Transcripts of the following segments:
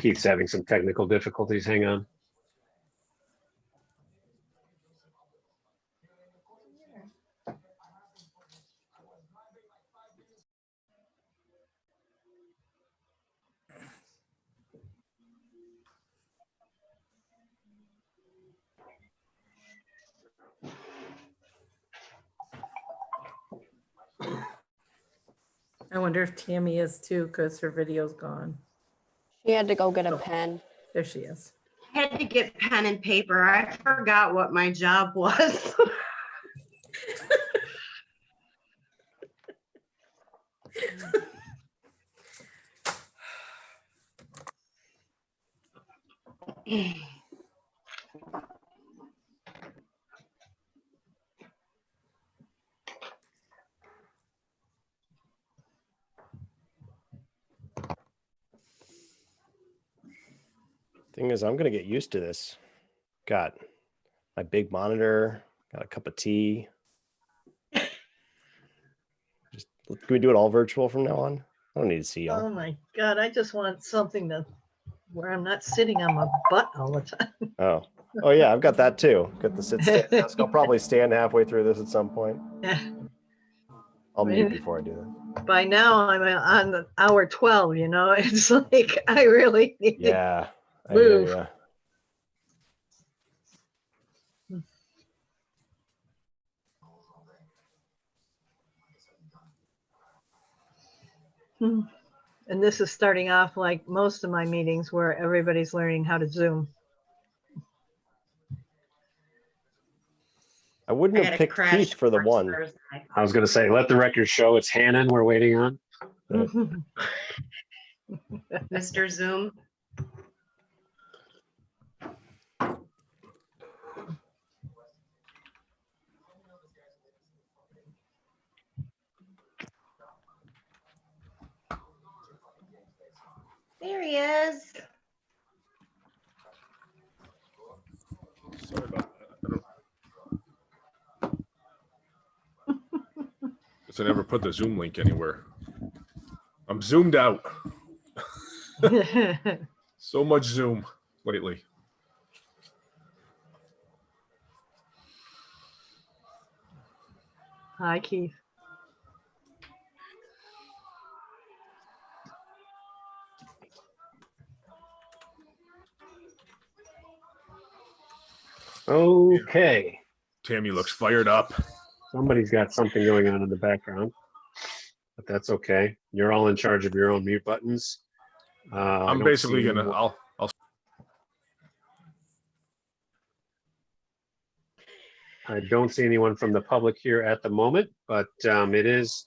Keith's having some technical difficulties. Hang on. I wonder if Tammy is too, because her video's gone. She had to go get a pen. There she is. I had to get pen and paper. I forgot what my job was. Thing is, I'm gonna get used to this. Got my big monitor, got a cup of tea. Just can we do it all virtual from now on? I don't need to see y'all. Oh my God, I just want something to where I'm not sitting on my butt all the time. Oh yeah, I've got that too. Got the sit stand desk. I'll probably stand halfway through this at some point. I'll mute before I do that. By now I'm on the hour 12, you know, it's like I really need to Yeah. I hear move. ya. And this is starting off like most of my meetings where everybody's learning how to Zoom. I wouldn't I have had a picked crash Keith for the course one. Thursday. I was going to say, let the record show it's Hannon we're waiting on. Mr. Zoom. There he is. Sorry about that. Guess I never put the Zoom link anywhere. I'm zoomed out. So much Zoom lately. Hi, Keith. Okay. Tammy looks fired up. Somebody's got something going on in the background, but that's okay. You're all in charge of your own mute buttons. I'm basically gonna. I'll. I don't see anyone from the public here at the moment, but it is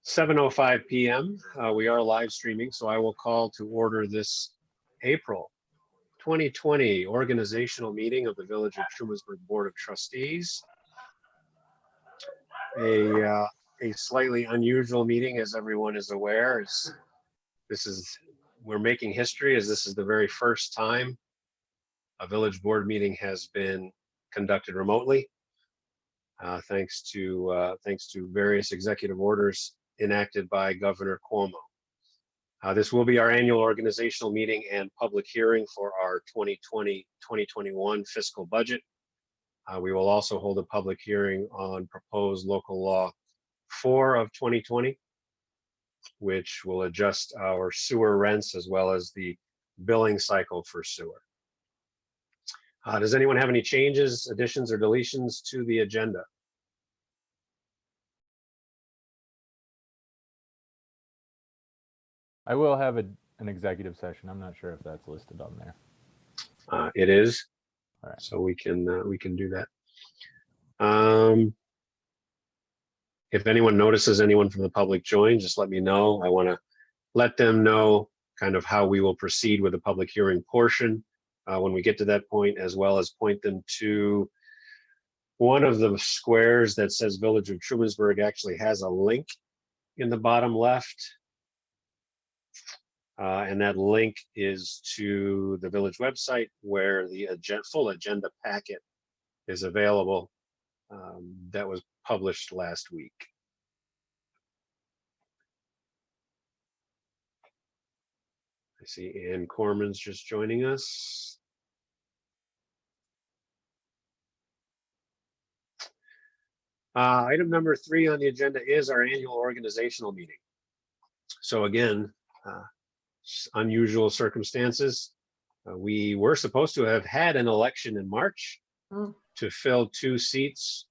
7:05 p.m. We are live streaming, so I will call to order this April 2020 organizational meeting of the Village of Trumansburg Board of Trustees. A slightly unusual meeting, as everyone is aware. We're making history, as this is the very first time a village board meeting has been conducted remotely, thanks to various executive orders enacted by Governor Cuomo. This will be our annual organizational meeting and public hearing for our 2020-2021 fiscal budget. We will also hold a public hearing on proposed local law 4 of 2020, which will adjust our sewer rents as well as the billing cycle for sewer. Does anyone have any changes, additions, or deletions to the agenda? I will have an executive session. I'm not sure if that's listed on there. It is. All right. So we can do that. If anyone notices anyone from the public join, just let me know. I want to let them know kind of how we will proceed with the public hearing portion when we get to that point, as well as point them to one of the squares that says Village of Trumansburg actually has a link in the bottom left. And that link is to the village website where the full agenda packet is available. That was published last week. I see Ann Corman's just joining us. Item number 3 on the agenda is our annual organizational meeting. So again, unusual circumstances. We were supposed to have had an election in March to fill 2 seats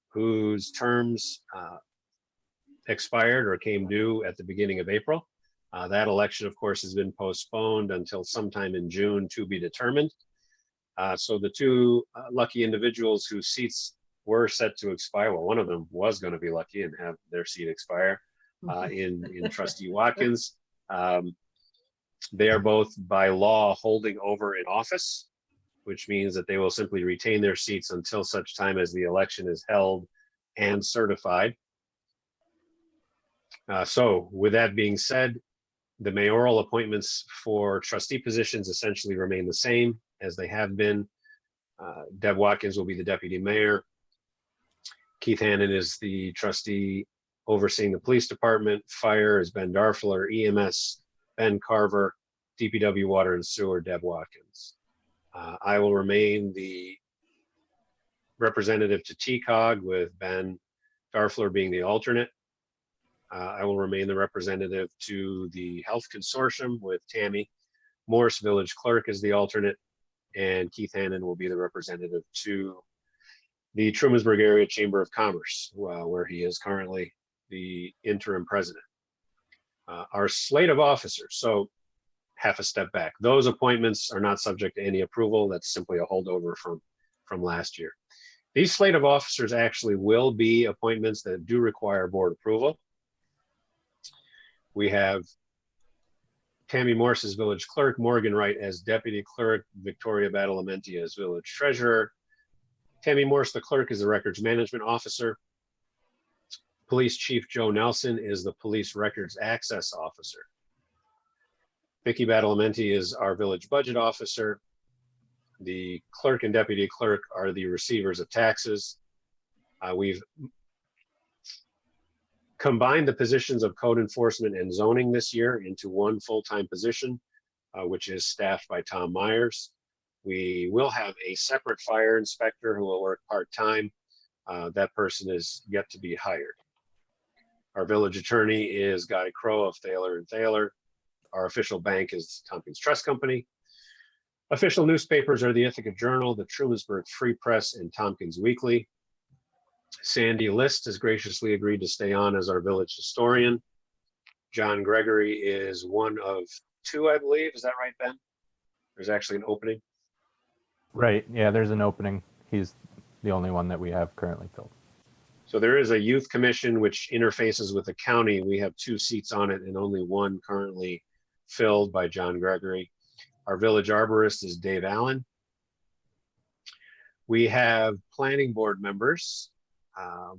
whose terms expired or came due at the beginning of April. That election, of course, has been postponed until sometime in June to be determined. So the 2 lucky individuals whose seats were set to expire, well, one of them was going to be lucky and have their seat expire in Trustee Watkins. They are both by law holding over in office, which means that they will simply retain their seats until such time as the election is held and certified. So with that being said, the mayoral appointments for trustee positions essentially remain the same as they have been. Deb Watkins will be the deputy mayor. Keith Hannon is the trustee overseeing the police department. Fire is Ben Darfler. EMS, Ben Carver. DPW, water and sewer, Deb Watkins. I will remain the representative to TCOG with Ben Darfler being the alternate. I will remain the representative to the Health Consortium with Tammy Morse, village clerk, as the alternate, and Keith Hannon will be the representative to the Trumansburg Area Chamber of Commerce, where he is currently the interim president. Our slate of officers, so half a step back. Those appointments are not subject to any approval. That's simply a holdover from last year. These slate of officers actually will be appointments that do require board approval. We have Tammy Morse as village clerk, Morgan Wright as deputy clerk, Victoria Badalamenti as village treasurer. Tammy Morse, the clerk, is the records management officer. Police Chief Joe Nelson is the police records access officer. Vicki Badalamenti is our village budget officer. The clerk and deputy clerk are the receivers of taxes. We've combined the positions of code enforcement and zoning this year into one full-time position, which is staffed by Tom Myers. We will have a separate fire inspector who will work part-time. That person is yet to be hired. Our village attorney is Guy Crow of Thaler and Thaler. Our official bank is Tompkins Trust Company. Official newspapers are the Ithaca Journal, the Trumansburg Free Press, and Tompkins Weekly. Sandy List has graciously agreed to stay on as our village historian. John Gregory is one of 2, I believe. Is that right, Ben? There's actually an opening. Right. Yeah, there's an opening. He's the only one that we have currently filled. So there is a youth commission which interfaces with the county. We have 2 seats on it and only 1 currently filled by John Gregory. Our village arborist is Dave Allen. We have planning board members,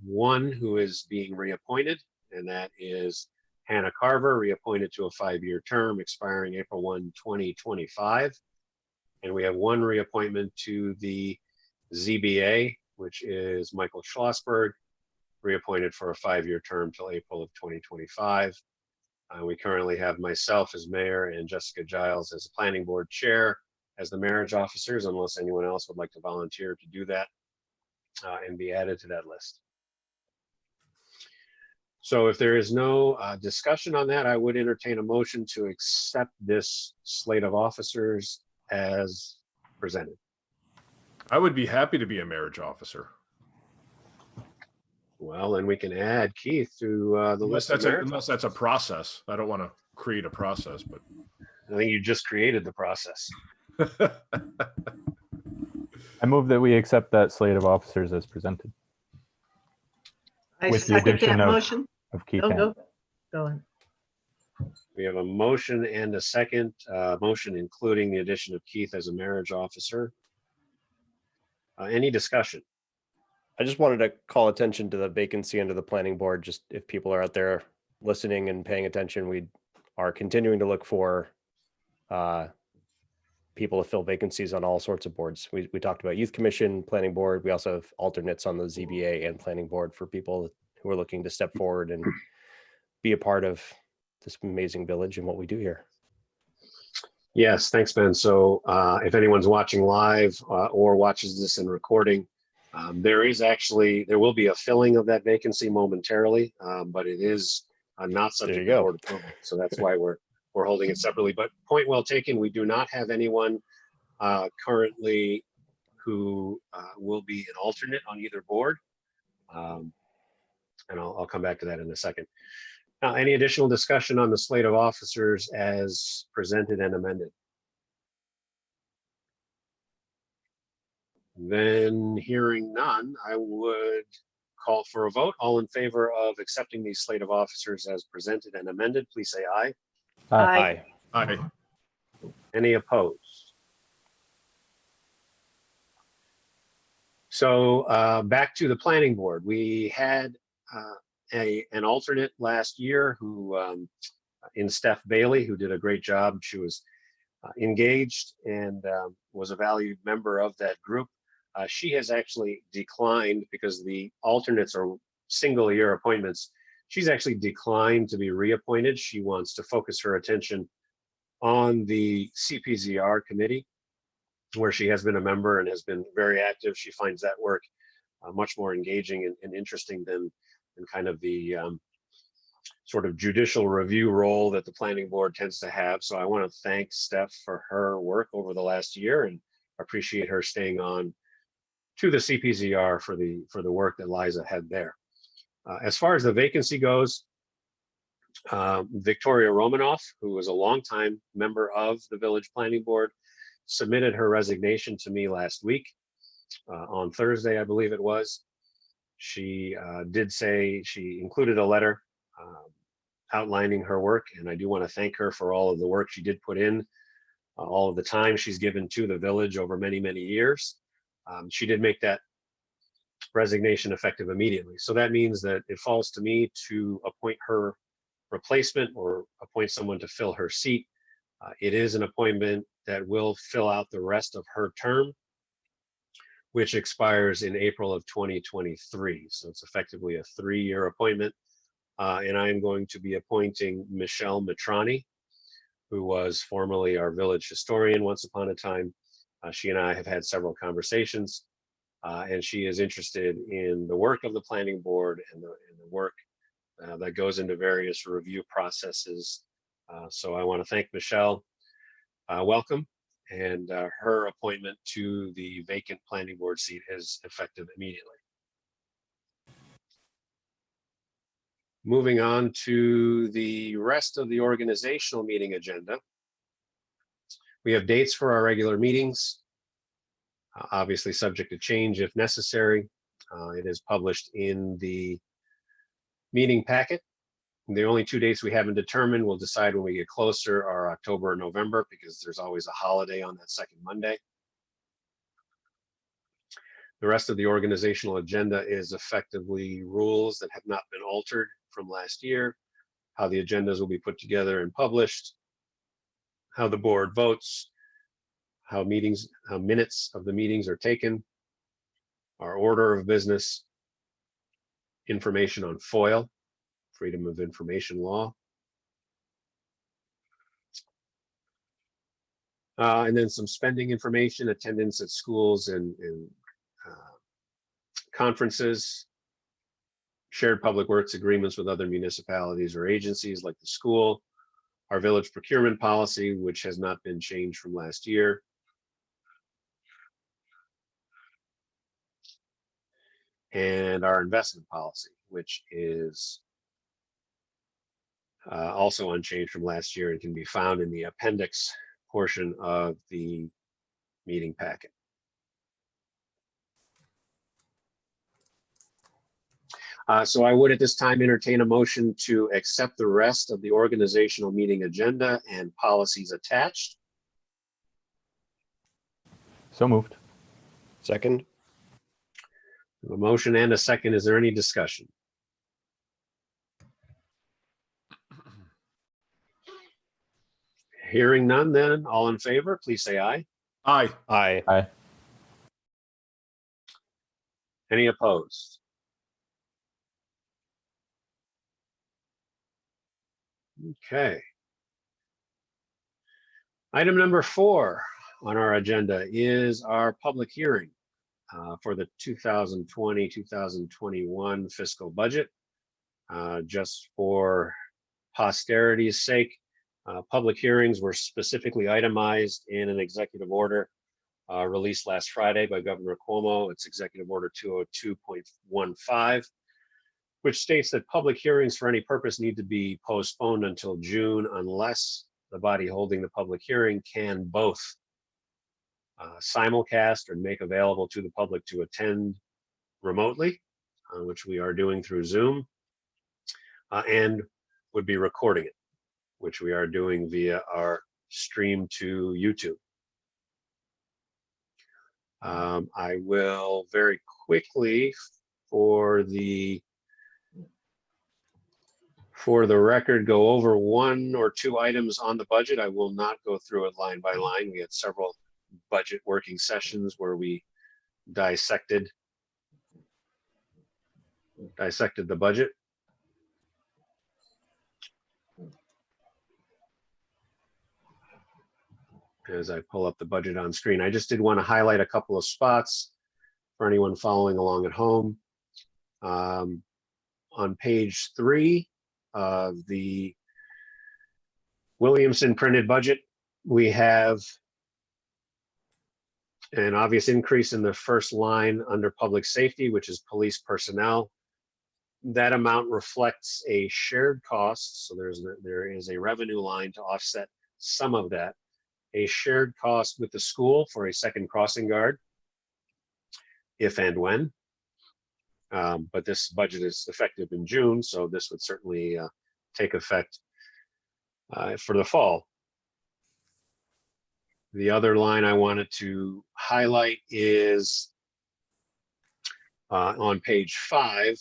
1 who is being reappointed, and that is Hannah Carver, reappointed to a 5-year term expiring April 1, 2025. And we have 1 reappointment to the ZBA, which is Michael Schlossberg, reappointed for a 5-year term till April of 2025. We currently have myself as mayor and Jessica Giles as planning board chair as the marriage officers, unless anyone else would like to volunteer to do that and be added to that list. So if there is no discussion on that, I would entertain a motion to accept this slate of officers as presented. I would be happy to be a marriage officer. Well, then we can add Keith to the list of marriage. Unless that's a process. I don't want to create a process, but I think you just created the process. I move that we accept that slate of officers as presented I with the second addition that of, motion. of Keith. Go, Hannon. go on. We have a motion and a second motion, including the addition of Keith as a marriage officer. Any discussion? I just wanted to call attention to the vacancy under the planning board. Just if people are out there listening and paying attention, we are continuing to look for people to fill vacancies on all sorts of boards. We talked about youth commission, planning board. We also have alternates on the ZBA and planning board for people who are looking to step forward and be a part of this amazing village and what we do here. Yes, thanks, Ben. So if anyone's watching live or watches this in recording, there will be a filling of that vacancy momentarily, but it is not subject you to go. board approval. So that's why we're holding it separately. But point well taken. We do not have anyone currently who will be an alternate on either board. And I'll come back to that in a second. Now, any additional discussion on the slate of officers as presented and amended? Then hearing none, I would call for a vote. All in favor of accepting the slate of officers as presented and amended, please say aye. Aye. Aye. Any opposed? So back to the planning board. We had an alternate last year who in Steph Bailey, who did a great job. She was engaged and was a valued member of that group. She has actually declined because the alternates are single year appointments. She's actually declined to be reappointed. She wants to focus her attention on the CPZR committee, where she has been a member and has been very active. She finds that work much more engaging and interesting than kind of the sort of judicial review role that the planning board tends to have. So I want to thank Steph for her work over the last year and appreciate her staying on to the CPZR for the work that lies ahead there. As far as the vacancy goes, Victoria Romanoff, who was a longtime member of the village planning board, submitted her resignation to me last week on Thursday, I believe it was. She did say she included a letter outlining her work, and I do want to thank her for all of the work she did put in, all of the time she's given to the village over many, many years. She did make that resignation effective immediately. So that means that it falls to me to appoint her replacement or appoint someone to fill her seat. It is an appointment that will fill out the rest of her term, which expires in April of 2023. So it's effectively a 3-year appointment. And I am going to be appointing Michelle Matrani, who was formerly our village historian once upon a time. She and I have had several conversations, and she is interested in the work of the planning board and the work that goes into various review processes. So I want to thank Michelle. Welcome. And her appointment to the vacant planning board seat is effective immediately. Moving on to the rest of the organizational meeting agenda. We have dates for our regular meetings, obviously subject to change if necessary. It is published in the meeting packet. The only 2 dates we haven't determined, we'll decide when we get closer, are October and November, because there's always a holiday on that second Monday. The rest of the organizational agenda is effectively rules that have not been altered from last year, how the agendas will be put together and published, how the board votes, how minutes of the meetings are taken, our order of business, information on FOIL, Freedom of Information Law, and then some spending information, attendance at schools and conferences, shared public works agreements with other municipalities or agencies like the school, our village procurement policy, which has not been changed from last year, and our investment policy, which is also unchanged from last year and can be found in the appendix portion of the meeting packet. So I would at this time entertain a motion to accept the rest of the organizational meeting agenda and policies attached. So moved. Second. A motion and a second. Is there any discussion? Hearing none, then all in favor, please say aye. Aye. Aye. Aye. Any opposed? Okay. Item number 4 on our agenda is our public hearing for the 2020-2021 fiscal budget. Just for posterity's sake, public hearings were specifically itemized in an executive order released last Friday by Governor Cuomo. It's Executive Order 202.15, which states that public hearings for any purpose need to be postponed until June unless the body holding the public hearing can both simulcast or make available to the public to attend remotely, which we are doing through Zoom, and would be recording it, which we are doing via our stream to YouTube. I will very quickly, for the record, go over 1 or 2 items on the budget. I will not go through it line by line. We had several budget working sessions where we dissected the budget. As I pull up the budget on screen, I just did want to highlight a couple of spots for anyone following along at home. On page 3 of the Williamson printed budget, we have an obvious increase in the first line under public safety, which is police personnel. That amount reflects a shared cost, so there is a revenue line to offset some of that. A shared cost with the school for a second crossing guard, if and when. But this budget is effective in June, so this would certainly take effect for the fall. The other line I wanted to highlight is on page 5,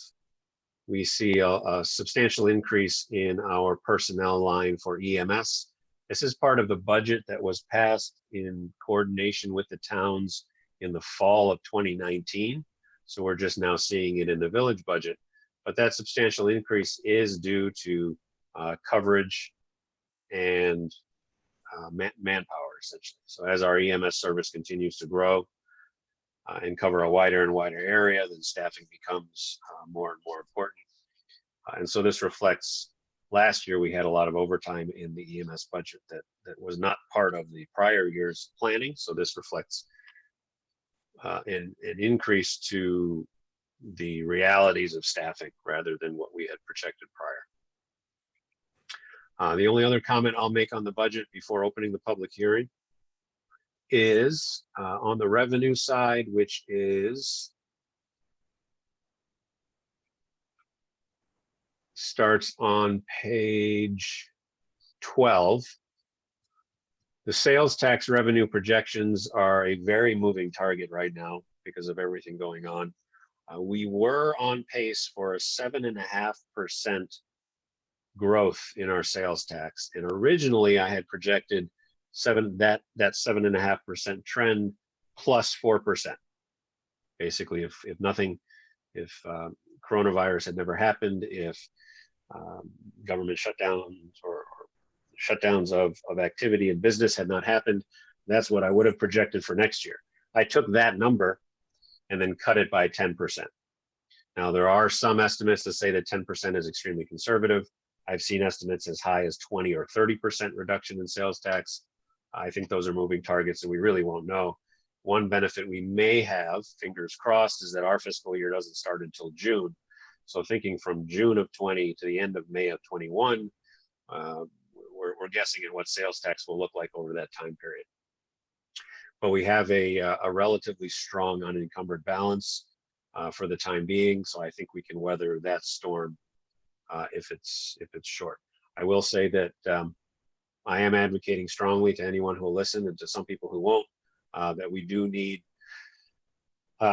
we see a substantial increase in our personnel line for EMS. This is part of the budget that was passed in coordination with the towns in the fall of 2019. So we're just now seeing it in the village budget. But that substantial increase is due to coverage and manpower, essentially. So as our EMS service continues to grow and cover a wider and wider area, then staffing becomes more and more important. And so this reflects, last year we had a lot of overtime in the EMS budget that was not part of the prior year's planning. So this reflects an increase to the realities of staffing rather than what we had projected prior. The only other comment I'll make on the budget before opening the public hearing is on the revenue side, which is starts on page 12. The sales tax revenue projections are a very moving target right now because of everything going on. We were on pace for a 7.5% growth in our sales tax, and originally I had projected that 7.5% trend plus 4%. Basically, if coronavirus had never happened, if government shutdowns or shutdowns of activity and business had not happened, that's what I would have projected for next year. I took that number and then cut it by 10%. Now, there are some estimates that say that 10% is extremely conservative. I've seen estimates as high as 20 or 30% reduction in sales tax. I think those are moving targets and we really won't know. One benefit we may have, fingers crossed, is that our fiscal year doesn't start until June. So thinking from June of 20 to the end of May of 21, we're guessing at what sales tax will look like over that time period. But we have a relatively strong unencumbered balance for the time being, so I think we can weather that storm if it's short. I will say that I am advocating strongly to anyone who will listen and to some people who won't, that we do need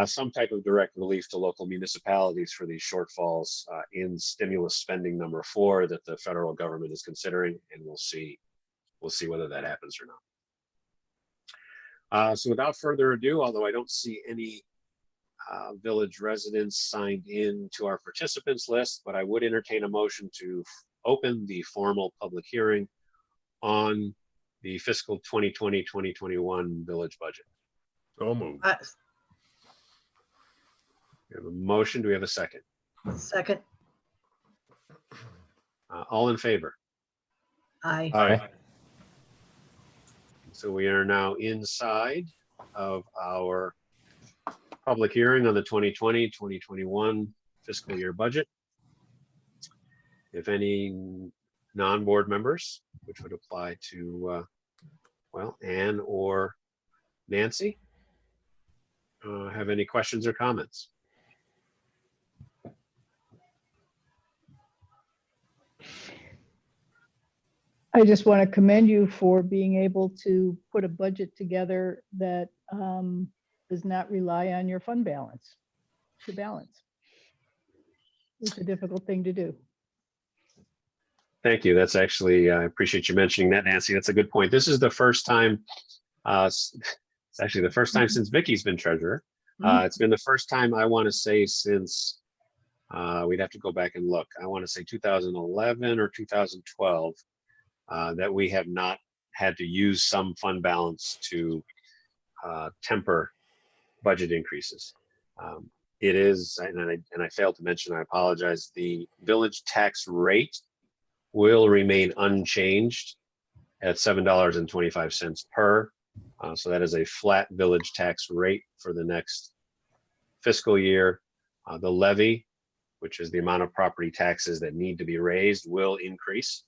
some type of direct relief to local municipalities for these shortfalls in stimulus spending number 4 that the federal government is considering, and we'll see whether that happens or not. So without further ado, although I don't see any village residents signed in to our participants list, but I would entertain a motion to open the formal public hearing on the fiscal 2020-2021 village budget? So moved. We have a motion. Do we have a second? Second, All in favor? aye. Aye. So we are now inside of our public hearing on the 2020-2021 fiscal year budget. If any non-board members, which would apply to, well, Ann or Nancy, have any questions or comments? I just want to commend you for being able to put a budget together that does not rely on your fund balance to balance. It's a difficult thing to do. Thank you. That's actually, I appreciate you mentioning that, Nancy. That's a good point. This is the first time, it's actually the first time since Vicky's been treasurer. It's been the first time, I want to say, since we'd have to go back and look. I want to say 2011 or 2012 that we have not had to use some fund balance to temper budget increases. It is, and I failed to mention, I apologize, the village tax rate will remain unchanged at $7.25 per. So that is a flat village tax rate for the next fiscal year. The levy, which is the amount of property taxes that need to be raised, will increase.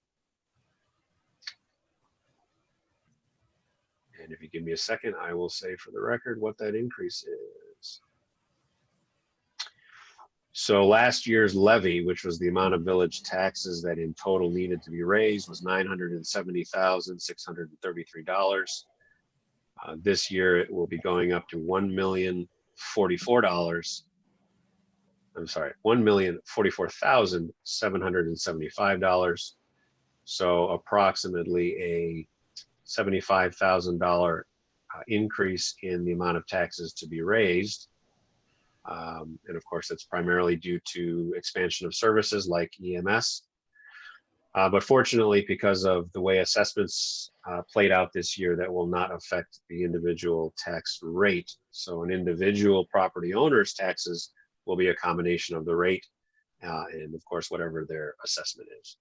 And if you give me a second, I will say for the record what that increase is. So last year's levy, which was the amount of village taxes that in total needed to be raised, was $970,633. This year it will be going up to $1,044,000. I'm sorry, $1,044,775. So approximately a $75,000 increase in the amount of taxes to be raised. And of course, that's primarily due to expansion of services like EMS. But fortunately, because of the way assessments played out this year, that will not affect the individual tax rate. So an individual property owner's taxes will be a combination of the rate and of course, whatever their assessment is.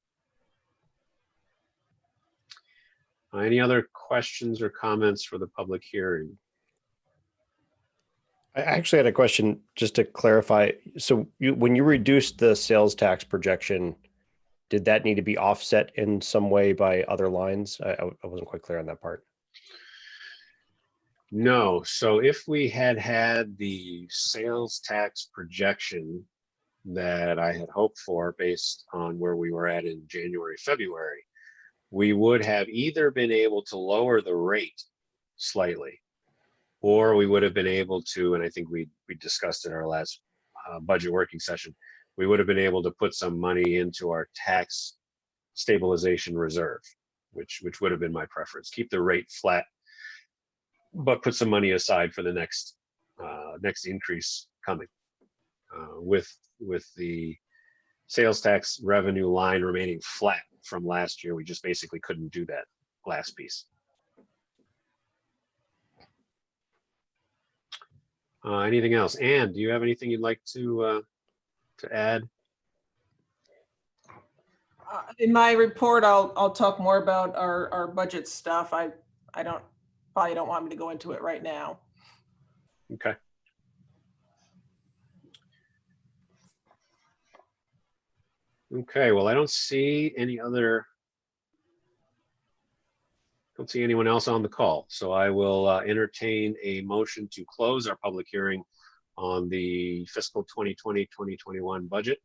Any other questions or comments for the public hearing? I actually had a question just to clarify. So when you reduced the sales tax projection, did that need to be offset in some way by other lines? I wasn't quite clear on that part. No. So if we had had the sales tax projection that I had hoped for based on where we were at in January, February, we would have either been able to lower the rate slightly, or we would have been able to, and I think we discussed in our last budget working session, we would have been able to put some money into our tax stabilization reserve, which would have been my preference. Keep the rate flat, but put some money aside for the next increase coming. With the sales tax revenue line remaining flat from last year, we just basically couldn't do that last piece. Anything else? Ann, do you have anything you'd like to add? In my report, I'll talk more about our budget stuff. I probably don't want me to go into it right now. Okay. Okay, well, I don't see anyone else on the call. So I will entertain a motion to close our public hearing on the fiscal 2020-2021 budget.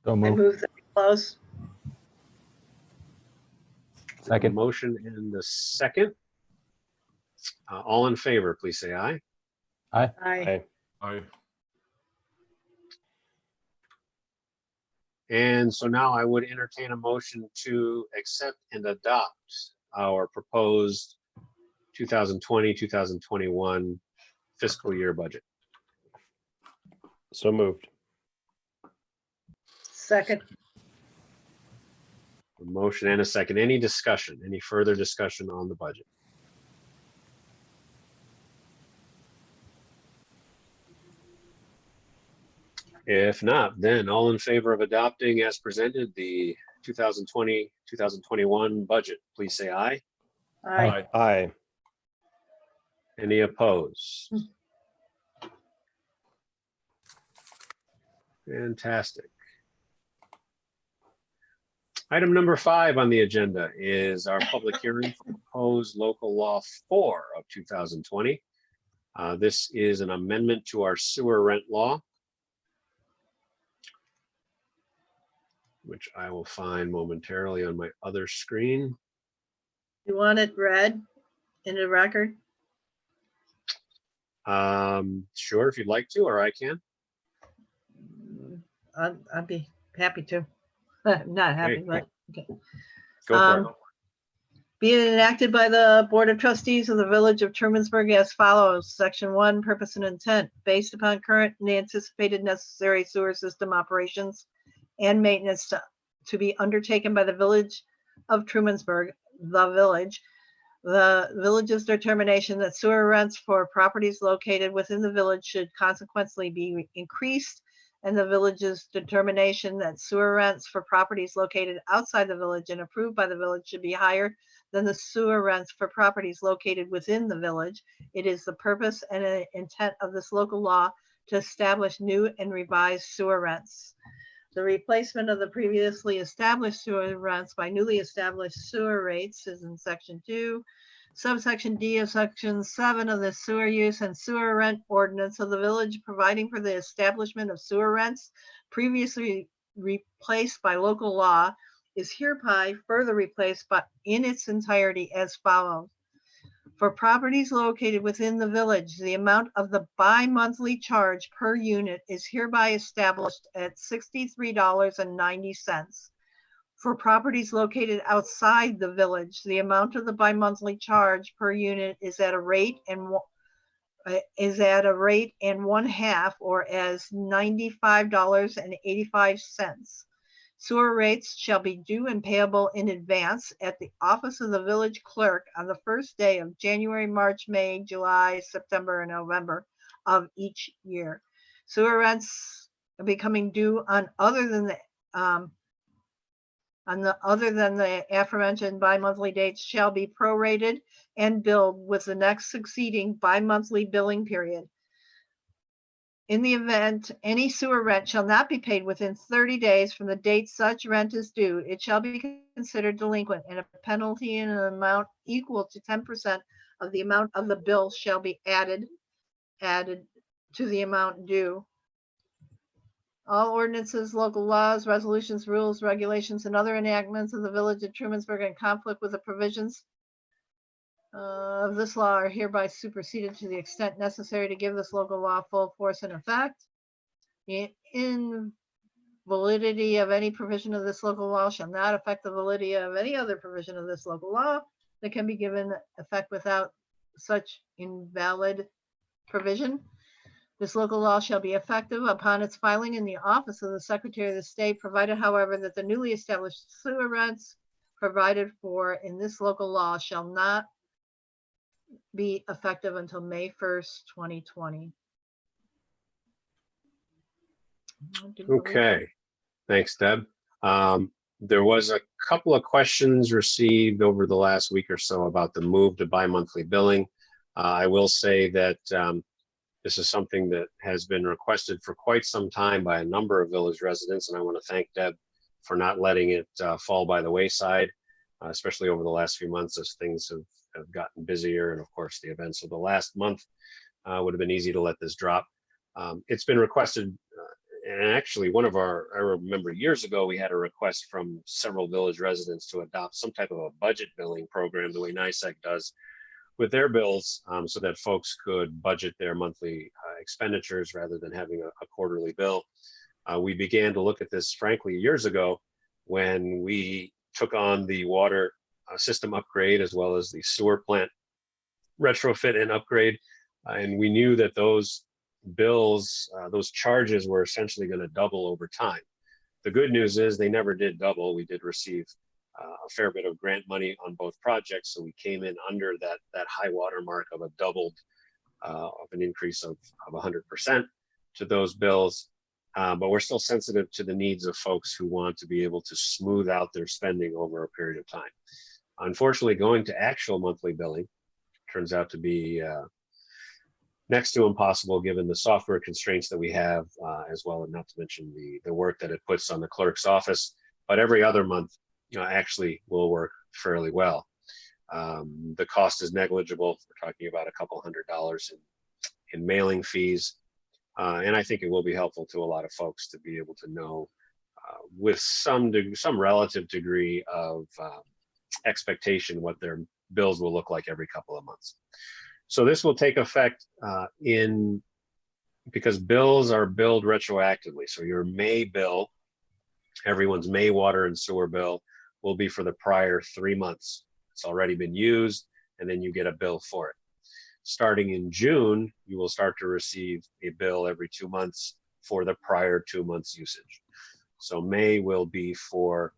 So I move. move that we close. Second. Motion and the second. All in favor, please say aye. Aye. Aye. Aye. And so now I would entertain a motion to accept and adopt our proposed 2020-2021 fiscal year budget. So moved. Second, A motion and a second. Any discussion, any further discussion on the budget? If not, then all in favor of adopting as presented the 2020-2021 budget, please say aye. Aye. Aye. Any opposed? Fantastic. Item number 5 on the agenda is our public hearing for proposed local law 4 of 2020. This is an amendment to our sewer rent law, which I will find momentarily on my other screen. You want it read in the record? Sure, if you'd like to, or I can. I'd be happy to. Not happy, Great. but okay. Go for it. Being enacted by the Board of Trustees of the Village of Trumansburg as follows. Section 1, purpose and intent. Based upon current and anticipated necessary sewer system operations and maintenance to be undertaken by the Village of Trumansburg, the village's determination that sewer rents for properties located within the village should consequently be increased, and the village's determination that sewer rents for properties located outside the village and approved by the village should be higher than the sewer rents for properties located within the village. It is the purpose and intent of this local law to establish new and revised sewer rents. The replacement of the previously established sewer rents by newly established sewer rates is in section 2. Subsection D of section 7 of the sewer use and sewer rent ordinance of the village, providing for the establishment of sewer rents previously replaced by local law, is hereby further replaced but in its entirety as follows. For properties located within the village, the amount of the bi-monthly charge per unit is hereby established at $63.90. For properties located outside the village, the amount of the bi-monthly charge per unit is at a rate and 1/2, or as $95.85. Sewer rates shall be due and payable in advance at the office of the village clerk on the first day of January, March, May, July, September, and November of each year. Sewer rents becoming due on other than the aforementioned bi-monthly dates shall be prorated and billed with the next succeeding bi-monthly billing period. In the event any sewer rent shall not be paid within 30 days from the date such rent is due, it shall be considered delinquent, and a penalty in an amount equal to 10% of the amount of the bill shall be added to the amount due. All ordinances, local laws, resolutions, rules, regulations, and other enactments of the Village of Trumansburg in conflict with the provisions of this law are hereby superseded to the extent necessary to give this local law full force and effect. The invalidity of any provision of this local law shall not affect the validity of any other provision of this local law that can be given effect without such invalid provision. This local law shall be effective upon its filing in the office of the Secretary of the State, provided, however, that the newly established sewer rents provided for in this local law shall not be effective until May 1st, 2020. Okay, thanks, Deb. There was a couple of questions received over the last week or so about the move to bi-monthly billing. I will say that this is something that has been requested for quite some time by a number of village residents, and I want to thank Deb for not letting it fall by the wayside, especially over the last few months as things have gotten busier, and of course the events of the last month would have been easy to let this drop. It's been requested, and actually I remember years ago we had a request from several village residents to adopt some type of a budget billing program the way NICEAG does with their bills, so that folks could budget their monthly expenditures rather than having a quarterly bill. We began to look at this, frankly, years ago when we took on the water system upgrade as well as the sewer plant retrofit and upgrade. And we knew that those bills, those charges were essentially going to double over time. The good news is they never did double. We did receive a fair bit of grant money on both projects, so we came in under that high water mark of a doubled of an increase of 100% to those bills. But we're still sensitive to the needs of folks who want to be able to smooth out their spending over a period of time. Unfortunately, going to actual monthly billing turns out to be next to impossible given the software constraints that we have, as well, and not to mention the work that it puts on the clerk's office. But every other month, actually will work fairly well. The cost is negligible. We're talking about a couple $100 in mailing fees. And I think it will be helpful to a lot of folks to be able to know with some relative degree of expectation what their bills will look like every couple of months. So this will take effect because bills are billed retroactively. So your May bill, everyone's May water and sewer bill, will be for the prior 3 months. It's already been used, and then you get a bill for it. Starting in June, you will start to receive a bill every 2 months for the prior 2 months usage. So May will be for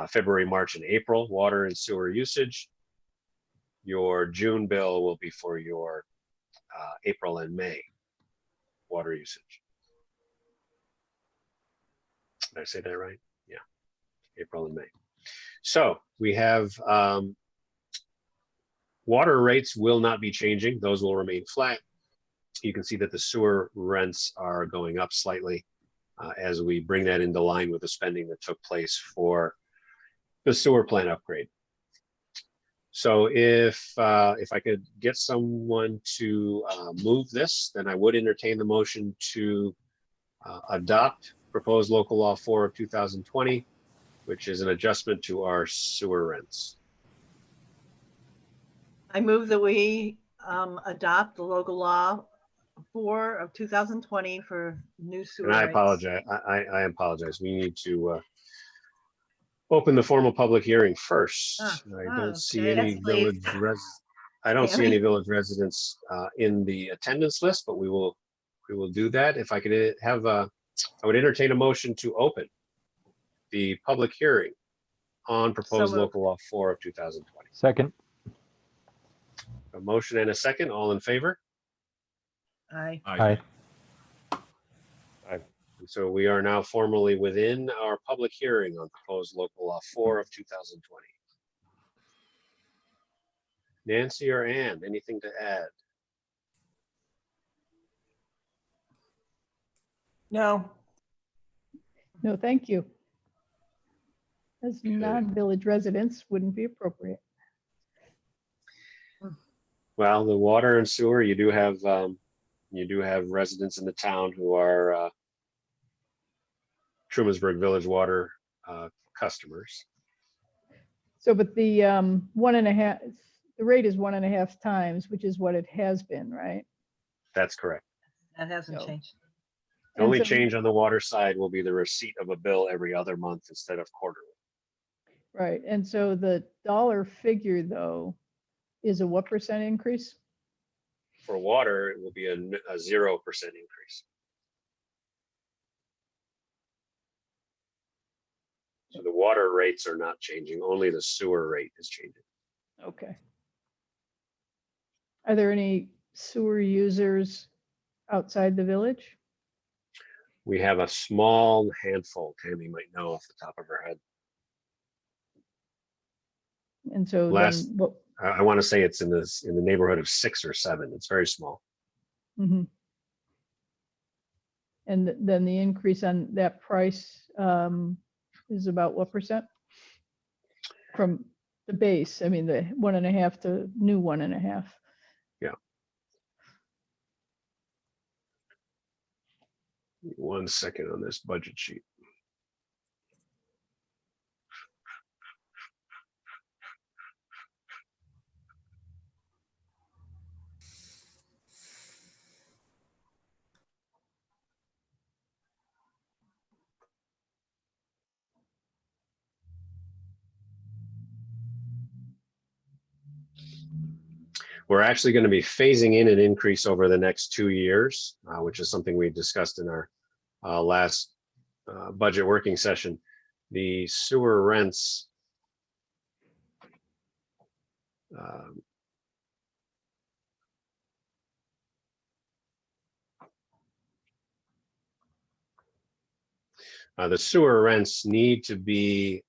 February, March, and April water and sewer usage. Your June bill will be for your April and May water usage. Did I say that right? Yeah, April and May. So we have water rates will not be changing. Those will remain flat. You can see that the sewer rents are going up slightly as we bring that into line with the spending that took place for the sewer plant upgrade. So if I could get someone to move this, then I would entertain the motion to adopt proposed local law 4 of 2020, which is an adjustment to our sewer rents. I move that we adopt the local law 4 of 2020 for new sewer And I rates. apologize. I apologize. We need to open the formal public hearing first. I don't see any yes, please. I don't see Tammy? any village residents in the attendance list, but we will do that. If I could have I would entertain a motion to open the public hearing on proposed moved. local law 4 of 2020. Second. A motion and a second. All in favor? Aye. Aye. So we are now formally within our public hearing on proposed local law 4 of 2020. Nancy or Ann, anything to add? No, No, thank you. As non-village residents wouldn't be appropriate. Well, the water and sewer, you do have residents in the town who are Trumansburg Village Water customers. So, but the 1.5, the rate is 1.5 times, which is what it has been, right? That's correct. That hasn't So- changed. The only And so- change on the water side will be the receipt of a bill every other month instead of quarterly. Right, and so the dollar figure though is a what percent increase? For water, it will be a 0% increase. So the water rates are not changing, only the sewer rate is changing. Okay. Are there any sewer users outside the village? We have a small handful, Tammy might know off the top of her head. And so Last- then what? I want to say it's in the neighborhood of 6 or 7. It's very small. Mhm. And then the increase on that price is about what percent? From the base, I mean, the 1.5 to new 1.5. Yeah. 1 second on this budget sheet. We're actually going to be phasing in an increase over the next 2 years, which is something we discussed in our last budget working session. The sewer rents. um, the sewer rents need to be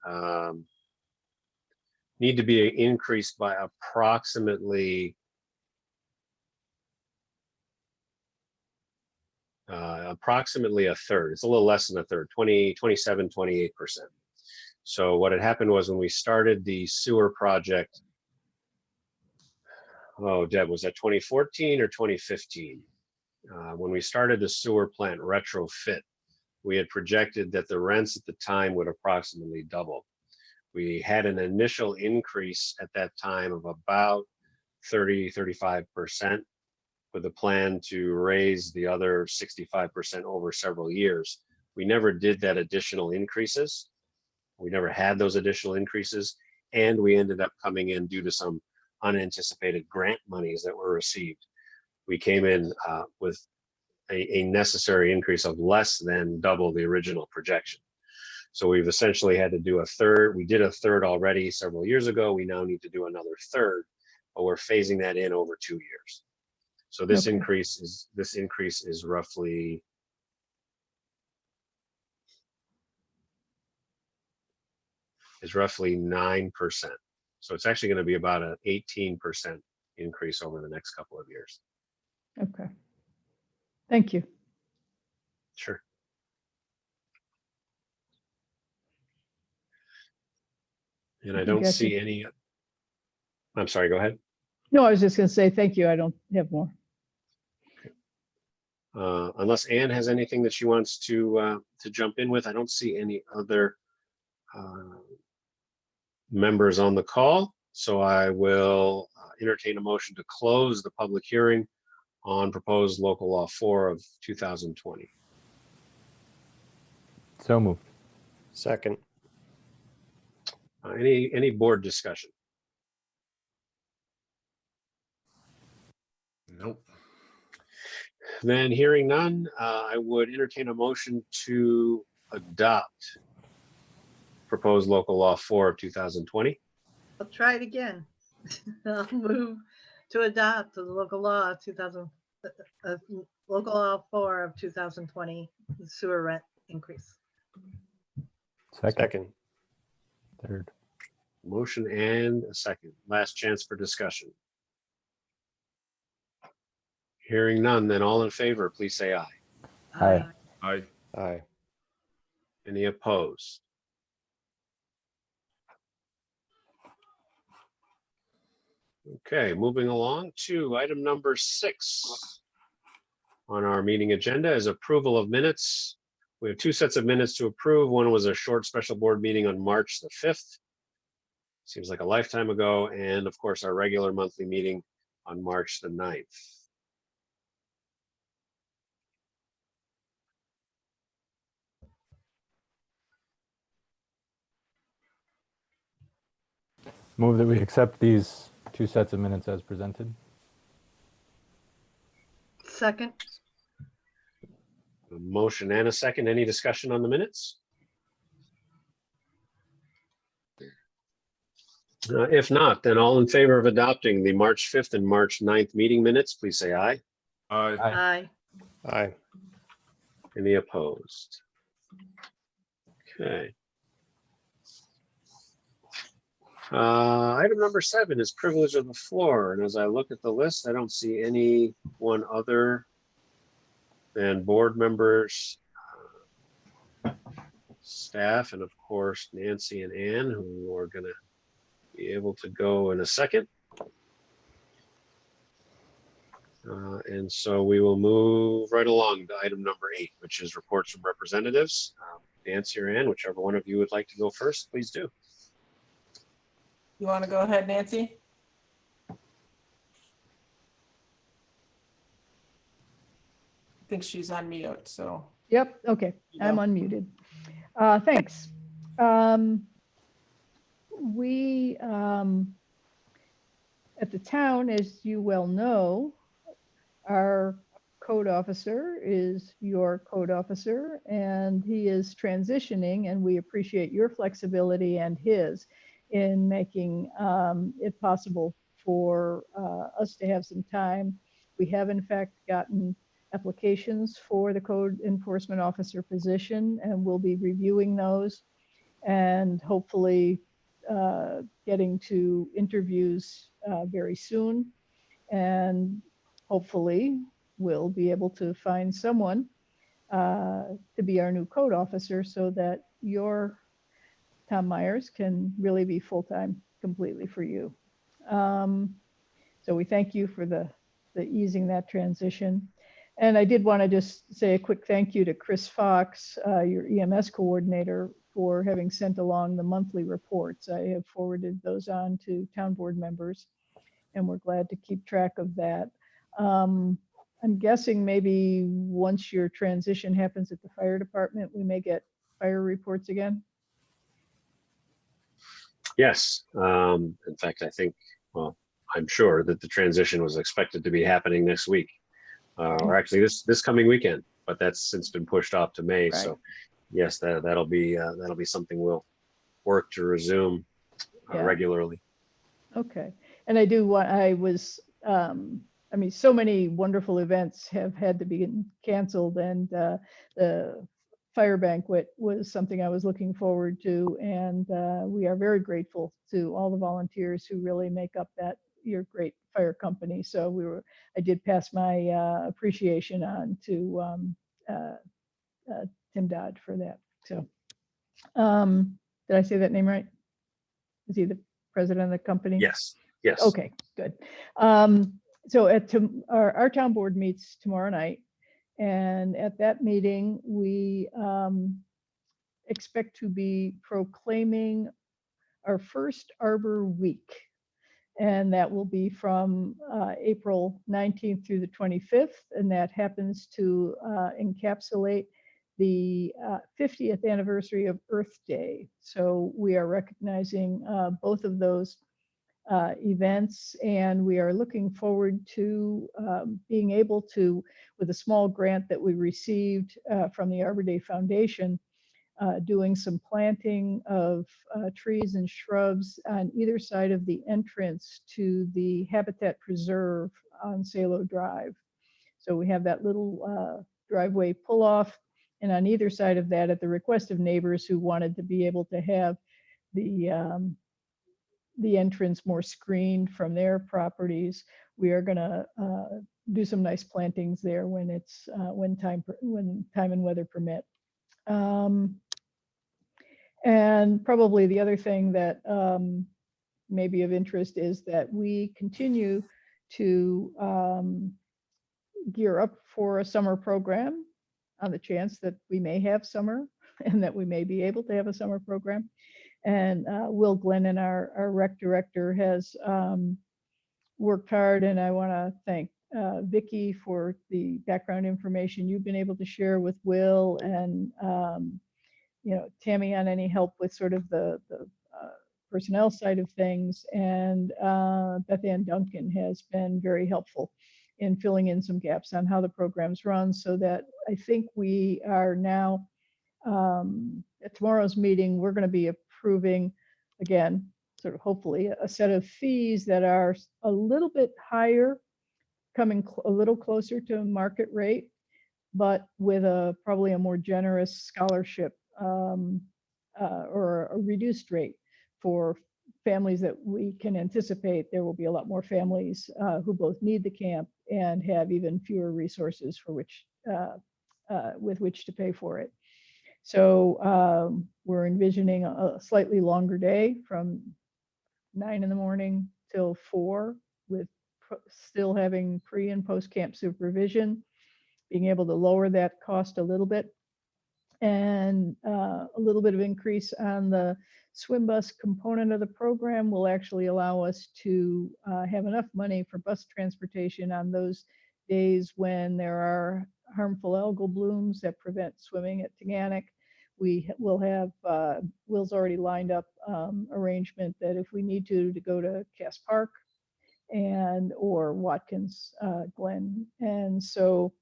increased by approximately a third. It's a little less than a third, 27, 28%. So what had happened was when we started the sewer project, oh, Deb, was that 2014 or 2015? When we started the sewer plant retrofit, we had projected that the rents at the time would approximately double. We had an initial increase at that time of about 35%, with a plan to raise the other 65% over several years. We never did that additional increases. We never had those additional increases, and we ended up coming in due to some unanticipated grant monies that were received. We came in with a necessary increase of less than double the original projection. So we've essentially had to do a third. We did a third already several years ago. We now need to do another third, but we're phasing that in over 2 years. So this Okay. increase is roughly is roughly 9%. So it's actually going to be about an 18% increase over the next couple of years. Okay. Thank you. Sure. And I don't Gotcha. see any. I'm sorry, go ahead. No, I was just going to say thank you. I don't have more. Unless Anne has anything that she wants to jump in with, I don't see any other members on the call. So I will entertain a motion to close the public hearing on proposed local law 4 of 2020. So moved. Second. Any board discussion? Nope. Then hearing none, I would entertain a motion to adopt proposed local law 4 of 2020. I'll try it again. I'll move to adopt the local law 4 of 2020 sewer rent increase. Second. Third. Motion and a second. Last chance for discussion. Hearing none, then all in favor, please say aye. Aye. Aye. Aye. Any opposed? Okay, moving along to item number 6 on our meeting agenda is approval of minutes. We have 2 sets of minutes to approve. One was a short special board meeting on March the 5th. Seems like a lifetime ago. And of course, our regular monthly meeting on March the 9th. Move that we accept these 2 sets of minutes as presented. Second. A motion and a second. Any discussion on the minutes? If not, then all in favor of adopting the March 5th and March 9th meeting minutes, please say aye. Aye. Aye. Aye. Any opposed? Okay. Item number 7 is privilege of the floor. And as I look at the list, I don't see anyone other than board members, staff, and of course, Nancy and Ann, who are going to be able to go in a second. And so we will move right along to item number 8, which is reports from representatives. Nancy or Ann, whichever one of you would like to go first, please do. You want to go ahead, Nancy? I think she's on mute, so. Yep. Okay. I'm Yeah. unmuted. Thanks. We, at the town, as you well know, are code officer is your code officer, and he is transitioning, and we appreciate your flexibility and his in making it possible for us to have some time. We have in fact gotten applications for the code enforcement officer position, and we'll be reviewing those and hopefully getting to interviews very soon. And hopefully we'll be able to find someone to be our new code officer so that your Tom Myers can really be full-time completely for you. So we thank you for the easing that transition. And I did want to just say a quick thank you to Chris Fox, your EMS coordinator, for having sent along the monthly reports. I have forwarded those on to town board members, and we're glad to keep track of that. I'm guessing maybe once your transition happens at the fire department, we may get fire reports again. Yes. In fact, I think, well, I'm sure that the transition was expected to be happening next week, or actually this coming weekend, but that's since been pushed off to May. Right. So yes, that'll be something we'll work to resume Yeah. regularly. Okay. And I do want, I mean, so many wonderful events have had to be canceled, and the fire banquet was something I was looking forward to. And we are very grateful to all the volunteers who really make up your great fire company. So I did pass my appreciation on to Tim Dodd for that. So did I say that name right? Is he the president of the company? Yes. Yes. Okay, good. So our town board meets tomorrow night, and at that meeting, we expect to be proclaiming our first Arbor Week. And that will be from April 19th through the 25th. And that happens to encapsulate the 50th anniversary of Earth Day. So we are recognizing both of those events, and we are looking forward to being able to, with a small grant that we received from the Arbor Day Foundation, doing some planting of trees and shrubs on either side of the entrance to the Habitat Preserve on Salo Drive. So we have that little driveway pull off, and on either side of that, at the request of neighbors who wanted to be able to have the entrance more screened from their properties, we are going to do some nice plantings there when time and weather permit. And probably the other thing that may be of interest is that we continue to gear up for a summer program on the chance that we may have summer and that we may be able to have a summer program. And Will Glennon, our rec director, has worked hard, and I want to thank Vicki for the background information you've been able to share with Will, and Tammy on any help with sort of the personnel side of things, and Beth Ann Duncan has been very helpful in filling in some gaps on how the programs run, so that I think we are now at tomorrow's meeting, we're going to be approving, again, sort of hopefully a set of fees that are a little bit higher, coming a little closer to market rate, but with probably a more generous scholarship or a reduced rate for families that we can anticipate. There will be a lot more families who both need the camp and have even fewer resources for with which to pay for it. So we're envisioning a slightly longer day from 9 in the morning till 4, with still having pre and post camp supervision, being able to lower that cost a little bit, and a little bit of increase on the swim bus component of the program will actually allow us to have enough money for bus transportation on those days when there are harmful algal blooms that prevent swimming at Teganic. We will have, Will's already lined up arrangement that if we need to go to Cass Park or Watkins Glen. And so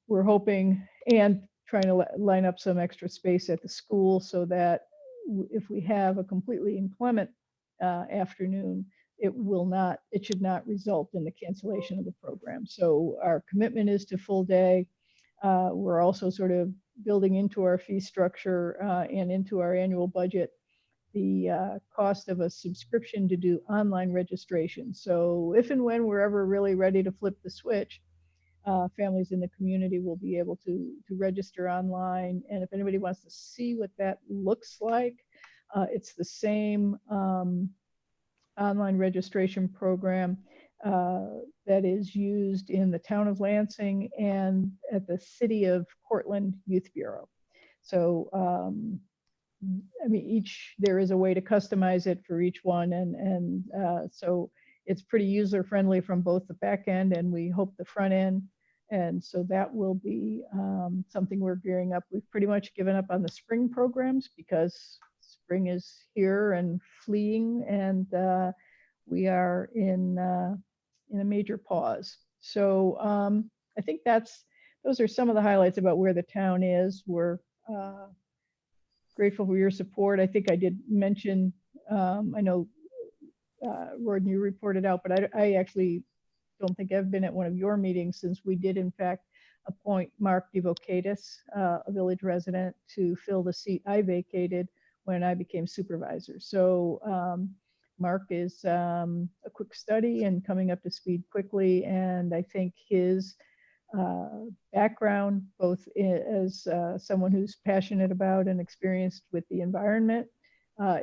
we're hoping, and trying to line up some extra space at the school so that if we have a completely inclement afternoon, it should not result in the cancellation of the program. So our commitment is to full day. We're also sort of building into our fee structure and into our annual budget the cost of a subscription to do online registration. So if and when we're ever really ready to flip the switch, families in the community will be able to register online. And if anybody wants to see what that looks like, it's the same online registration program that is used in the town of Lansing and at the City of Cortland Youth Bureau. So, I mean, there is a way to customize it for each one. And so it's pretty user friendly from both the back end and we hope the front end. And so that will be something we're gearing up. We've pretty much given up on the spring programs because spring is here and fleeing, and we are in a major pause. So I think those are some of the highlights about where the town is. We're grateful for your support. I think I did mention, I know Gordon, you reported out, but I actually don't think I've been at one of your meetings since we did in fact appoint Mark DeVocatus, a village resident, to fill the seat I vacated when I became supervisor. So Mark is a quick study and coming up to speed quickly. And I think his background, both as someone who's passionate about and experienced with the environment,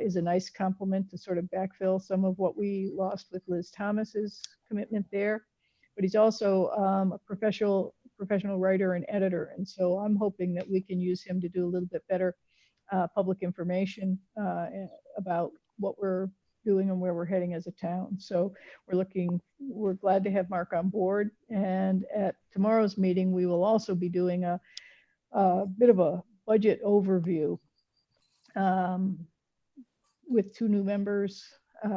is a nice complement to sort of backfill some of what we lost with Liz Thomas's commitment there. But he's also a professional writer and editor. And so I'm hoping that we can use him to do a little bit better public information about what we're doing and where we're heading as a town. So we're glad to have Mark on board. And at tomorrow's meeting, we will also be doing a bit of a budget overview. With 2 new members,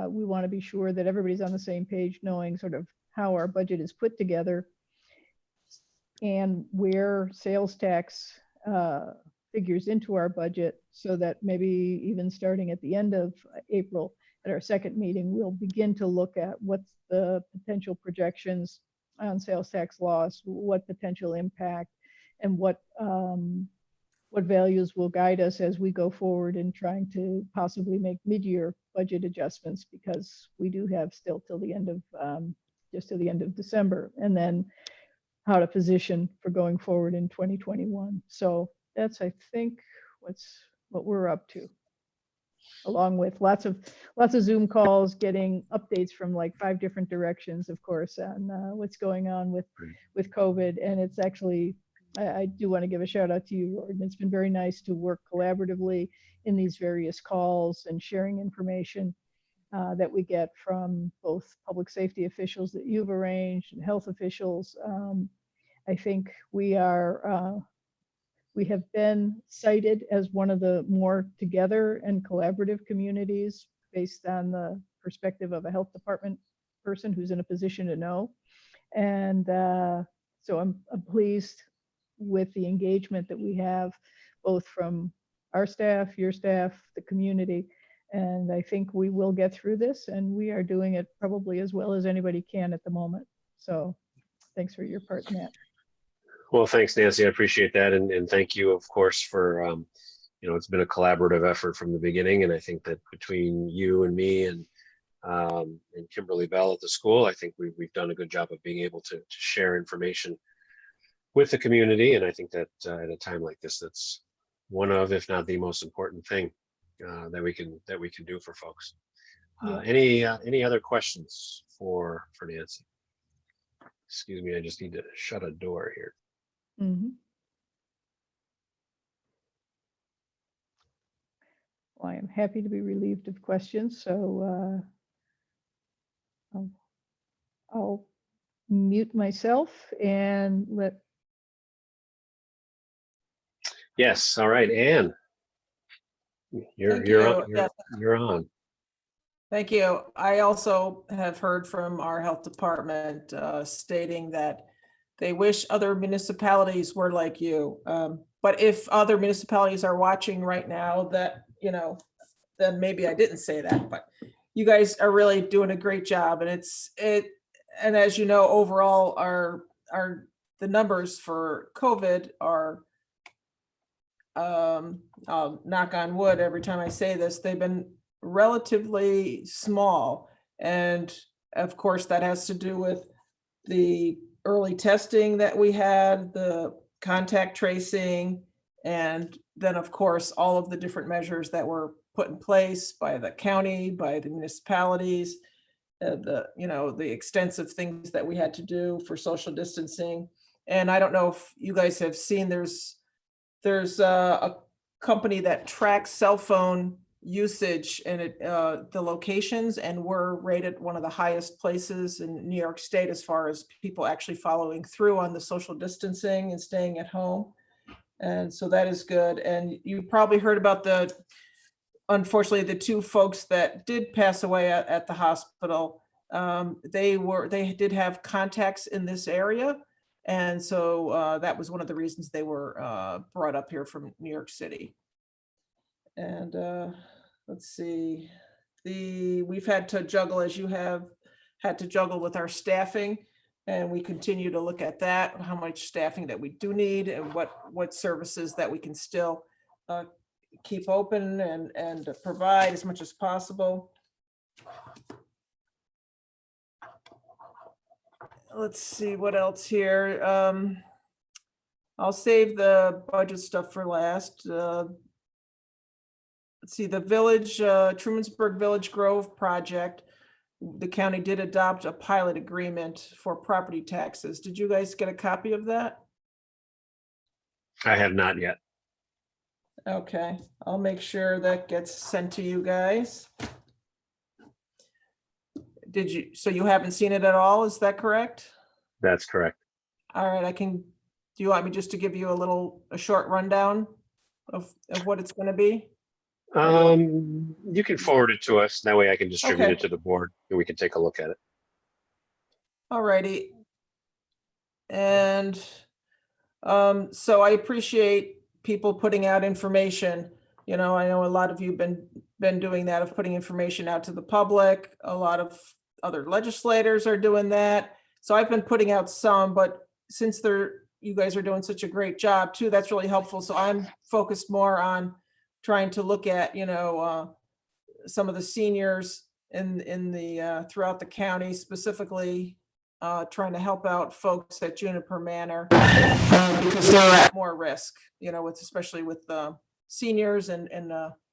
we want to be sure that everybody's on the same page, knowing sort of how our budget is put together and where sales tax figures into our budget, so that maybe even starting at the end of April at our second meeting, we'll begin to look at what's the potential projections on sales tax loss, what potential impact, and what values will guide us as we go forward in trying to possibly make mid-year budget adjustments, because we do have still till the end of just to the end of December, and then how to position for going forward in 2021. So that's, I think, what we're up to, along with lots of Zoom calls, getting updates from like 5 different directions, of course, on what's going on with COVID. And it's actually, I do want to give a shout out to you, Gordon. It's been very nice to work collaboratively in these various calls and sharing information that we get from both public safety officials that you've arranged and health officials. I think we have been cited as one of the more together and collaborative communities based on the perspective of a health department person who's in a position to know. And so I'm pleased with the engagement that we have, both from our staff, your staff, the community. And I think we will get through this, and we are doing it probably as well as anybody can at the moment. So thanks for your part in that. Well, thanks, Nancy. I appreciate that. And thank you, of course, for, it's been a collaborative effort from the beginning. And I think that between you and me and Kimberly Bell at the school, I think we've done a good job of being able to share information with the community. And I think that at a time like this, that's one of, if not the most important thing that we can do for folks. Any other questions for Nancy? Excuse me, I just need to shut a door here. Mm-hmm. Well, I am happy to be relieved of questions. So I'll mute myself and let. Yes. All right, Anne. You're on. Thank you. I also have heard from our health department stating that they wish other municipalities were like you. But if other municipalities are watching right now that, then maybe I didn't say that, but you guys are really doing a great job, and and as you know, overall, the numbers for COVID are, I'll knock on wood every time I say this, they've been relatively small. And of course, that has to do with the early testing that we had, the contact tracing, and then of course, all of the different measures that were put in place by the county, by the municipalities, the extensive things that we had to do for social distancing. And I don't know if you guys have seen, there's a company that tracks cell phone usage and the locations, and we're rated one of the highest places in New York State as far as people actually following through on the social distancing and staying at home. And so that is good. And you probably heard about unfortunately, the two folks that did pass away at the hospital. They did have contacts in this area. And so that was one of the reasons they were brought up here from New York City. And let's see, we've had to juggle, as you have had to juggle, with our staffing, and we continue to look at that, how much staffing that we do need, and what services that we can still keep open and provide as much as possible. Let's see what else here. I'll save the budget stuff for last. Let's see, the village, Trumansburg Village Grove project, the county did adopt a pilot agreement for property taxes. Did you guys get a copy of that? I have not yet. Okay, I'll make sure that gets sent to you guys. So you haven't seen it at all, is that correct? That's correct. All right, do you want me just to give you a short rundown of what it's gonna be? You can forward it to us. That way I can distribute Okay. it to the board and we can take a look at it. All righty. And so I appreciate people putting out information. I know a lot of you been doing that, of putting information out to the public. A lot of other legislators are doing that. So I've been putting out some, but since you guys are doing such a great job too, that's really helpful. So I'm focused more on trying to look at, some of the seniors in the throughout the county, specifically trying to help out folks at Juniper Manor because they're at more risk, especially with the seniors and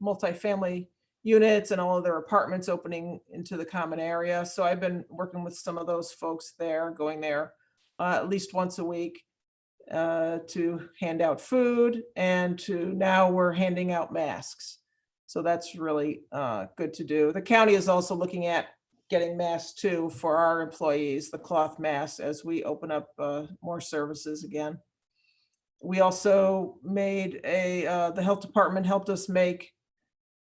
multifamily units and all of their apartments opening into the common area. So I've been working with some of those folks there, going there at least once a week to hand out food, and now we're handing out masks. So that's really good to do. The county is also looking at getting masks too for our employees, the cloth masks, as we open up more services again. We also made the health department helped us make,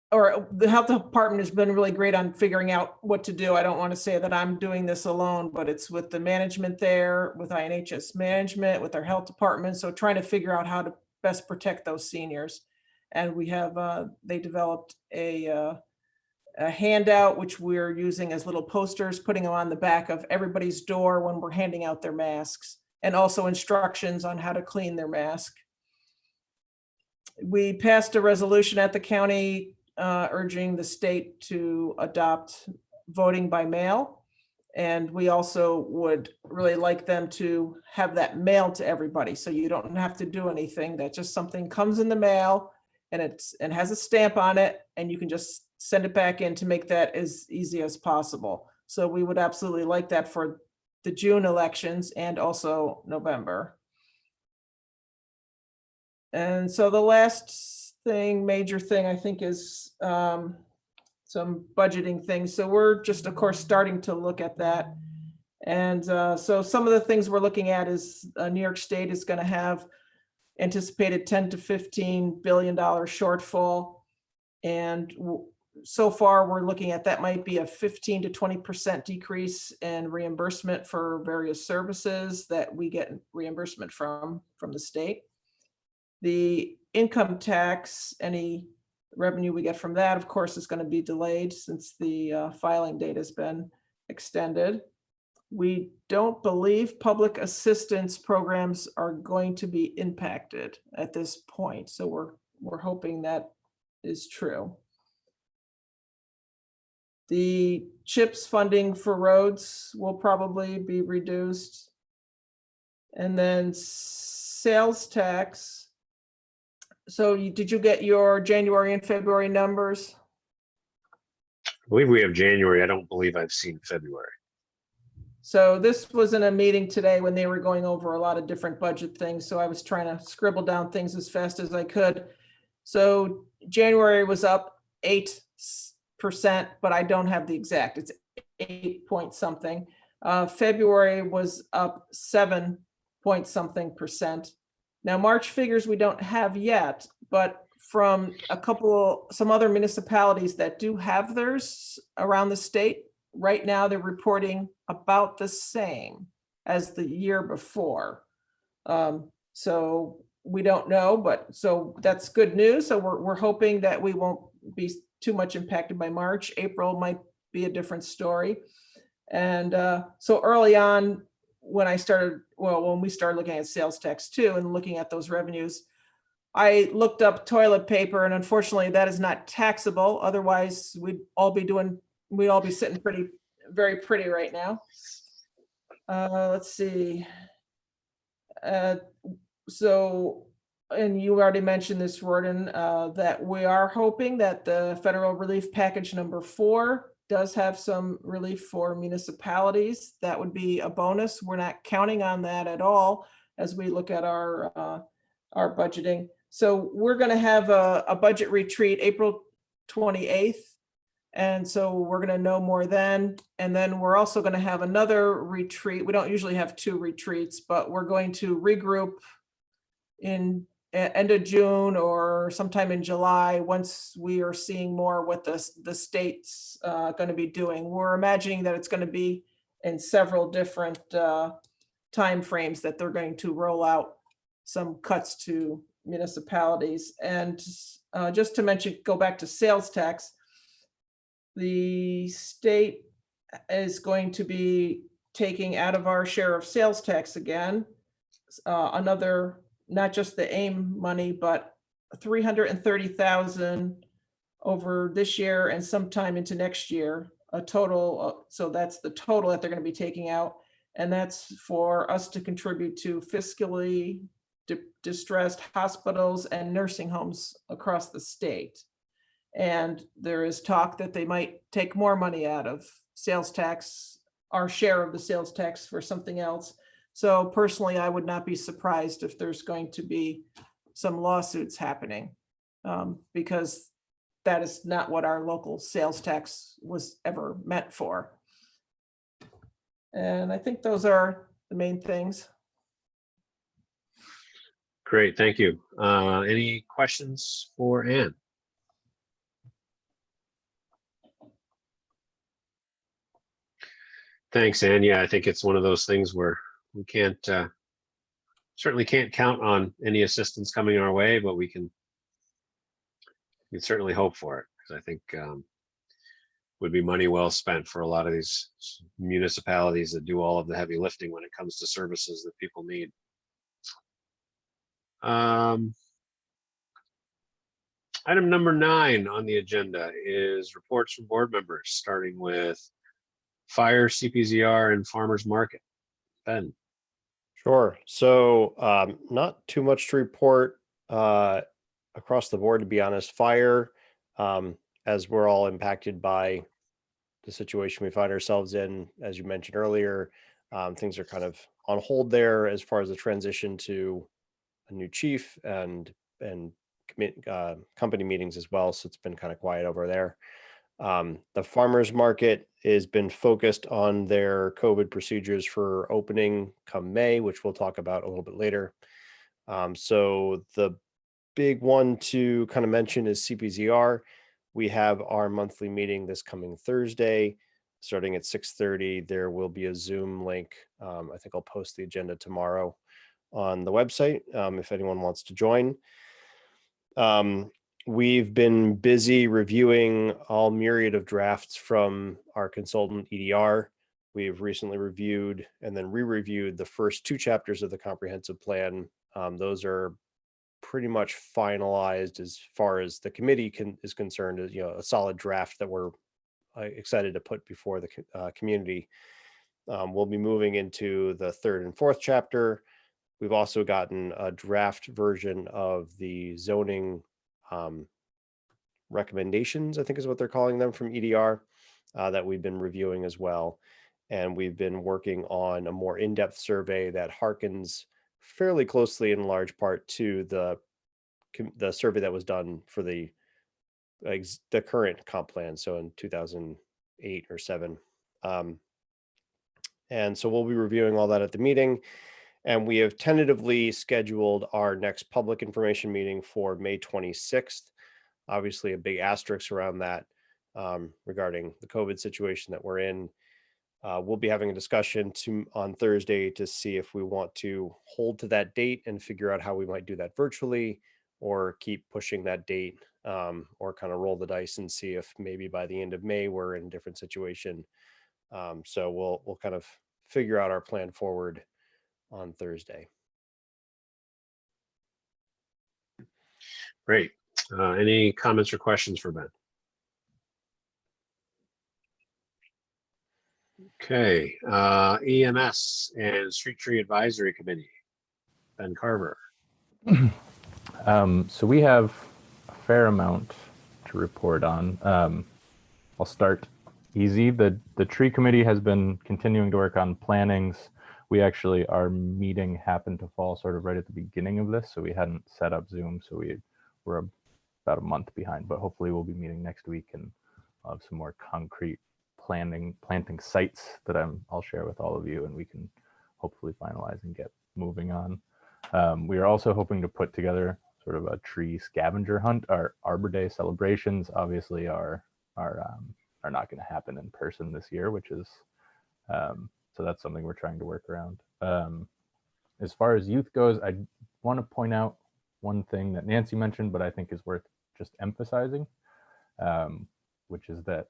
or the health department has been really great on figuring out what to do. I don't want to say that I'm doing this alone, but it's with the management there, with INHS management, with our health department. So trying to figure out how to best protect those seniors. And we have, they developed a handout, which we're using as little posters, putting them on the back of everybody's door when we're handing out their masks, and also instructions on how to clean their mask. We passed a resolution at the county urging the state to adopt voting by mail. And we also would really like them to have that mailed to everybody. So you don't have to do anything, that just something comes in the mail and has a stamp on it, and you can just send it back in to make that as easy as possible. So we would absolutely like that for the June elections and also November. And so the last major thing, I think, is some budgeting things. So we're just, of course, starting to look at that. And so some of the things we're looking at is New York State is going to have anticipated $10 to $15 billion shortfall. And so far, we're looking at that might be a 15 to 20% decrease in reimbursement for various services that we get reimbursement from the state. The income tax, any revenue we get from that, of course, is going to be delayed since the filing date has been extended. We don't believe public assistance programs are going to be impacted at this point. So we're hoping that is true. The CHIPS funding for roads will probably be reduced. And then sales tax. So did you get your January and February numbers? I believe we have January. I don't believe I've seen February. So this was in a meeting today when they were going over a lot of different budget things. So I was trying to scribble down things as fast as I could. So January was up 8%, but I don't have the exact. It's 8 point something. February was up 7 point something percent. Now March figures we don't have yet, but from some other municipalities that do have theirs around the state, right now they're reporting about the same as the year before. So we don't know, but so that's good news. So we're hoping that we won't be too much impacted by March. April might be a different story. And so early on, when we started looking at sales tax too, and looking at those revenues, I looked up toilet paper, and unfortunately that is not taxable. Otherwise we'd all be sitting very pretty right now. Let's see. So, and you already mentioned this, Roden, that we are hoping that the federal relief package number 4 does have some relief for municipalities. That would be a bonus. We're not counting on that at all as we look at our budgeting. So we're going to have a budget retreat April 28th. And so we're going to know more then. And then we're also going to have another retreat. We don't usually have 2 retreats, but we're going to regroup in end of June or sometime in July once we are seeing more what the state's going to be doing. We're imagining that it's going to be in several different time frames that they're going to roll out some cuts to municipalities. And just to mention, go back to sales tax, the state is going to be taking out of our share of sales tax again, another, not just the AIM money, but 330,000 over this year and sometime into next year, a total. So that's the total that they're going to be taking out. And that's for us to contribute to fiscally distressed hospitals and nursing homes across the state. And there is talk that they might take more money out of sales tax, our share of the sales tax, for something else. So personally, I would not be surprised if there's going to be some lawsuits happening, because that is not what our local sales tax was ever meant for. And I think those are the main things. Great, thank you. Any questions for Ann? Thanks, Ann. Yeah, I think it's one of those things where we can't, certainly can't count on any assistance coming our way, but we can certainly hope for it, because I think would be money well spent for a lot of these municipalities that do all of the heavy lifting when it comes to services that people need. Item number 9 on the agenda is reports from board members, starting with Fire, CPZR, and Farmers Market. Ben. Sure. So not too much to report across the board, to be honest. Fire, as we're all impacted by the situation we find ourselves in, as you mentioned earlier, things are kind of on hold there as far as the transition to a new chief and company meetings as well. So it's been kind of quiet over there. The farmers market has been focused on their COVID procedures for opening come May, which we'll talk about a little bit later. So the big one to kind of mention is CPZR. We have our monthly meeting this coming Thursday, starting at 6:30. There will be a Zoom link. I think I'll post the agenda tomorrow on the website if anyone wants to join. We've been busy reviewing all myriad of drafts from our consultant EDR. We've recently reviewed and then re-reviewed the first 2 chapters of the comprehensive plan. Those are pretty much finalized as far as the committee is concerned, as a solid draft that we're excited to put before the community. We'll be moving into the 3rd and 4th chapter. We've also gotten a draft version of the zoning recommendations, I think is what they're calling them, from EDR that we've been reviewing as well. And we've been working on a more in-depth survey that harkens fairly closely in large part to the survey that was done for the current comp plan, so in 2008 or 7. And so we'll be reviewing all that at the meeting. And we have tentatively scheduled our next public information meeting for May 26th. Obviously, a big asterisk around that regarding the COVID situation that we're in. We'll be having a discussion on Thursday to see if we want to hold to that date and figure out how we might do that virtually, or keep pushing that date, or kind of roll the dice and see if maybe by the end of May we're in a different situation. So we'll kind of figure out our plan forward on Thursday. Great. Any comments or questions for Ben? Okay, EMS and Street Tree Advisory Committee, Ben Carver. So we have a fair amount to report on. I'll start easy. The tree committee has been continuing to work on plannings. We actually, our meeting happened to fall sort of right at the beginning of this, so we hadn't set up Zoom, so we're about a month behind, but hopefully we'll be meeting next week and I'll have some more concrete planting sites that I'll share with all of you, and we can hopefully finalize and get moving on. We are also hoping to put together sort of a tree scavenger hunt. Our Arbor Day celebrations obviously are not going to happen in person this year, which is so that's something we're trying to work around. As far as youth goes, I want to point out one thing that Nancy mentioned, but I think is worth just emphasizing, which is that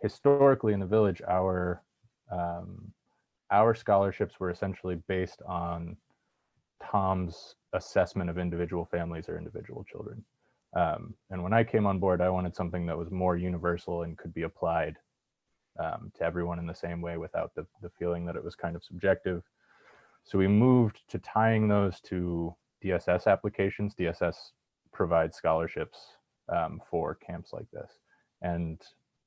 historically in the village, our scholarships were essentially based on Tom's assessment of individual families or individual children. And when I came on board, I wanted something that was more universal and could be applied to everyone in the same way without the feeling that it was kind of subjective. So we moved to tying those to DSS applications. DSS provides scholarships for camps like this. And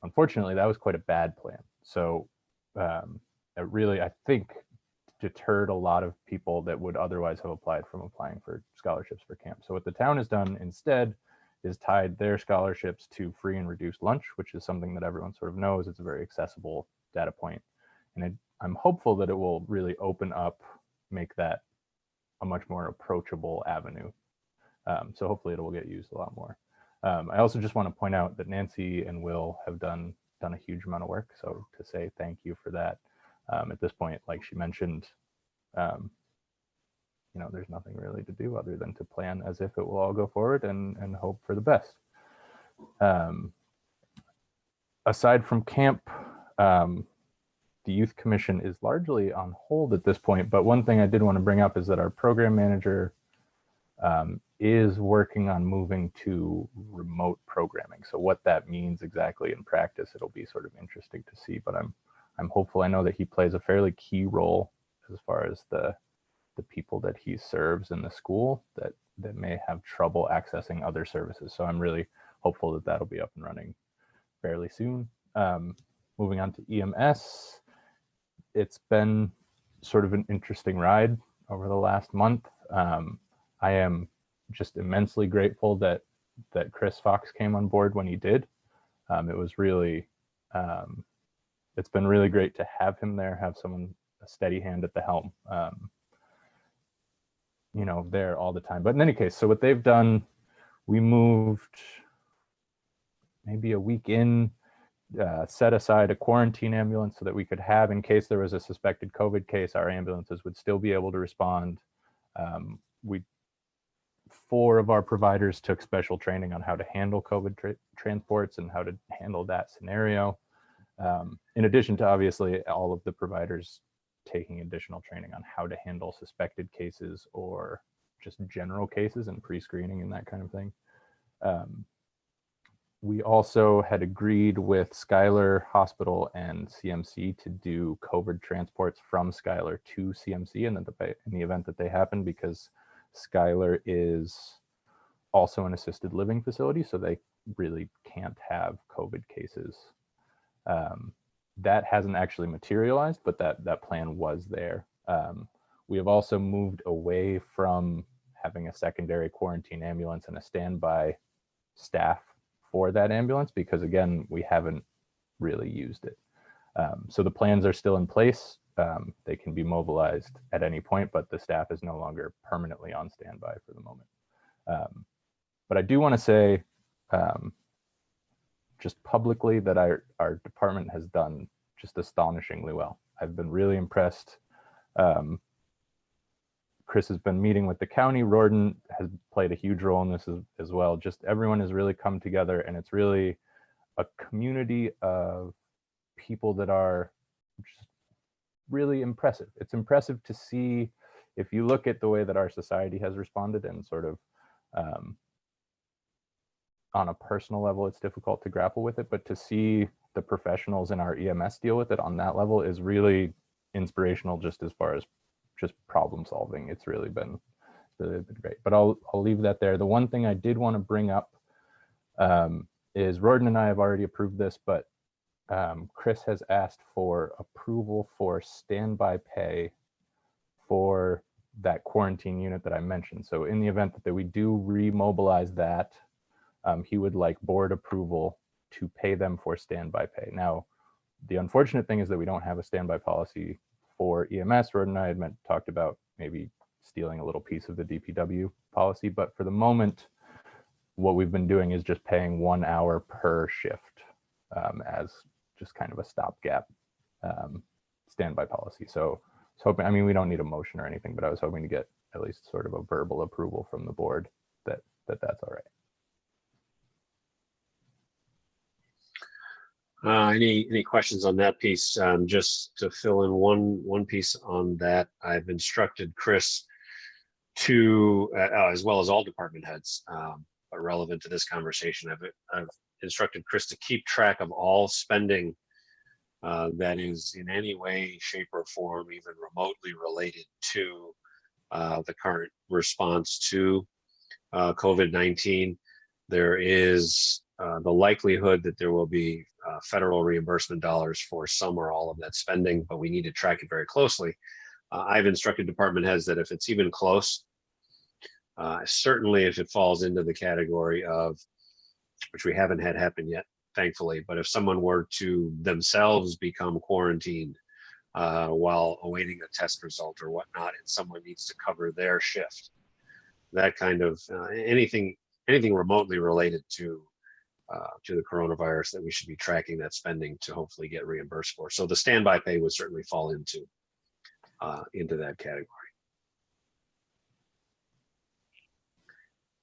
unfortunately, that was quite a bad plan. So it really, I think, deterred a lot of people that would otherwise have applied from applying for scholarships for camp. So what the town has done instead is tied their scholarships to free and reduced lunch, which is something that everyone sort of knows. It's a very accessible data point. And I'm hopeful that it will really open up, make that a much more approachable avenue. So hopefully it will get used a lot more. I also just want to point out that Nancy and Will have done a huge amount of work. So to say thank you for that. At this point, like she mentioned, there's nothing really to do other than to plan as if it will all go forward and hope for the best. Aside from camp, the Youth Commission is largely on hold at this point, but one thing I did want to bring up is that our program manager is working on moving to remote programming. So what that means exactly in practice, it'll be sort of interesting to see, but I'm hopeful. I know that he plays a fairly key role as far as the people that he serves in the school that may have trouble accessing other services. So I'm really hopeful that that'll be up and running fairly soon. Moving on to EMS, it's been sort of an interesting ride over the last month. I am just immensely grateful that Chris Fox came on board when he did. It was really, it's been really great to have him there, have someone, a steady hand at the helm, there all the time. But in any case, so what they've done, we moved maybe a week in, set aside a quarantine ambulance so that we could have, in case there was a suspected COVID case, our ambulances would still be able to respond. We 4 of our providers took special training on how to handle COVID transports and how to handle that scenario. In addition to obviously all of the providers taking additional training on how to handle suspected cases or just general cases and pre-screening and that kind of thing. We also had agreed with Schuyler Hospital and CMC to do COVID transports from Schuyler to CMC in the event that they happen, because Schuyler is also an assisted living facility, so they really can't have COVID cases. That hasn't actually materialized, but that plan was there. We have also moved away from having a secondary quarantine ambulance and a standby staff for that ambulance, because again, we haven't really used it. So the plans are still in place. They can be mobilized at any point, but the staff is no longer permanently on standby for the moment. But I do want to say, just publicly, that our department has done just astonishingly well. I've been really impressed. Chris has been meeting with the county. Rorden has played a huge role in this as well. Just everyone has really come together, and it's really a community of people that are just really impressive. It's impressive to see, if you look at the way that our society has responded, and sort of on a personal level, it's difficult to grapple with it, but to see the professionals in our EMS deal with it on that level is really inspirational, just as far as just problem solving. It's really been great. But I'll leave that there. The one thing I did want to bring up is Rorden and I have already approved this, but Chris has asked for approval for standby pay for that quarantine unit that I mentioned. So in the event that we do remobilize that, he would like board approval to pay them for standby pay. Now, the unfortunate thing is that we don't have a standby policy for EMS. Rorden and I had talked about maybe stealing a little piece of the DPW policy, but for the moment, what we've been doing is just paying 1 hour per shift as just kind of a stopgap standby policy. So I was hoping, I mean, we don't need a motion or anything, but I was hoping to get at least sort of a verbal approval from the board that that's all right. Any questions on that piece? Just to fill in one piece on that, I've instructed Chris to, as well as all department heads, but relevant to this conversation, I've instructed Chris to keep track of all spending that is in any way, shape, or form even remotely related to the current response to COVID-19. There is the likelihood that there will be federal reimbursement dollars for some or all of that spending, but we need to track it very closely. I've instructed department heads that if it's even close, certainly if it falls into the category of, which we haven't had happen yet, thankfully, but if someone were to themselves become quarantined while awaiting a test result or whatnot, and someone needs to cover their shift, that kind of anything remotely related to the coronavirus, that we should be tracking that spending to hopefully get reimbursed for. So the standby pay would certainly fall into that category.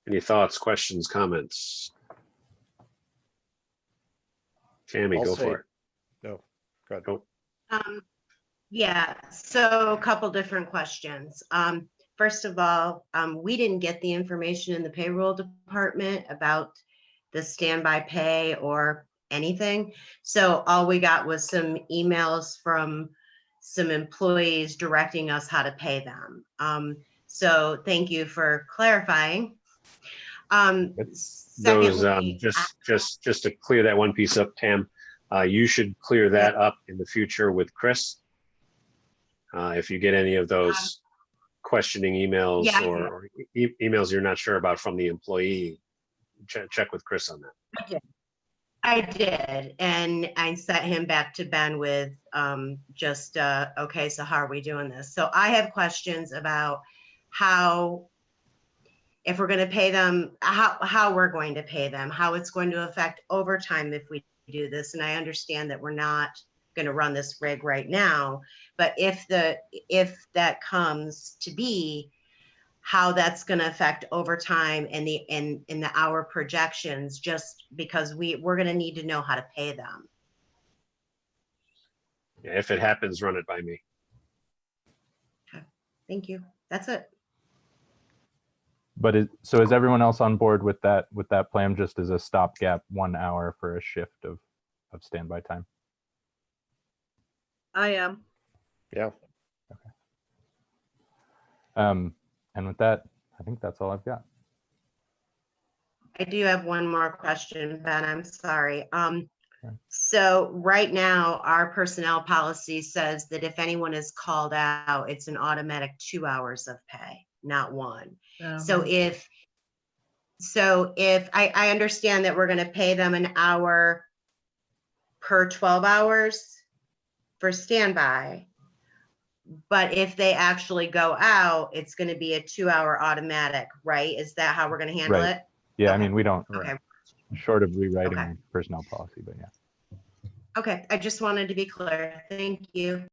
Any thoughts, questions, comments? Tammy, go for it. No, go ahead. Go. Yeah, so a couple different questions. First of all, we didn't get the information in the payroll department about the standby pay or anything. So all we got was some emails from some employees directing us how to pay them. So thank you for clarifying. Those, Secondly, just to clear that one piece up, Tam, you should clear that up in the future with Chris. If you get any of those questioning emails or emails you're not sure about from the employee, check with Chris on that. I did, and I sent him back to Ben with okay, so how are we doing this? So I have questions about how if we're going to pay them, how we're going to pay them, how it's going to affect overtime if we do this. And I understand that we're not going to run this rig right now, but if that comes to be, how that's going to affect overtime and the hour projections, just because we're going to need to know how to pay them. Yeah, if it happens, run it by me. Okay. Thank you. That's it. But so is everyone else on board with that plan, just as a stopgap 1 hour for a shift of standby time? I am. Yeah. And with that, I think that's all I've got. I do have one more question, Ben. I'm sorry. Okay. So right now, our personnel policy says that if anyone is called out, it's an automatic 2 hours of pay, not 1. So if I understand that we're going to pay them an hour per 12 hours for standby, but if they actually go out, it's going to be a 2 hour automatic, right? Is that how we're going to handle Right. it? Yeah, I Okay. mean, we don't, Okay. short of rewriting Okay. personnel policy, but yeah. Okay. I just wanted to be clear. Thank you.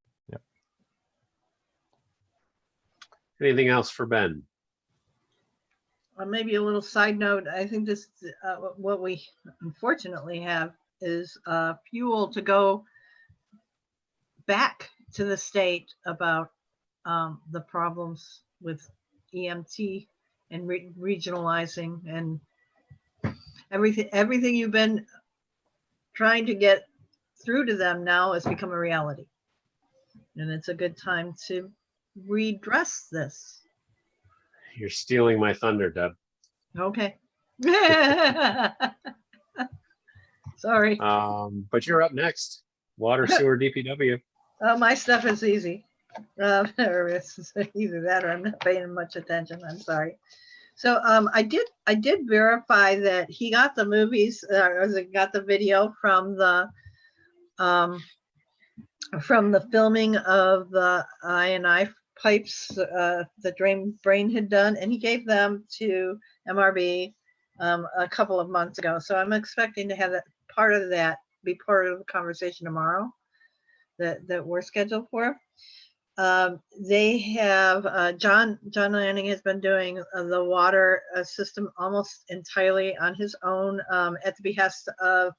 Anything else for Ben? Maybe a little side note. I think this, what we unfortunately have is fuel to go back to the state about the problems with EMT and regionalizing and everything you've been trying to get through to them now has become a reality. And it's a good time to redress this. You're stealing my thunder, Deb. Okay. Sorry. But you're up next. Water, sewer, DPW. My stuff is easy. Or it's either that or I'm not paying much attention. I'm sorry. So I did verify that he got the movies, got the video from the filming of the I&I pipes that Brain had done, and he gave them to MRB a couple of months ago. So I'm expecting to have that part of that be part of the conversation tomorrow that we're scheduled for. They have John Lanning has been doing the water system almost entirely on his own at the behest of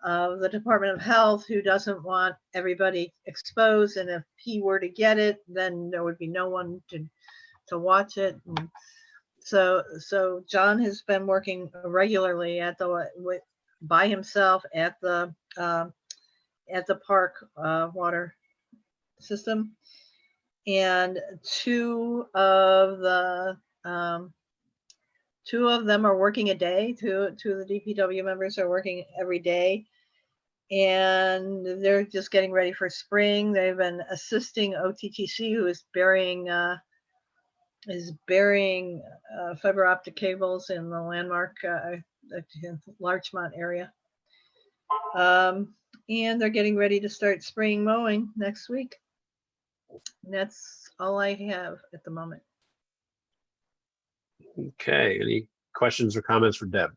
the Department of Health, who doesn't want everybody exposed. And if he were to get it, then there would be no one to watch it. And so John has been working regularly by himself at the park water system. And two of them are working a day. Two of the DPW members are working every day, and they're just getting ready for spring. They've been assisting OTTC, who is burying fiber optic cables in the landmark Larchmont area. And they're getting ready to start spring mowing next week. And that's all I have at the moment. Okay. Any questions or comments for Deb?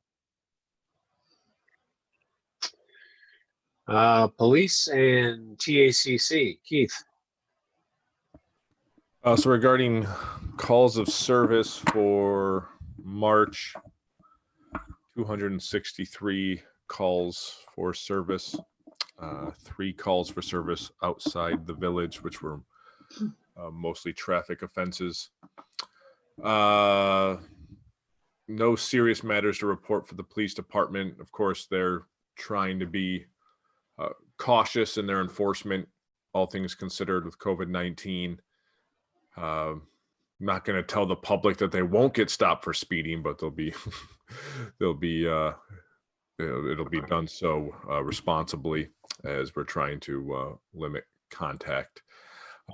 Police and TACC. Keith. So regarding calls of service for March, 263 calls for service, 3 calls for service outside the village, which were mostly traffic offenses. No serious matters to report for the police department. Of course, they're trying to be cautious in their enforcement, all things considered with COVID-19. Not going to tell the public that they won't get stopped for speeding, but it'll be done so responsibly, as we're trying to limit contact.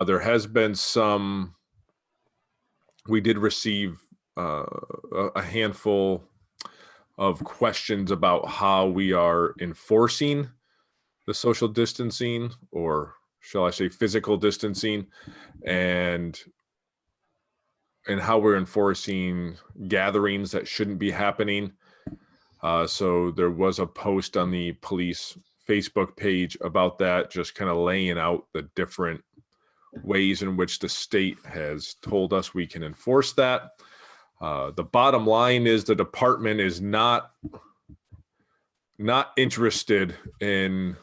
There has been we did receive a handful of questions about how we are enforcing the social distancing, or shall I say physical distancing. And and how we're enforcing gatherings that shouldn't be happening. So there was a post on the police Facebook page about that, just kind of laying out the different ways in which the state has told us we can enforce that. The bottom line is the department is not interested in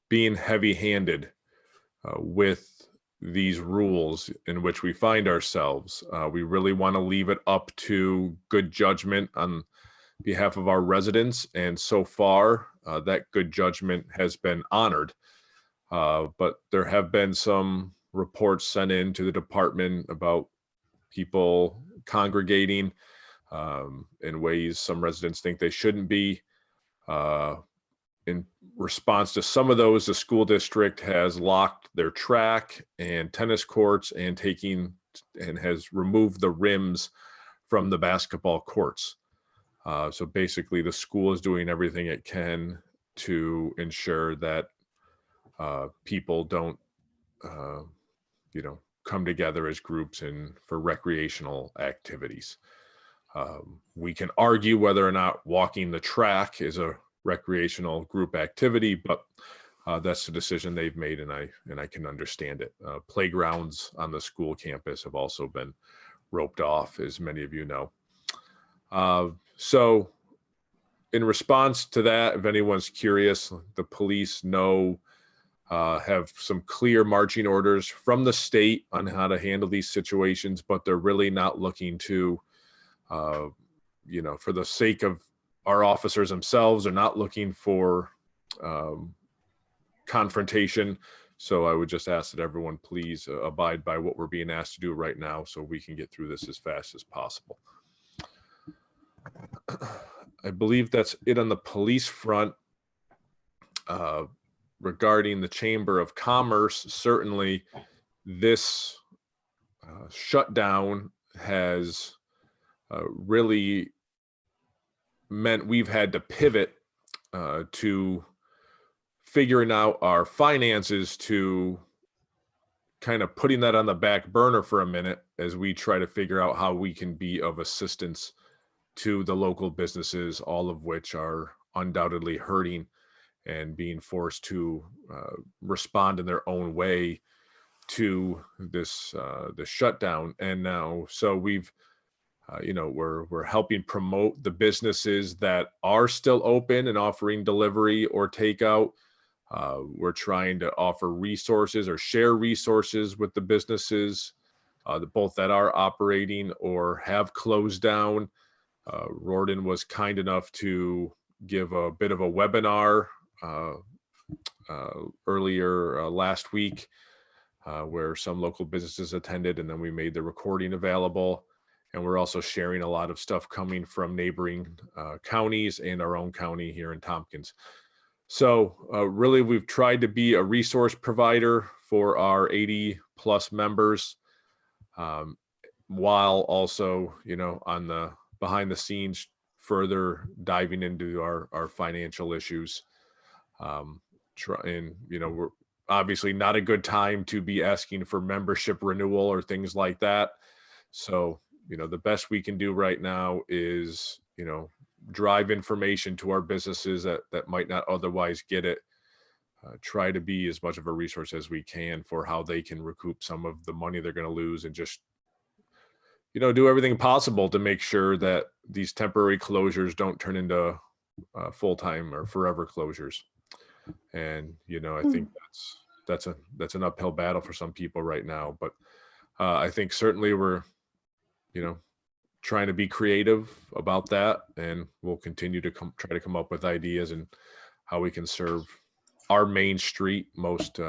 being heavy-handed with these rules in which we find ourselves. We really want to leave it up to good judgment on behalf of our residents, and so far that good judgment has been honored. But there have been some reports sent in to the department about people congregating in ways some residents think they shouldn't be. In response to some of those, the school district has locked their track and tennis courts and has removed the rims from the basketball courts. So basically the school is doing everything it can to ensure that people don't, come together as groups and for recreational activities. We can argue whether or not walking the track is a recreational group activity, but that's the decision they've made, and I can understand it. Playgrounds on the school campus have also been roped off, as many of you know. So in response to that, if anyone's curious, the police have some clear marching orders from the state on how to handle these situations, but they're really not looking to, for the sake of our officers themselves, are not looking for confrontation. So I would just ask that everyone please abide by what we're being asked to do right now so we can get through this as fast as possible. I believe that's it on the police front. Regarding the Chamber of Commerce, certainly this shutdown has really meant we've had to pivot to figuring out our finances, to kind of putting that on the back burner for a minute as we try to figure out how we can be of assistance to the local businesses, all of which are undoubtedly hurting and being forced to respond in their own way to this shutdown. And now, so we've, we're helping promote the businesses that are still open and offering delivery or takeout. We're trying to offer resources or share resources with the businesses, both that are operating or have closed down. Rorden was kind enough to give a bit of a webinar earlier last week where some local businesses attended, and then we made the recording available. And we're also sharing a lot of stuff coming from neighboring counties and our own county here in Tompkins. So really, we've tried to be a resource provider for our 80 plus members, while also, on the behind the scenes, further diving into our financial issues. We're obviously not a good time to be asking for membership renewal or things like that. So, the best we can do right now is, drive information to our businesses that might not otherwise get it. Try to be as much of a resource as we can for how they can recoup some of the money they're going to lose, and just, do everything possible to make sure that these temporary closures don't turn into full-time or forever closures. And, I think that's an uphill battle for some people right now, but I think certainly we're, trying to be creative about that, and we'll continue to try to come up with ideas and how we can serve our main street most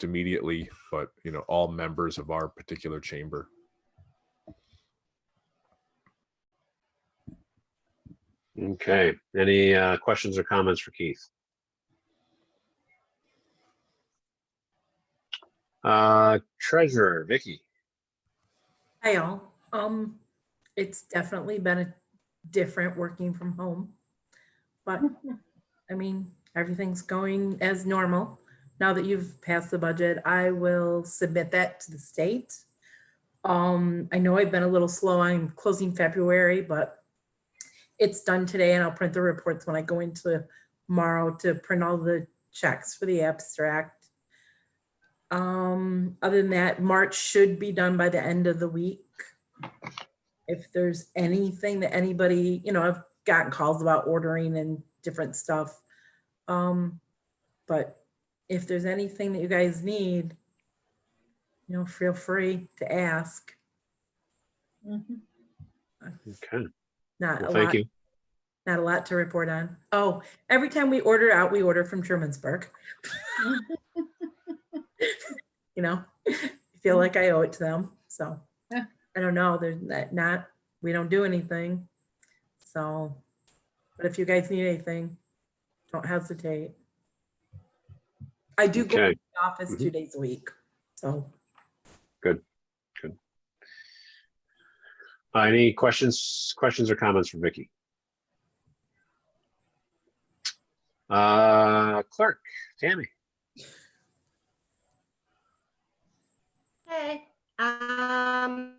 immediately, but all members of our particular chamber. Okay, any questions or comments for Keith? Treasurer Vicky. Hi all. It's definitely been different working from home, but I mean, everything's going as normal. Now that you've passed the budget, I will submit that to the state I know I've been a little slow on closing February, but it's done today and I'll print the reports when I go into tomorrow to print all the checks for the abstract. Other than that, March should be done by the end of the week. If there's anything that anybody, I've gotten calls about ordering and different stuff. But if there's anything that you guys need, feel free to ask. Mhm. Okay. Not Well, a thank lot, you. not a lot to report on. Oh, every time we order out, we order from Trumansburg. I feel like I owe it to them. So Yeah. I don't know. There's not, we don't do anything. So, but if you guys need anything, don't hesitate. I do go Okay. to the office 2 days a week. So Good. Any questions or comments for Vicky? Clerk, Tammy. Hey, I'm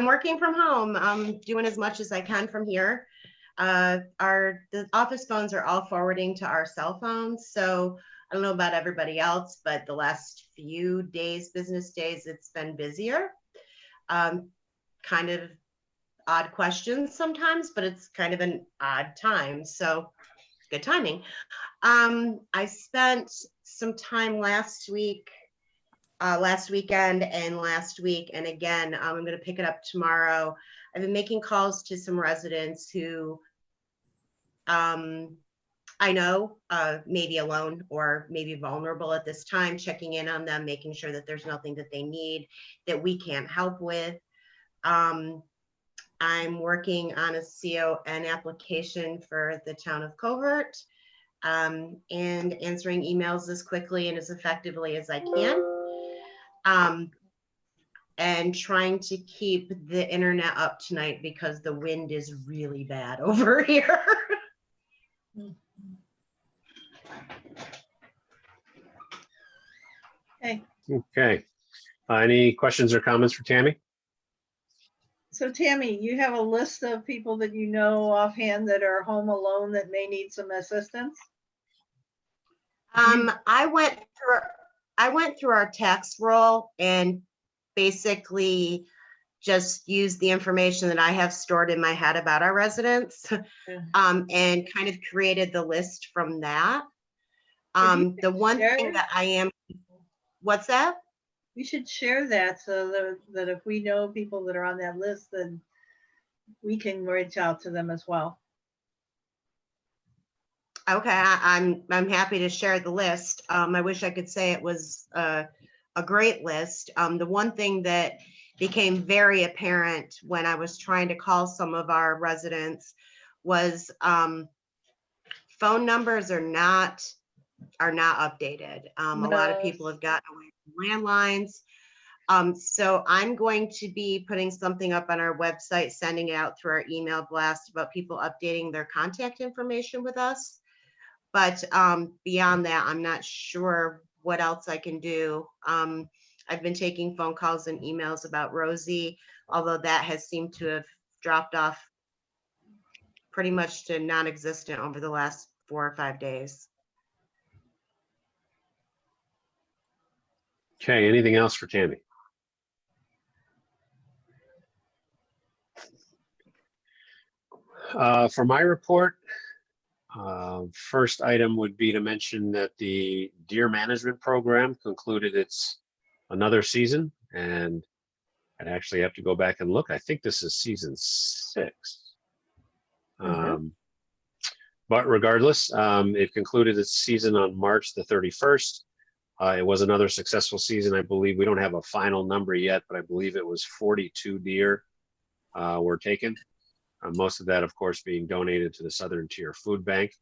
working from home. I'm doing as much as I can from here. The office phones are all forwarding to our cell phones. So I don't know about everybody else, but the last few days, business days, it's been busier. Kind of odd questions sometimes, but it's kind of an odd time. So good timing. I spent some time last weekend and last week. And again, I'm going to pick it up tomorrow. I've been making calls to some residents who I know maybe alone or maybe vulnerable at this time, checking in on them, making sure that there's nothing that they need that we can't help with. I'm working on a CON application for the town of Covert and answering emails as quickly and as effectively as I can. And trying to keep the internet up tonight because the wind is really bad over here. Okay. Any questions or comments for Tammy? So Tammy, you have a list of people that you know offhand that are home alone that may need some assistance? I went through our tax roll and basically just used the information that I have stored in my head about our residents and kind of created the list from that. The one thing that what's that? We should share that so that if we know people that are on that list, then we can reach out to them as well. Okay, I'm happy to share the list. I wish I could say it was a great list. The one thing that became very apparent when I was trying to call some of our residents was phone numbers are not updated. A lot of people have gotten away from landlines. So I'm going to be putting something up on our website, sending it out through our email blast about people updating their contact information with us. But beyond that, I'm not sure what else I can do. I've been taking phone calls and emails about Rosie, although that has seemed to have dropped off pretty much to non-existent over the last 4 or 5 days. Okay, anything else for Tammy? For my report, first item would be to mention that the deer management program concluded its another season, and I'd actually have to go back and look. I think this is season 6. But regardless, it concluded its season on March the 31st. It was another successful season. I believe we don't have a final number yet, but I believe it was 42 deer were taken. Most of that, of course, being donated to the Southern Tier Food Bank.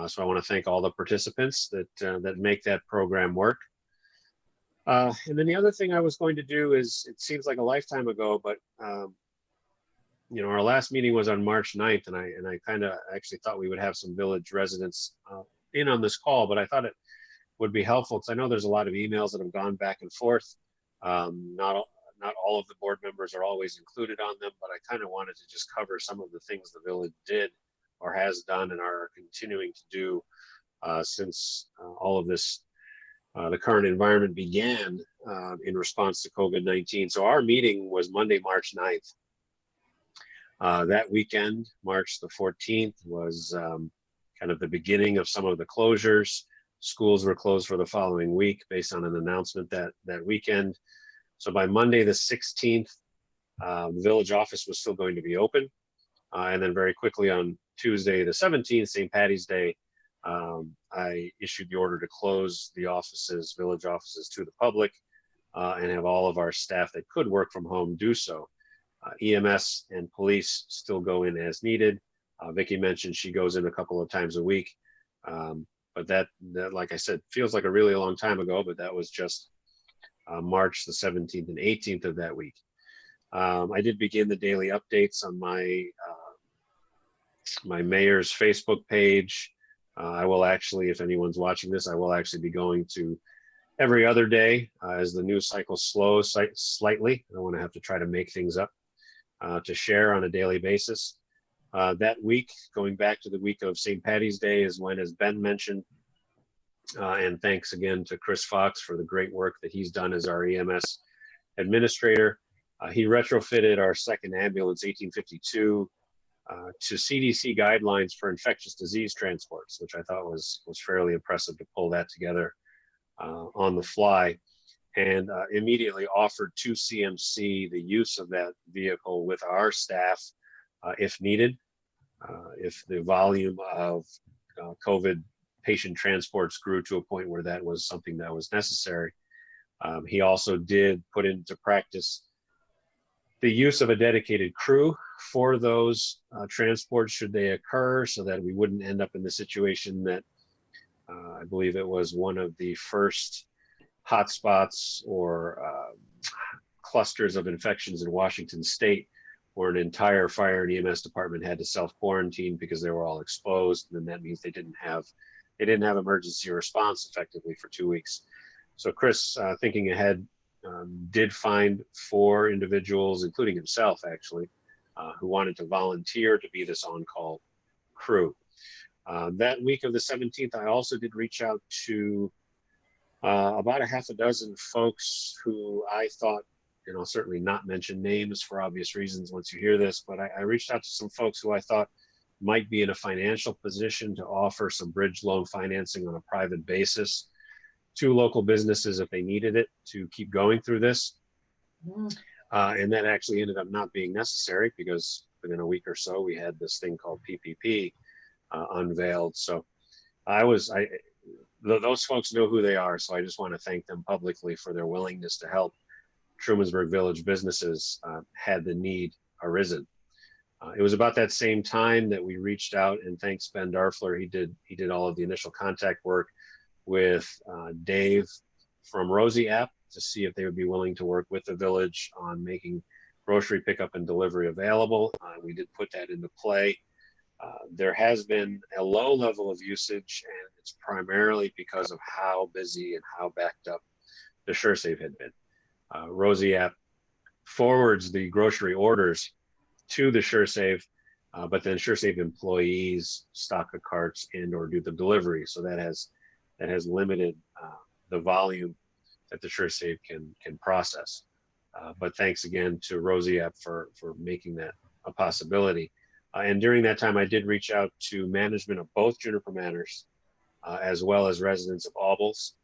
So I want to thank all the participants that make that program work. And then the other thing I was going to do is, it seems like a lifetime ago, but our last meeting was on March 9th, and I kind of actually thought we would have some village residents in on this call, but I thought it would be helpful because I know there's a lot of emails that have gone back and forth. Not not all of the board members are always included on them, but I kind of wanted to just cover some of the things the village did or has done and are continuing to do since all of this, the current environment began in response to COVID-19. So our meeting was Monday, March 9th. That weekend, March the 14th, was kind of the beginning of some of the closures. Schools were closed for the following week based on an announcement that weekend. So by Monday the 16th, the village office was still going to be open. And then very quickly on Tuesday the 17th, St. Patty's Day, I issued the order to close the offices, village offices, to the public and have all of our staff that could work from home do so. EMS and police still go in as needed. Vicki mentioned she goes in a couple of times a week. But that, like I said, feels like a really long time ago, but that was just March the 17th and 18th of that week. I did begin the daily updates on my my mayor's Facebook page. I will actually, if anyone's watching this, I will actually be going to every other day as the news cycle slows slightly. I don't want to have to try to make things up to share on a daily basis. That week, going back to the week of St. Patty's Day, is when, as Ben mentioned, and thanks again to Chris Fox for the great work that he's done as our EMS administrator. He retrofitted our second ambulance, 1852, to CDC guidelines for infectious disease transports, which I thought was fairly impressive to pull that together on the fly, and immediately offered to CMC the use of that vehicle with our staff if needed. If the volume of COVID patient transports grew to a point where that was something that was necessary. He also did put into practice the use of a dedicated crew for those transports should they occur, so that we wouldn't end up in the situation that I believe it was one of the first hotspots or clusters of infections in Washington State, where an entire fire and EMS department had to self-quarantine because they were all exposed. And then that means they didn't have emergency response effectively for 2 weeks. So Chris, thinking ahead, did find 4 individuals, including himself actually, who wanted to volunteer to be this on-call crew. That week of the 17th, I also did reach out to about a half a dozen folks who I thought, and I'll certainly not mention names for obvious reasons once you hear this, but I reached out to some folks who I thought might be in a financial position to offer some bridge loan financing on a private basis to local businesses if they needed it to keep going through this. And that actually ended up not being necessary because within a week or so, we had this thing called PPP unveiled. So those folks know who they are. So I just want to thank them publicly for their willingness to help Trumansburg Village businesses had the need arisen. It was about that same time that we reached out, and thanks Ben Darfler, he did all of the initial contact work with Dave from Rosie app to see if they would be willing to work with the village on making grocery pickup and delivery available. We did put that into play. There has been a low level of usage, and it's primarily because of how busy and how backed up the SureSave had been. Rosie app forwards the grocery orders to the SureSave, but then SureSave employees stock the carts and or do the delivery. So that has limited the volume that the SureSave can process. But thanks again to Rosie app for making that a possibility. And during that time, I did reach out to management of both Juniper Manors, as well as residents of Aubles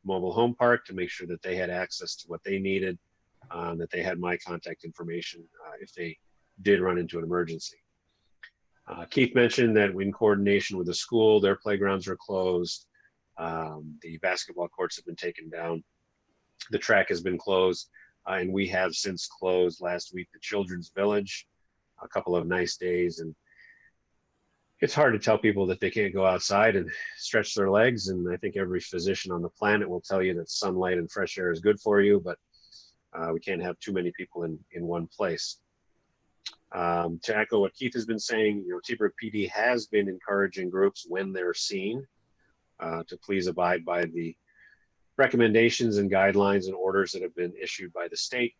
Mobile Home Park to make sure that they had access to what they needed, that they had my contact information if they did run into an emergency. Keith mentioned that in coordination with the school, their playgrounds are closed. The basketball courts have been taken down. The track has been closed, and we have since closed last week the Children's Village, a couple of nice days. And it's hard to tell people that they can't go outside and stretch their legs. And I think every physician on the planet will tell you that sunlight and fresh air is good for you, but we can't have too many people in one place. To echo what Keith has been saying, T-Bird PD has been encouraging groups when they're seen to please abide by the recommendations and guidelines and orders that have been issued by the state.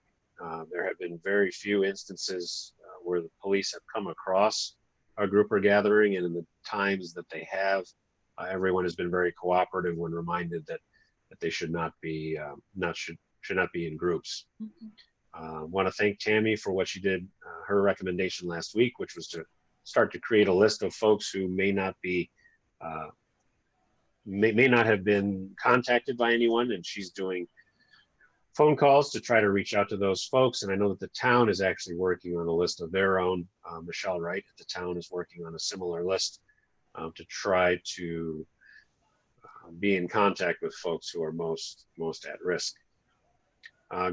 There have been very few instances where the police have come across a group or gathering, and in the times that they have, everyone has been very cooperative when reminded that they should not be should not be in groups. Want to thank Tammy for what she did, her recommendation last week, which was to start to create a list of folks who may not be may not have been contacted by anyone, and she's doing phone calls to try to reach out to those folks. And I know that the town is actually working on a list of their own. Michelle Wright at the town is working on a similar list to try to be in contact with folks who are most at risk.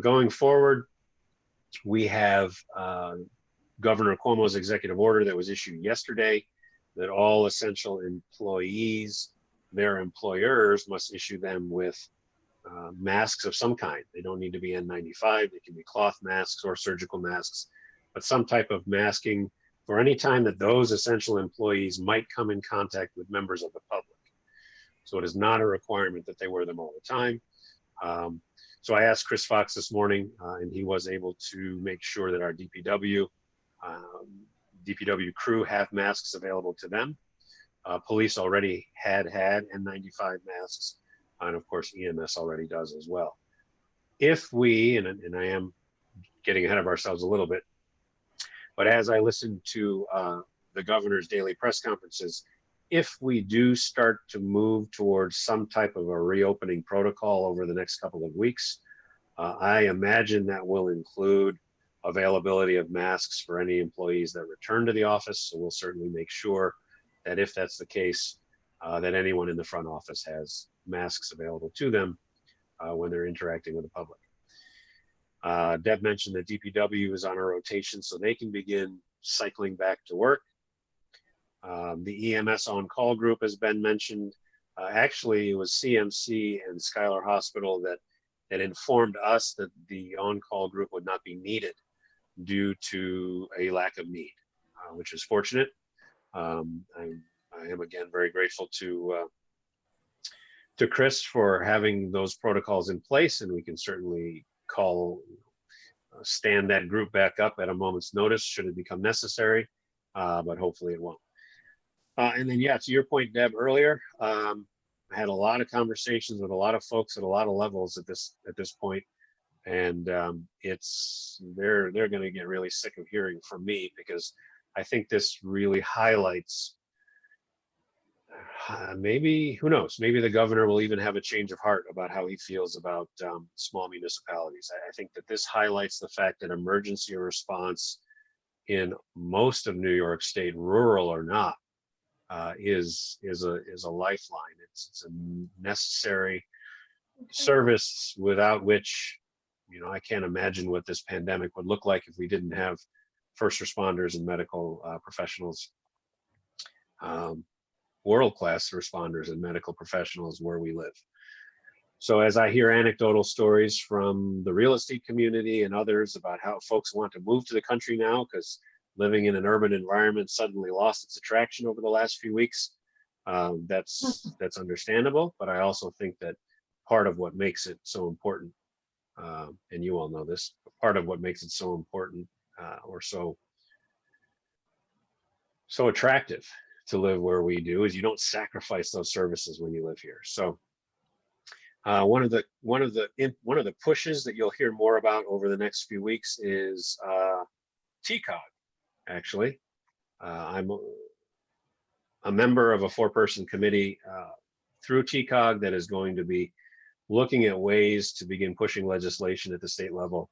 Going forward, we have Governor Cuomo's executive order that was issued yesterday that all essential employees, their employers must issue them with masks of some kind. They don't need to be N95. They can be cloth masks or surgical masks, but some type of masking for any time that those essential employees might come in contact with members of the public. So it is not a requirement that they wear them all the time. So I asked Chris Fox this morning, and he was able to make sure that our DPW crew have masks available to them. Police already had N95 masks, and of course EMS already does as well. If we, and I am getting ahead of ourselves a little bit, but as I listened to the governor's daily press conferences, if we do start to move towards some type of a reopening protocol over the next couple of weeks, I imagine that will include availability of masks for any employees that return to the office. So we'll certainly make sure that if that's the case, that anyone in the front office has masks available to them when they're interacting with the public. Deb mentioned that DPW is on a rotation so they can begin cycling back to work. The EMS on-call group has been mentioned. Actually, it was CMC and Schuyler Hospital that informed us that the on-call group would not be needed due to a lack of need, which is fortunate. I am again very grateful to Chris for having those protocols in place, and we can certainly stand that group back up at a moment's notice should it become necessary, but hopefully it won't. And then, yeah, to your point, Deb, earlier, I had a lot of conversations with a lot of folks at a lot of levels at this point, and they're going to get really sick of hearing from me, because I think this really highlights maybe, who knows, maybe the governor will even have a change of heart about how he feels about small municipalities. I think that this highlights the fact that emergency response in most of New York State, rural or not, is a lifeline. It's a necessary service without which, I can't imagine what this pandemic would look like if we didn't have first responders and medical professionals, world-class responders and medical professionals where we live. So as I hear anecdotal stories from the real estate community and others about how folks want to move to the country now because living in an urban environment suddenly lost its attraction over the last few weeks, that's understandable. But I also think that part of what makes it so important, and you all know this, part of what makes it so important or so attractive to live where we do is you don't sacrifice those services when you live here. So one of the pushes that you'll hear more about over the next few weeks is TCOG. Actually, I'm a member of a 4-person committee through TCOG that is going to be looking at ways to begin pushing legislation at the state level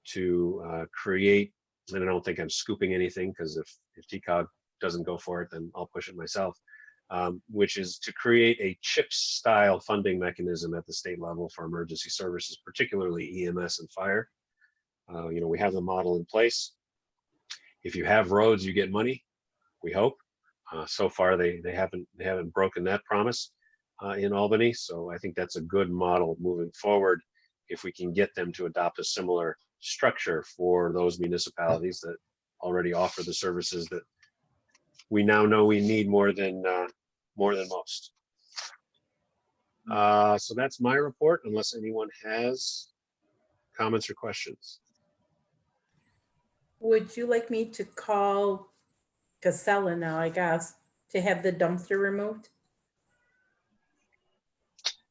to create, and I don't think I'm scooping anything, because if TCOG doesn't go for it, then I'll push it myself, which is to create a CHIPS style funding mechanism at the state level for emergency services, particularly EMS and fire. We have the model in place. If you have roads, you get money, we hope. So far, they haven't broken that promise in Albany. So I think that's a good model moving forward if we can get them to adopt a similar structure for those municipalities that already offer the services that we now know we need more than most. So that's my report, unless anyone has comments or questions. Would you like me to call Casella now, I guess, to have the dumpster removed?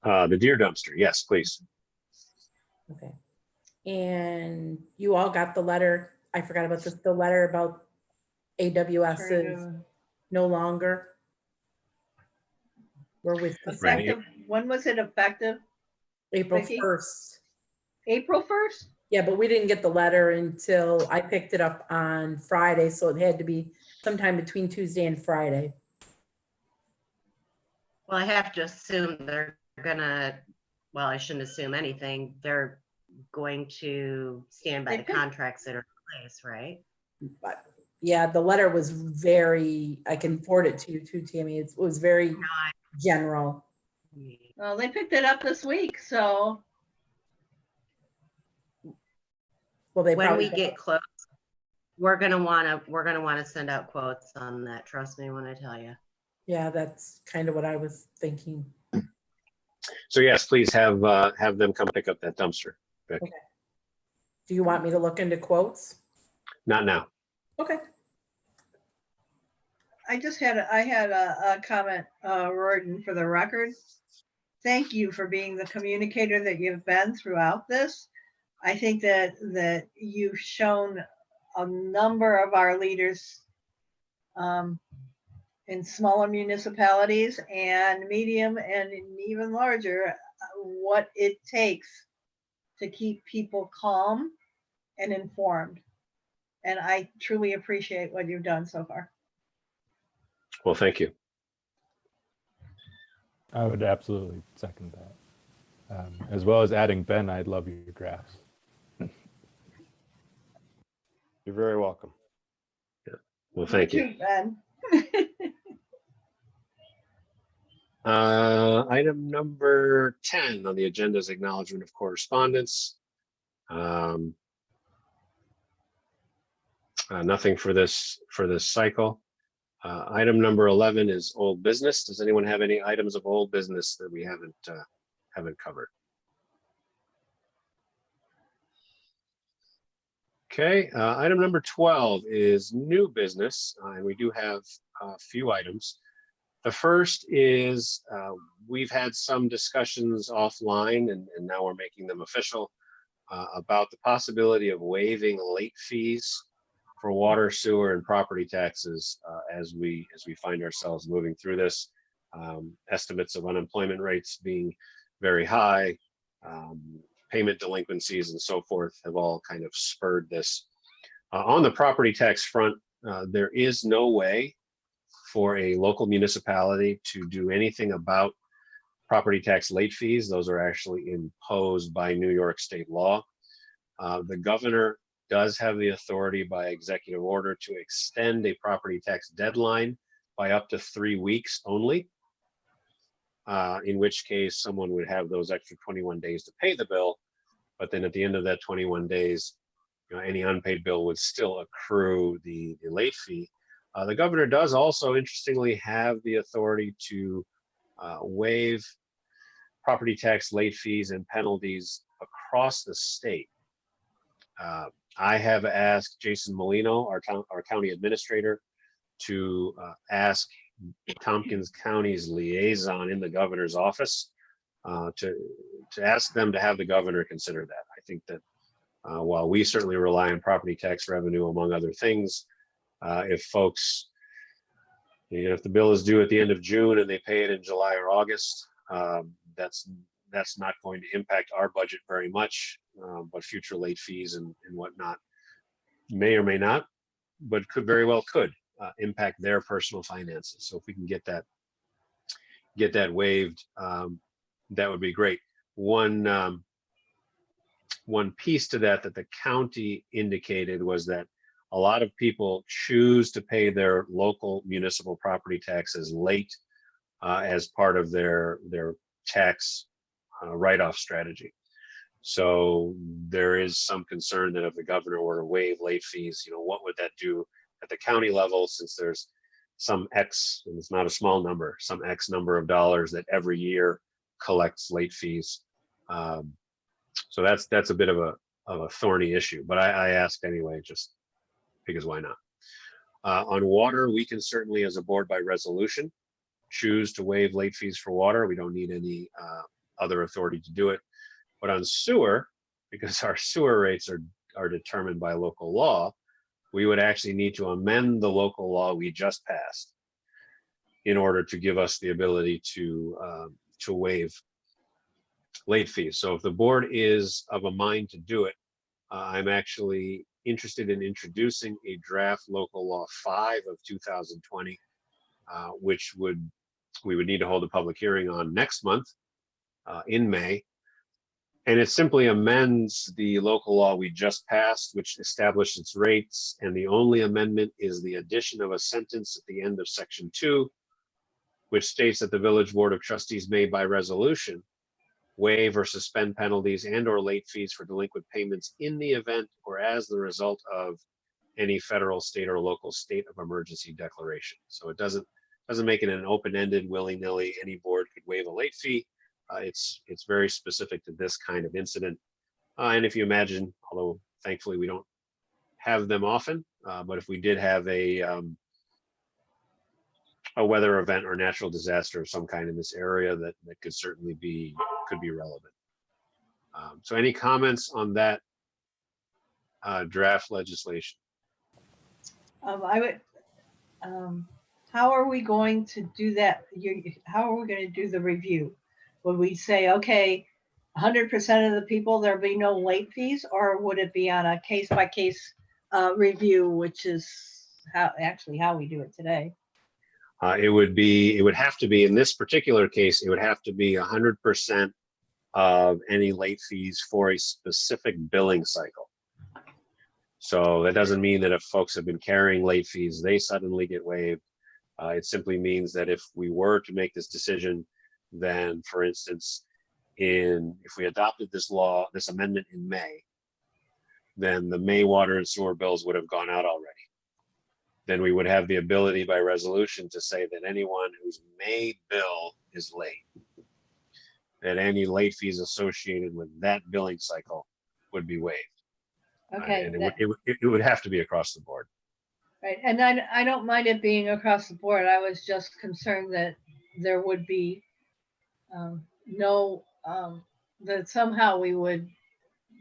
The deer dumpster, yes, please. Okay. And you all got the letter, I forgot about this, the letter about AWS is no longer. We're with Right. Effective, when was it effective? April Vicki? 1st. April 1st? Yeah, but we didn't get the letter until I picked it up on Friday, so it had to be sometime between Tuesday and Friday. Well, I have to assume they're gonna, well, I shouldn't assume anything. They're going to stand by They the picked- contracts that are in place, right? But yeah, the letter was very, I can forward it to you too, Tammy. It was very No, I- general. Well, they picked it up this week, so Well, they When probably, we get close, we're gonna wanna send out quotes on that. Trust me when I tell you. yeah, that's kind of what I was thinking. So yes, please have them come pick up that dumpster. Vic. Okay. Do you want me to look into quotes? Not now. Okay. I had a comment, Royden, for the record. Thank you for being the communicator that you've been throughout this. I think that you've shown a number of our leaders in smaller municipalities and medium and even larger, what it takes to keep people calm and informed. And I truly appreciate what you've done so far. Well, thank you. I would absolutely second that. As well as adding Ben, I'd love your graphs. You're very welcome. Well, thank you. too, Ben. Item number 10 on the agenda is acknowledgement of correspondence. Nothing for this cycle. Item number 11 is old business. Does anyone have any items of old business that we haven't covered? Okay, item number 12 is new business, and we do have a few items. The first is we've had some discussions offline, and now we're making them official about the possibility of waiving late fees for water, sewer, and property taxes as we find ourselves moving through this. Estimates of unemployment rates being very high, payment delinquencies and so forth have all kind of spurred this. On the property tax front, there is no way for a local municipality to do anything about property tax late fees. Those are actually imposed by New York state law. The governor does have the authority by executive order to extend a property tax deadline by up to 3 weeks only, in which case someone would have those extra 21 days to pay the bill. But then at the end of that 21 days, any unpaid bill would still accrue the late fee. The governor does also, interestingly, have the authority to waive property tax late fees and penalties across the state. I have asked Jason Molino, our county administrator, to ask Tompkins County's liaison in the governor's office to ask them to have the governor consider that. I think that while we certainly rely on property tax revenue, among other things, if folks, if the bill is due at the end of June and they pay it in July or August, that's not going to impact our budget very much, but future late fees and whatnot may or may not, but very well could impact their personal finances. So if we can get that waived, that would be great. One piece to that the county indicated was that a lot of people choose to pay their local municipal property taxes late as part of their tax write-off strategy. So there is some concern that if the governor were to waive late fees, what would that do at the county level, since there's some X, and it's not a small number, some X number of dollars that every year collects late fees. So that's a bit of a thorny issue, but I asked anyway, just because why not? On water, we can certainly, as a board by resolution, choose to waive late fees for water. We don't need any other authority to do it. But on sewer, because our sewer rates are determined by local law, we would actually need to amend the local law we just passed in order to give us the ability to waive late fees. So if the board is of a mind to do it, I'm actually interested in introducing a draft local law 5 of 2020, which we would need to hold a public hearing on next month in May. And it simply amends the local law we just passed, which established its rates. And the only amendment is the addition of a sentence at the end of section 2, which states that the Village Board of Trustees may by resolution waive or suspend penalties and or late fees for delinquent payments in the event or as the result of any federal, state, or local state of emergency declaration. So it doesn't make it an open-ended, willy-nilly, any board could waive a late fee. It's very specific to this kind of incident. And if you imagine, although thankfully we don't have them often, but if we did have a weather event or natural disaster of some kind in this area, that could certainly be relevant. So any comments on that draft legislation? I would, how are we going to do that? How are we going to do the review? Would we say, okay, 100% of the people, there'll be no late fees, or would it be on a case-by-case review, which is how we do it today? It would have to be, in this particular case, it would have to be 100% of any late fees for a specific billing cycle. So that doesn't mean that if folks have been carrying late fees, they suddenly get waived. It simply means that if we were to make this decision, then for instance, if we adopted this amendment in May, then the May water and sewer bills would have gone out already. Then we would have the ability by resolution to say that anyone whose May bill is late, that any late fees associated with that billing cycle would be waived. Okay. And it would have to be across the board. Right, and I don't mind it being across the board. I was just concerned that there would be that somehow we would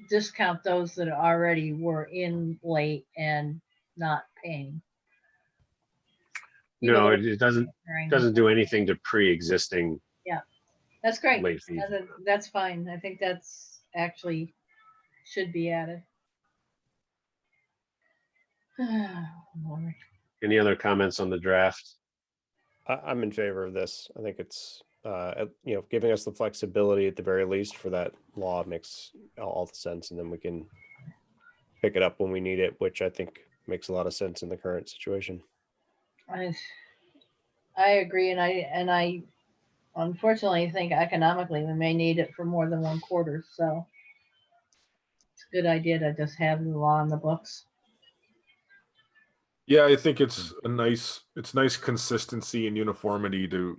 discount those that already were in late and not paying. No, it doesn't do anything to pre-existing. Yeah, that's great. Late fees. That's fine. I think that's actually should be added. Lord. Any other comments on the draft? I'm in favor of this. I think it's, giving us the flexibility at the very least for that law makes all the sense, and then we can pick it up when we need it, which I think makes a lot of sense in the current situation. I agree, and I unfortunately think economically we may need it for more than one quarter, so it's a good idea to just have the law in the books. Yeah, I think it's nice consistency and uniformity to,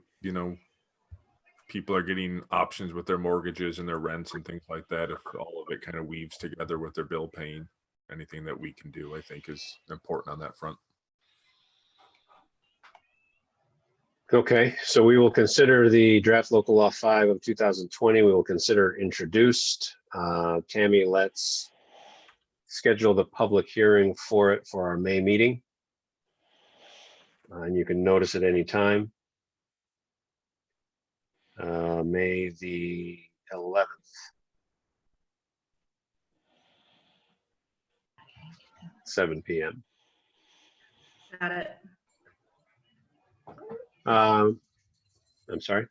people are getting options with their mortgages and their rents and things like that. If all of it kind of weaves together with their bill paying, anything that we can do, I think is important on that front. Okay, so we will consider the draft local law 5 of 2020. We will consider introduced. Tammy, let's schedule the public hearing for it for our May meeting. And you can notice at any time. May the 11th. – 7 p.m. Got it. I'm sorry.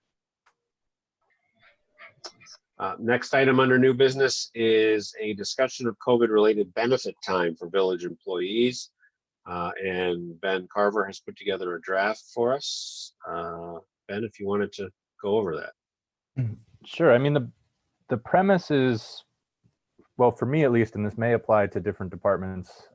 Next item under new business is a discussion of COVID-related benefit time for village employees. And Ben Carver has put together a draft for us. Ben, if you wanted to go over that. Sure. I mean, the premise is, well, for me at least, and this may apply to different departments,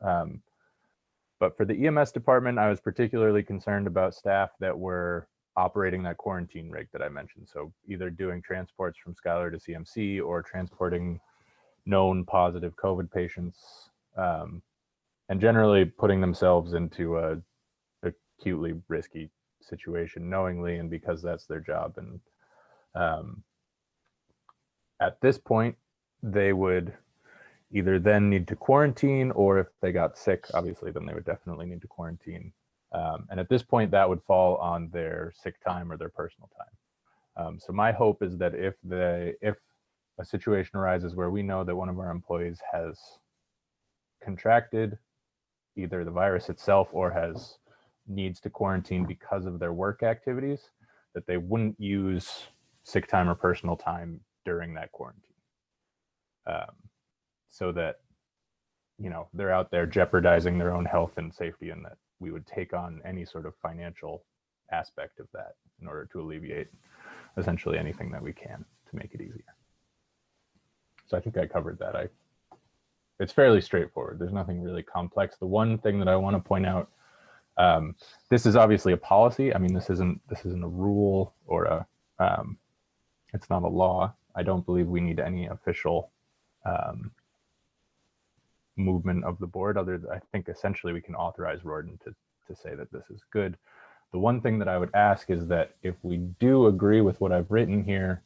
but for the EMS department, I was particularly concerned about staff that were operating that quarantine rig that I mentioned. So either doing transports from Schuyler to CMC or transporting known positive COVID patients. and generally putting themselves into a acutely risky situation knowingly and because that's their job. And at this point, they would either then need to quarantine, or if they got sick, obviously, then they would definitely need to quarantine. And at this point, that would fall on their sick time or their personal time. So my hope is that if a situation arises where we know that one of our employees has contracted either the virus itself or needs to quarantine because of their work activities, that they wouldn't use sick time or personal time during that quarantine. So that, they're out there jeopardizing their own health and safety, and that we would take on any sort of financial aspect of that in order to alleviate essentially anything that we can to make it easier. So I think I covered that. It's fairly straightforward. There's nothing really complex. The one thing that I want to point out, this is obviously a policy. I mean, this isn't a rule or it's not a law. I don't believe we need any official movement of the board. I think essentially we can authorize Rorden to say that this is good. The one thing that I would ask is that if we do agree with what I've written here,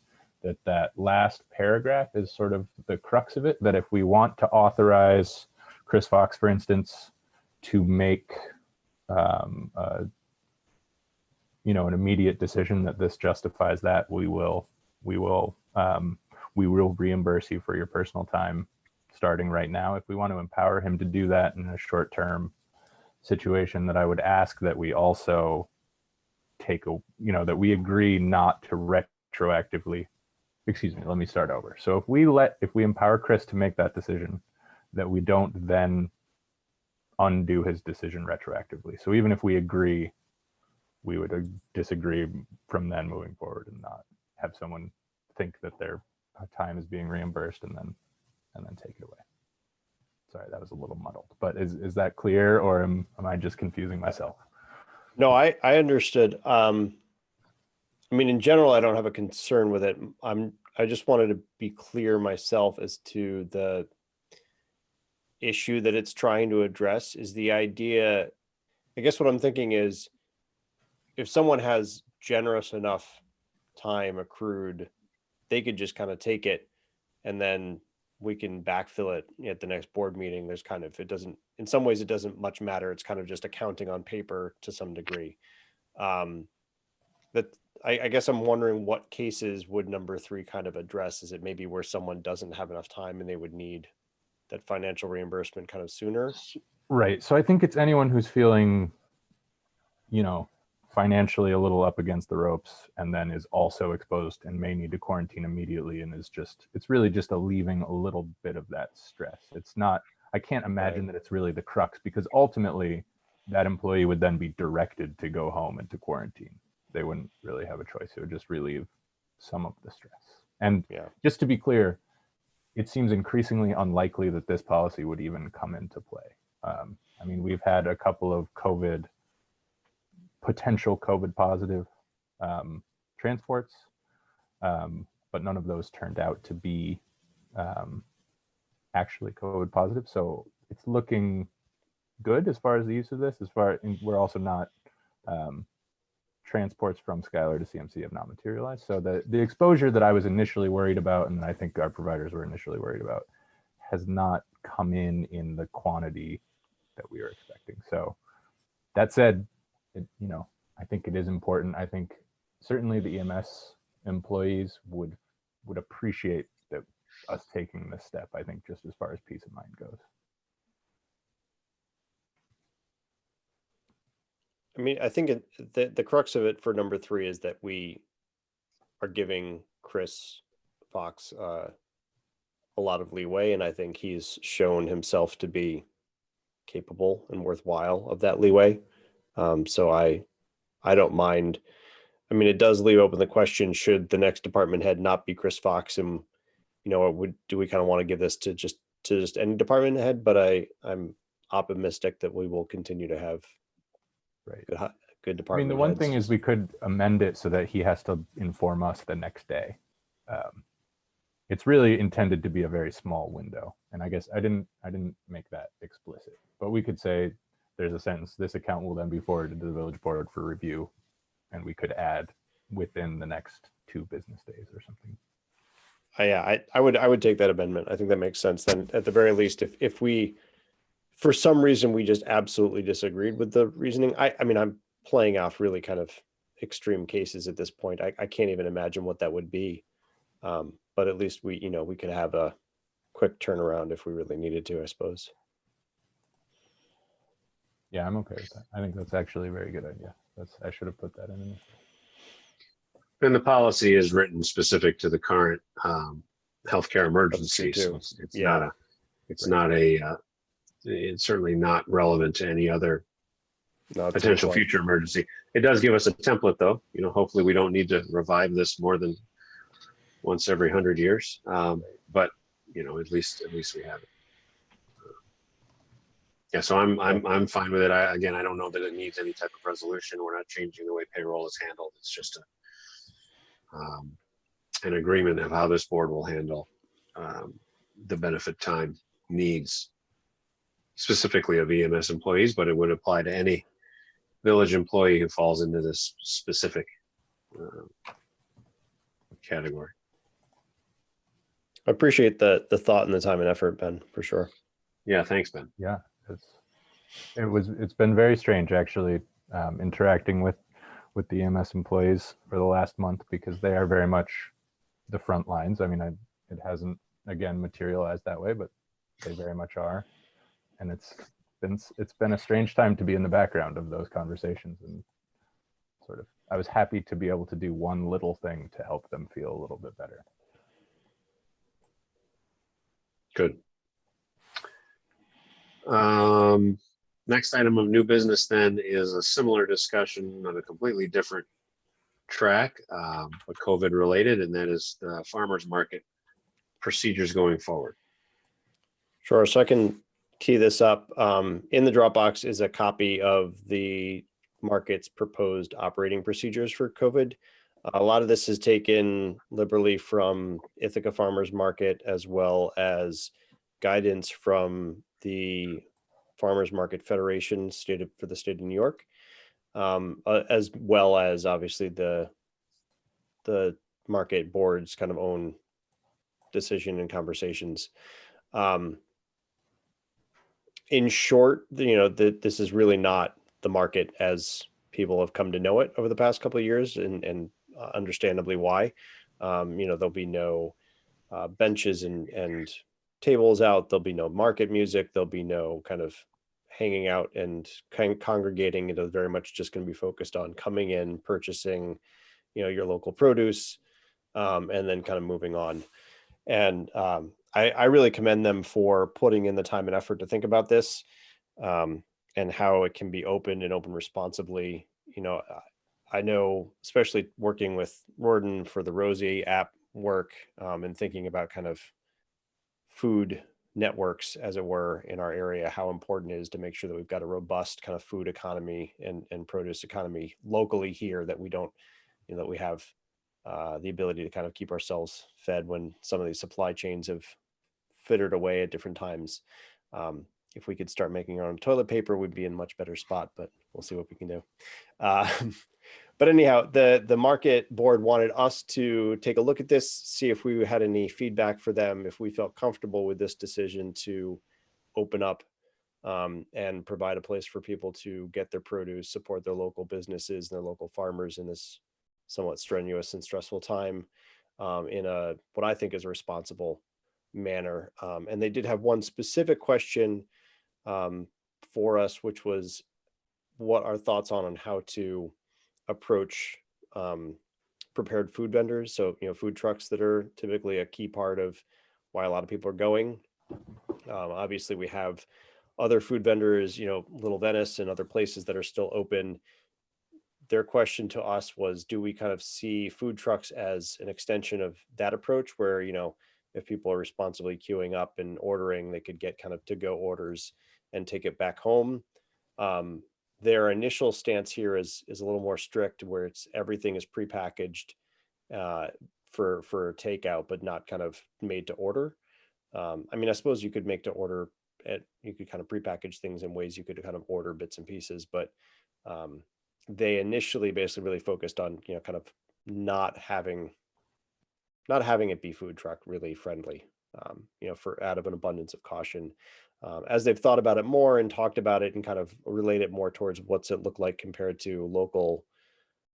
that last paragraph is sort of the crux of it, that if we want to authorize Chris Fox, for instance, to make an immediate decision that this justifies that, we will reimburse you for your personal time starting right now. If we want to empower him to do that in a short-term situation, that I would ask that we also that we agree not to retroactively, let me start over. So if we empower Chris to make that decision, that we don't then undo his decision retroactively. So even if we agree, we would disagree from then moving forward, and not have someone think that their time is being reimbursed and then take it away. Sorry, that was a little muddled, but is that clear, or am I just confusing myself? No, I understood. I mean, in general, I don't have a concern with it. I just wanted to be clear myself as to the issue that it's trying to address. Is the idea, I guess what I'm thinking is, if someone has generous enough time accrued, they could just kind of take it, and then we can backfill it at the next board meeting. There's kind of, in some ways it doesn't much matter. It's kind of just accounting on paper to some degree. That I guess I'm wondering what cases would number 3 kind of address? Is it maybe where someone doesn't have enough time and they would need that financial reimbursement kind of sooner? Right. So I think it's anyone who's feeling, financially a little up against the ropes, and then is also exposed and may need to quarantine immediately, and it's really just alleviating a little bit of that stress. It's not, I can't imagine that it's really the crux, because ultimately that employee would then be directed to go home and to quarantine. They wouldn't really have a choice. It would just relieve some of the stress. And just to be clear, it seems increasingly unlikely that this policy would even come into play. I mean, we've had a couple of potential COVID positive transports, but none of those turned out to be actually COVID positive. So it's looking good as far as the use of this. We're also not, transports from Schuyler to CMC have not materialized. So the exposure that I was initially worried about, and I think our providers were initially worried about, has not come in the quantity that we were expecting. So that said, I think it is important. I think certainly the EMS employees would appreciate us taking this step, I think, just as far as peace of mind goes. I mean, I think the crux of it for number 3 is that we are giving Chris Fox a lot of leeway, and I think he's shown himself to be capable and worthwhile of that leeway. So I don't mind. I mean, it does leave open the question, should the next department head not be Chris Fox, and do we kind of want to give this to just any department head? But I'm optimistic that we will continue to have good department. I mean, the one heads. thing is we could amend it so that he has to inform us the next day. it's really intended to be a very small window. And I guess I didn't make that explicit, but we could say there's a sentence, this account will then be forwarded to the village board for review. And we could add within the next 2 business days or something. Yeah, I would take that amendment. I think that makes sense. Then at the very least, if we, for some reason, we just absolutely disagreed with the reasoning. I mean, I'm playing off really kind of extreme cases at this point. I can't even imagine what that would be. But at least we could have a quick turnaround if we really needed to, I suppose. Yeah, I'm okay with that. I think that's actually a very good idea. I should have put that in initially. And the policy is written specific to the current healthcare emergency. too. So it's Yeah. not a, it's certainly not relevant to any other No, that's a good potential point. future emergency. It does give us a template though. Hopefully we don't need to revive this more than once every 100 years. But at least we have it. Yeah, so I'm fine with it. I don't know that it needs any type of resolution. We're not changing the way payroll is handled. It's just an agreement of how this board will handle the benefit time needs, specifically of EMS employees, but it would apply to any village employee who falls into this specific category. I appreciate the thought and the time and effort, Ben, for sure. Yeah, thanks, Ben. Yeah, it's been very strange actually interacting with the EMS employees for the last month, because they are very much the front lines. I mean, it hasn't again materialized that way, but they very much are, and it's been a strange time to be in the background of those conversations, and sort of I was happy to be able to do one little thing to help them feel a little bit better. Good. Next item of new business then is a similar discussion on a completely different track, but COVID related, and that is the farmers market procedures going forward. Sure. So I can tee this up. In the Dropbox is a copy of the market's proposed operating procedures for COVID. A lot of this is taken liberally from Ithaca Farmers Market, as well as guidance from the Farmers Market Federation for the state of New York, as well as obviously the market board's kind of own decision and conversations. In short, this is really not the market as people have come to know it over the past couple of years, and understandably why. There'll be no benches and tables out. There'll be no market music. There'll be no kind of hanging out and congregating. It is very much just going to be focused on coming in, purchasing, your local produce, and then kind of moving on. And I really commend them for putting in the time and effort to think about this, and how it can be open and open responsibly. I know, especially working with Roden for the Rosie app work, and thinking about kind of food networks, as it were, in our area, how important it is to make sure that we've got a robust kind of food economy and produce economy locally here, that we don't, that we have the ability to kind of keep ourselves fed when some of these supply chains have fittered away at different times. If we could start making our own toilet paper, we'd be in a much better spot, but we'll see what we can do. But anyhow, the market board wanted us to take a look at this, see if we had any feedback for them, if we felt comfortable with this decision to open up and provide a place for people to get their produce, support their local businesses and their local farmers in this somewhat strenuous and stressful time, in a what I think is a responsible manner. And they did have one specific question for us, which was what our thoughts on how to approach prepared food vendors. So, food trucks that are typically a key part of why a lot of people are going. Obviously, we have other food vendors, Little Venice and other places that are still open. Their question to us was, do we kind of see food trucks as an extension of that approach where, if people are responsibly queuing up and ordering, they could get kind of to-go orders and take it back home. Their initial stance here is a little more strict, where everything is prepackaged for takeout, but not kind of made to order. I mean, I suppose you could make to order you could kind of prepackage things in ways you could kind of order bits and pieces, but they initially basically really focused on, kind of not having it be food truck really friendly, for out of an abundance of caution. As they've thought about it more and talked about it and kind of relate it more towards what's it look like compared to local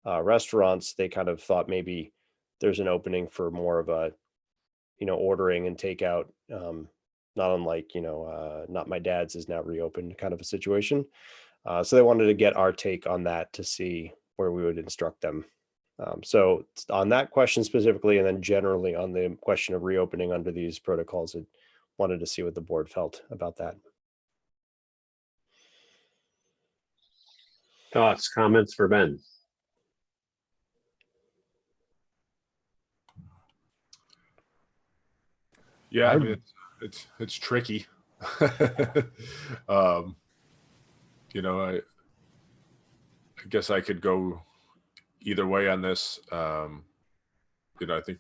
restaurants, they kind of thought maybe there's an opening for more of a, ordering and takeout, not unlike, Not My Dad's is now reopened kind of a situation. So they wanted to get our take on that to see where we would instruct them. So on that question specifically, and then generally on the question of reopening under these protocols, I wanted to see what the board felt about that. Thoughts, comments for Ben? Yeah, I mean, it's tricky. I guess I could go either way on this. I think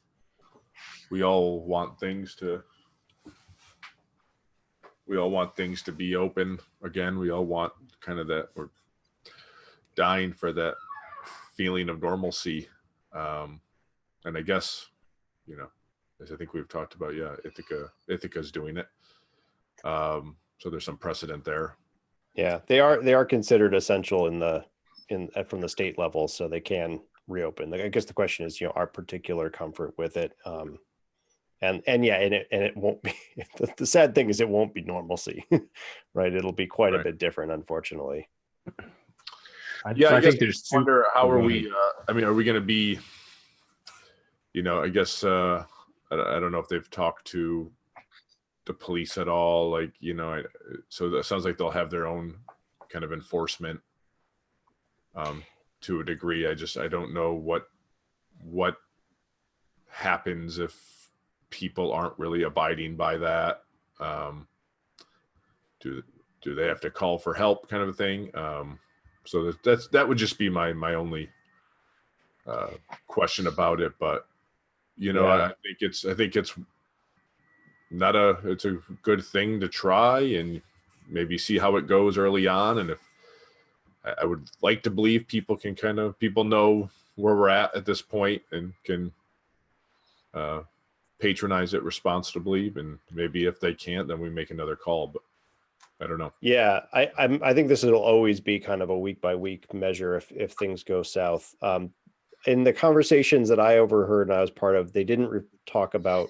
we all want things to be open again. We all want kind of that, we're dying for that feeling of normalcy. And I guess, as I think we've talked about, yeah, Ithaca's doing it. So there's some precedent there. Yeah, they are considered essential from the state level, so they can reopen. I guess the question is, our particular comfort with it. And it won't be, the sad thing is it won't be normalcy, right? It'll be quite a bit different, unfortunately. Yeah, I think there's two. Wonder how are we, are we going to be, I guess, I don't know if they've talked to the police at all, like, so that sounds like they'll have their own kind of enforcement to a degree. I don't know what happens if people aren't really abiding by that. Do they have to call for help, kind of a thing? So that would just be my only question about it. But I think it's it's a good thing to try and maybe see how it goes early on. And if I would like to believe people know where we're at this point and can patronize it responsibly. And maybe if they can't, then we make another call. But I don't know. Yeah, I think this will always be kind of a week by week measure if things go south. In the conversations that I overheard and I was part of, they didn't talk about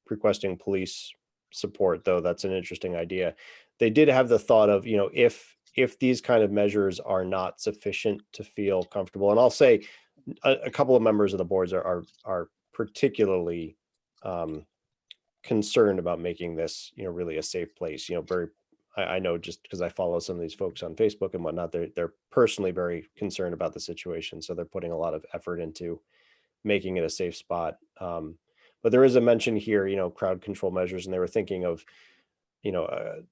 requesting police support, though. That's an interesting idea. They did have the thought of, if these kind of measures are not sufficient to feel comfortable, and I'll say a couple of members of the boards are particularly concerned about making this, really a safe place. I know just because I follow some of these folks on Facebook and whatnot, they're personally very concerned about the situation. So they're putting a lot of effort into making it a safe spot. But there is a mention here, crowd control measures, and they were thinking of,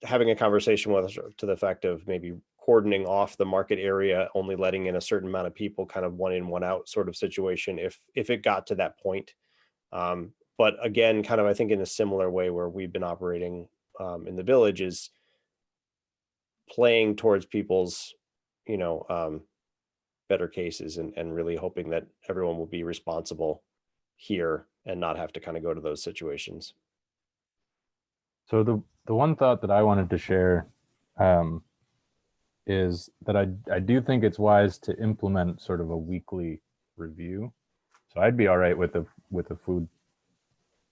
having a conversation with us to the effect of maybe cordoning off the market area, only letting in a certain amount of people, kind of one in, one out sort of situation, if it got to that point. But again, kind of, I think in a similar way where we've been operating in the village is playing towards people's, better cases and really hoping that everyone will be responsible here and not have to kind of go to those situations. So the one thought that I wanted to share is that I do think it's wise to implement sort of a weekly review. So I'd be all right with the food,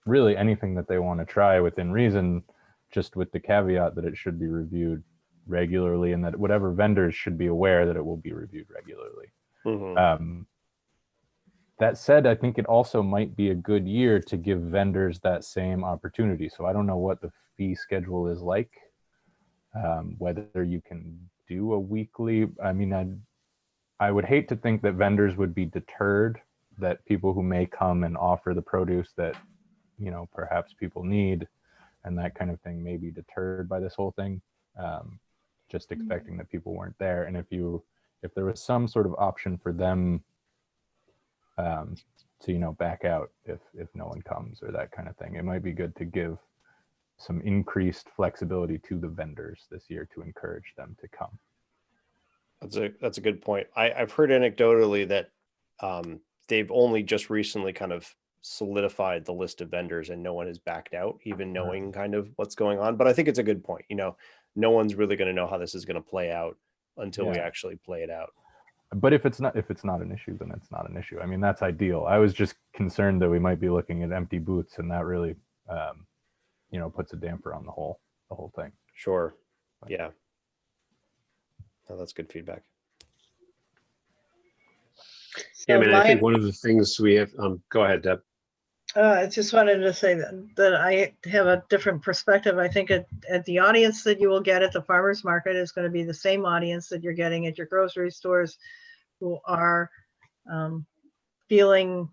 really anything that they want to try within reason, just with the caveat that it should be reviewed regularly and that whatever vendors should be aware that it will be reviewed regularly. Mm-hmm. That said, I think it also might be a good year to give vendors that same opportunity. So I don't know what the fee schedule is like, whether you can do a weekly. I mean, I would hate to think that vendors would be deterred, that people who may come and offer the produce that, perhaps people need and that kind of thing may be deterred by this whole thing, just expecting that people weren't there. And if there was some sort of option for them to back out if no one comes or that kind of thing. It might be good to give some increased flexibility to the vendors this year to encourage them to come. That's a good point. I've heard anecdotally that they've only just recently kind of solidified the list of vendors and no one has backed out, even knowing kind of what's going on. But I think it's a good point. No one's really going to know how this is going to play out until we actually play it out. But if it's not an issue, then it's not an issue. I mean, that's ideal. I was just concerned that we might be looking at empty booths, and that really, puts a damper on the whole thing. Sure. Yeah. Oh, that's good feedback. Yeah, I mean, I my- think one of the things we have, go ahead, Deb. I just wanted to say that I have a different perspective. I think at the audience that you will get at the farmer's market is going to be the same audience that you're getting at your grocery stores, who are who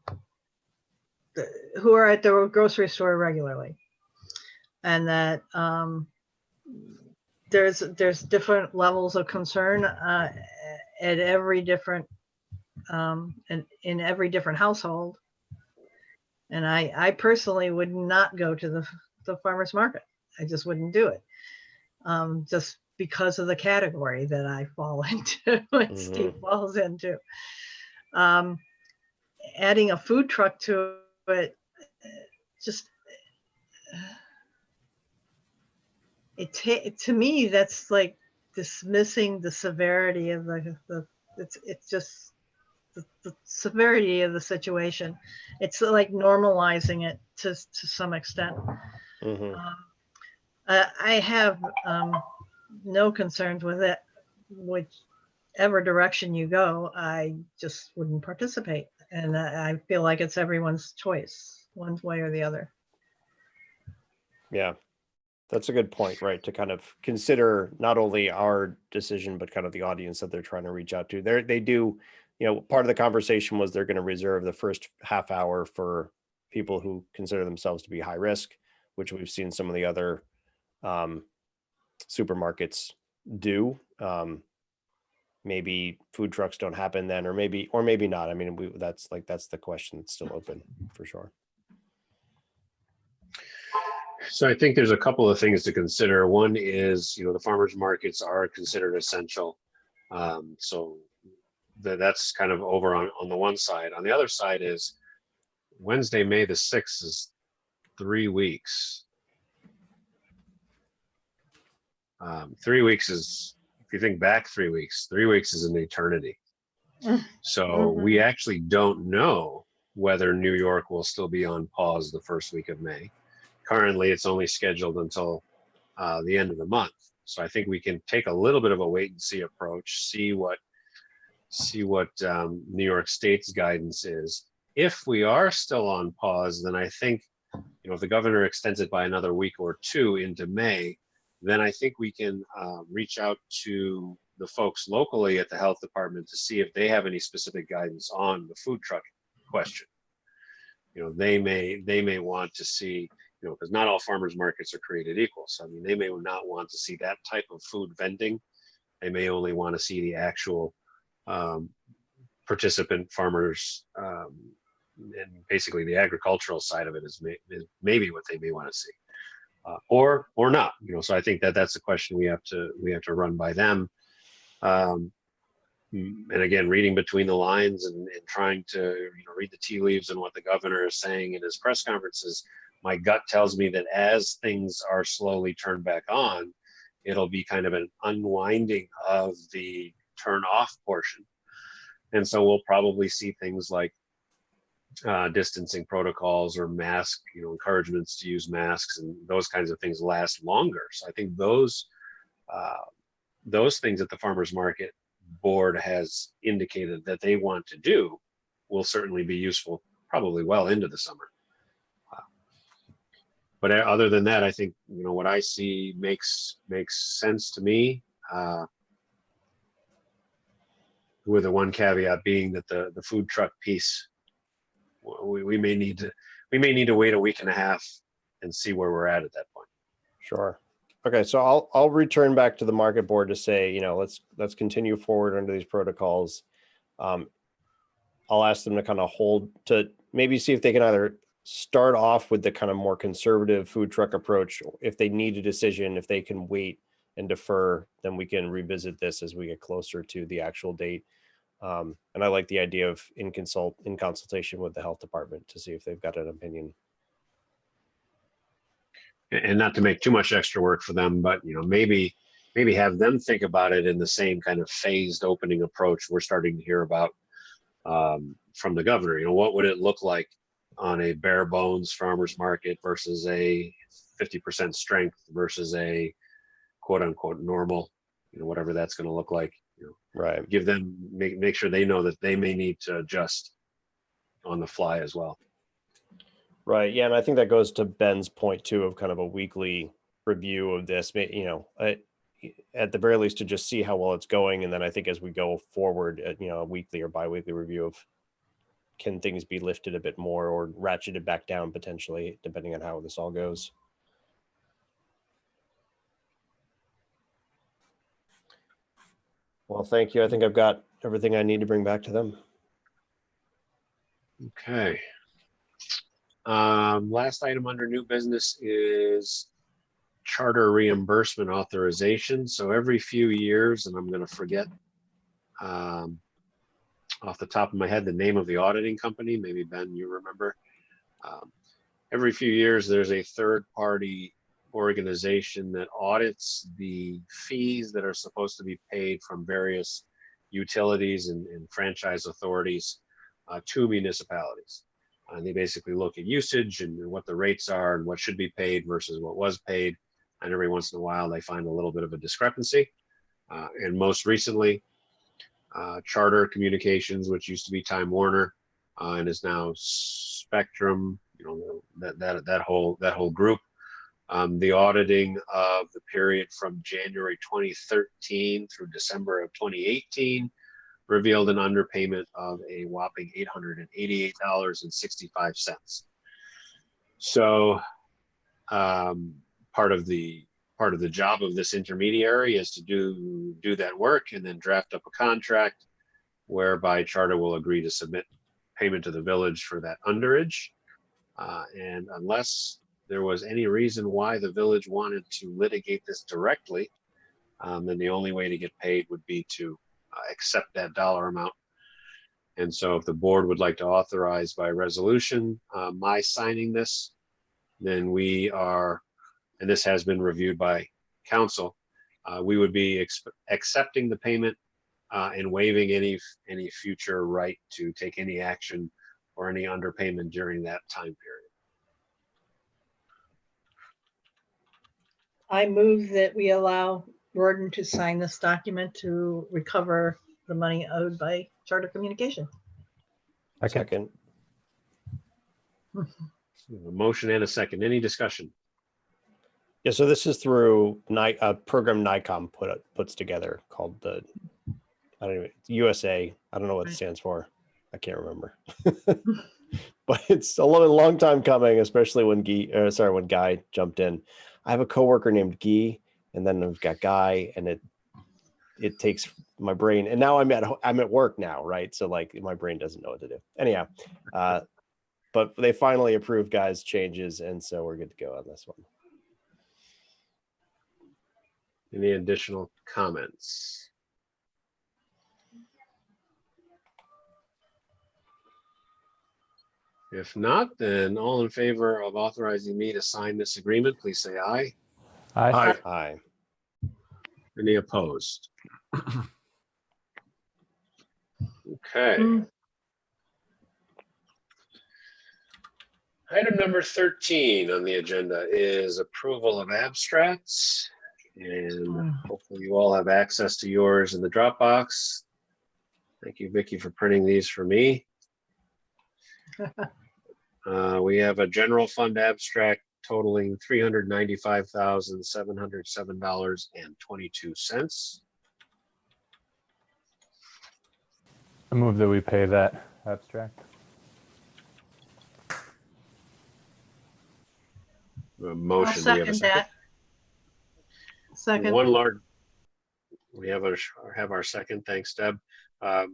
are at the grocery store regularly. And that there's different levels of concern at every different in every different household. And I personally would not go to the farmer's market. I just wouldn't do it. Just because of the category that I fall into and Steve falls into. Adding a food truck to it, just, to me, that's like dismissing the severity of it's just the severity of the situation. It's like normalizing it to some extent. I have no concerns with it. Whichever direction you go, I just wouldn't participate. And I feel like it's everyone's choice, one way or the other. Yeah, that's a good point, right? To kind of consider not only our decision, but kind of the audience that they're trying to reach out to. They do, part of the conversation was they're going to reserve the first half hour for people who consider themselves to be high risk, which we've seen some of the other supermarkets do. Maybe food trucks don't happen then, or maybe not. I mean, that's the question that's still open for sure. So I think there's a couple of things to consider. One is, the farmers markets are considered essential. So that's kind of over on the one side. On the other side is Wednesday, May the 6th is 3 weeks. 3 weeks is, if you think back 3 weeks, 3 weeks is an eternity. So we actually don't know whether New York will still be on pause the first week of May. Currently, it's only scheduled until the end of the month. So I think we can take a little bit of a wait and see approach, see what New York State's guidance is. If we are still on pause, then I think, if the governor extends it by another week or two into May, then I think we can reach out to the folks locally at the health department to see if they have any specific guidance on the food truck question. They may want to see, because not all farmers markets are created equal. So, I mean, they may not want to see that type of food vending. They may only want to see the actual participant farmers, and basically the agricultural side of it is maybe what they may want to see. Or not, so I think that's a question we have to run by them. And again, reading between the lines and trying to read the tea leaves and what the governor is saying in his press conferences, my gut tells me that as things are slowly turned back on, it'll be kind of an unwinding of the turn off portion. And so we'll probably see things like distancing protocols or mask, encouragements to use masks and those kinds of things last longer. So I think those things that the farmers market board has indicated that they want to do will certainly be useful, probably well into the summer. But other than that, I think what I see makes sense to me. With the one caveat being that the food truck piece, we may need to wait a week and a half and see where we're at that point. Sure. Okay, so I'll return back to the market board to say, let's continue forward under these protocols. I'll ask them to kind of hold to maybe see if they can either start off with the kind of more conservative food truck approach. If they need a decision, if they can wait and defer, then we can revisit this as we get closer to the actual date. And I like the idea of in consultation with the health department to see if they've got an opinion. And not to make too much extra work for them, but maybe have them think about it in the same kind of phased opening approach we're starting to hear about from the governor. What would it look like on a bare bones farmers market versus a 50% strength versus a quote unquote normal, whatever that's going to look like. Right. Give them, make sure they know that they may need to adjust on the fly as well. Right. Yeah. And I think that goes to Ben's point too, of kind of a weekly review of this, at the very least to just see how well it's going. And then I think as we go forward, a weekly or bi-weekly review of can things be lifted a bit more or ratcheted back down potentially, depending on how this all goes. Well, thank you. I think I've got everything I need to bring back to them. Okay. Last item under new business is charter reimbursement authorization. So every few years, and I'm going to forget off the top of my head the name of the auditing company. Maybe Ben, you remember. Every few years, there's a third-party organization that audits the fees that are supposed to be paid from various utilities and franchise authorities to municipalities. And they basically look at usage and what the rates are and what should be paid versus what was paid. And every once in a while, they find a little bit of a discrepancy. And most recently, Charter Communications, which used to be Time Warner and is now Spectrum, that whole group. The auditing of the period from January 2013 through December of 2018 revealed an underpayment of a whopping $888.65. So part of the job of this intermediary is to do that work and then draft up a contract whereby Charter will agree to submit payment to the village for that underage. And unless there was any reason why the village wanted to litigate this directly, then the only way to get paid would be to accept that dollar amount. And so if the board would like to authorize by resolution my signing this, then we are, and this has been reviewed by council, we would be accepting the payment and waiving any future right to take any action or any underpayment during that time period. I move that we allow Gordon to sign this document to recover the money owed by Charter Communication. Second. A motion and a second. Any discussion? Yeah, so this is through a program NICOM puts together called the, I don't know, USA. I don't know what it stands for. I can't remember. But it's a long time coming, especially when Guy jumped in. I have a coworker named Guy, and then I've got Guy, and it takes my brain. And now I'm at work now, right? So like my brain doesn't know what to do. Anyhow, but they finally approved Guy's changes, and so we're good to go on this one. Any additional comments? If not, then all in favor of authorizing me to sign this agreement, please say aye. Aye. Aye. Any opposed? Okay. Item number 13 on the agenda is approval of abstracts. And hopefully you all have access to yours in the Dropbox. Thank you, Vicki, for printing these for me. We have a general fund abstract totaling $395,707.22. I move that we pay that abstract. I'll Motion. Do we have a second that. Second. One We have our second. Thanks, Deb.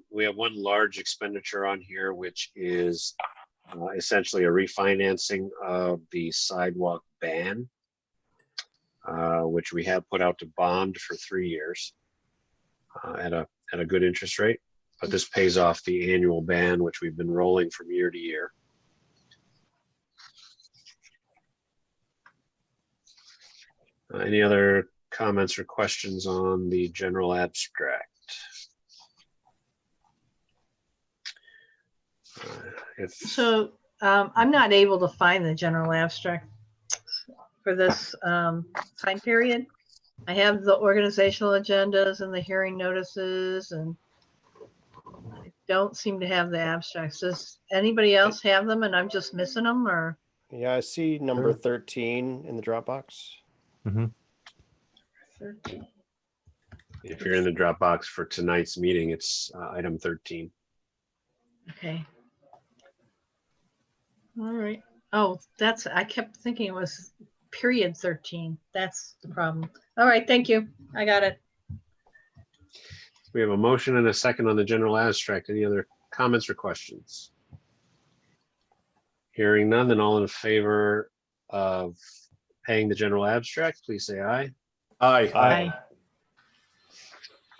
We have one large expenditure on here, which is essentially a refinancing of the sidewalk ban, which we have put out to bond for 3 years at a good interest rate. But this pays off the annual ban, which we've been rolling from year to year. Any other comments or questions on the general abstract? So I'm not able to find the general abstract for this time period. I have the organizational agendas and the hearing notices, and I don't seem to have the abstracts. Does anybody else have them and I'm just missing them, or? Yeah, I see number Sure. 13 in the Dropbox. Mhm. If you're in the Dropbox for tonight's meeting, it's item 13. Okay. All right. Oh, I kept thinking it was period 13. That's the problem. All right, thank you. I got it. We have a motion and a second on the general abstract. Any other comments or questions? Hearing none, then all in favor of paying the general abstract, please say aye. Aye. Aye.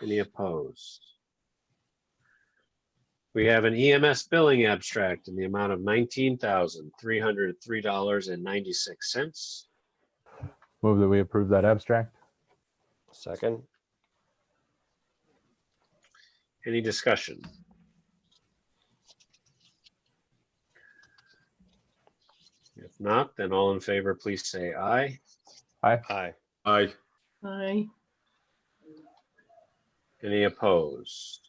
Any opposed? We have an EMS billing abstract in the amount of $19,303.96. Move that we approve that abstract. Second. Any discussion? If not, then all in favor, please say aye. Aye. Aye. Aye. Aye. Any opposed?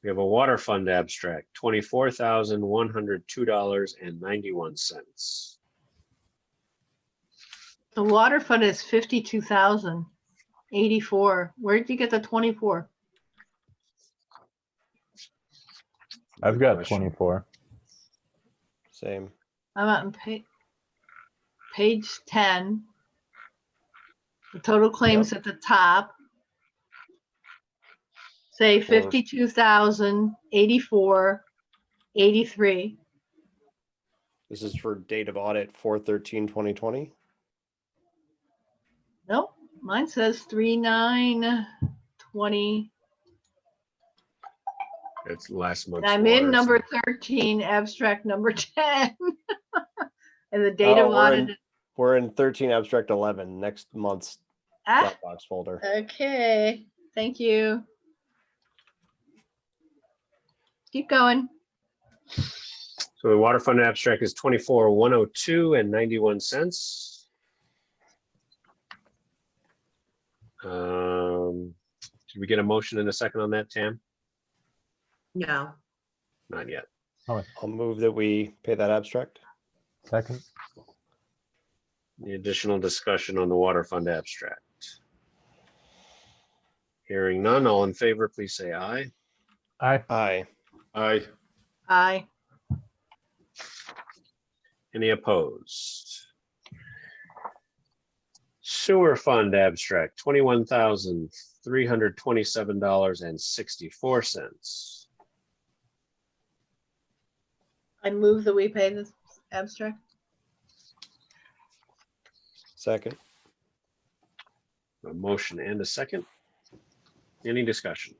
We have a water fund abstract, $24,102.91. The water fund is 52,084. Where did you get the 24? I've Good got question. 24. Same. I'm on page 10. The total claims at the top say 52,084.83. This is for date of audit 4/13/2020. Nope, mine says 3/9/20. It's last month's. I'm in water, number so 13, abstract number 10. And the date of Oh, audit. we're in 13 abstract 11, next month's Ah, Dropbox folder. okay, thank you. Keep going. So the water fund abstract is 24,102.91. Did we get a motion in a second on that, Tam? No. Not yet. I'll move that we pay that abstract. Second. The additional discussion on the water fund abstract. Hearing none, all in favor, please say aye. Aye. Aye. Aye. Aye. Any opposed? Sewer fund abstract, $21,327.64. I move that we pay this abstract. Second. A motion and a second. Any discussion?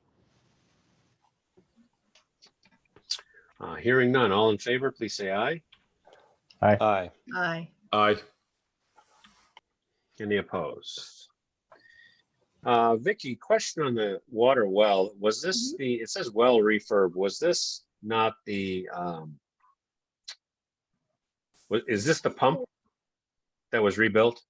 Hearing none, all in favor, please say aye. Aye. Aye. Aye. Aye. Any opposed? Vicky, question on the water well. Was this it says well refurb, was this not the, is this the pump that was rebuilt?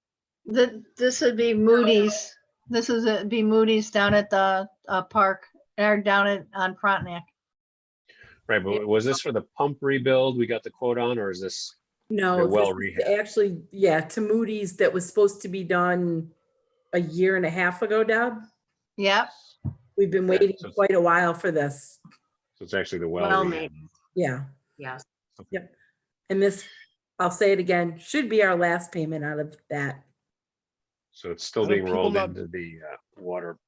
This would be Moody's. This is be Moody's down at the park, or down on Frontenac. Right, but was this for the pump rebuild we got the quote on, or is this No, the well this is rehab? actually, yeah, to Moody's that was supposed to be done a year and a half ago, Deb. Yep. We've been Okay, waiting so- quite a while for this. So it's actually the well Well, rehab. maybe. Yeah. Yes. Yep. And this, I'll say it again, should be our last payment out of that. So it's still How do being people rolled not- into the water.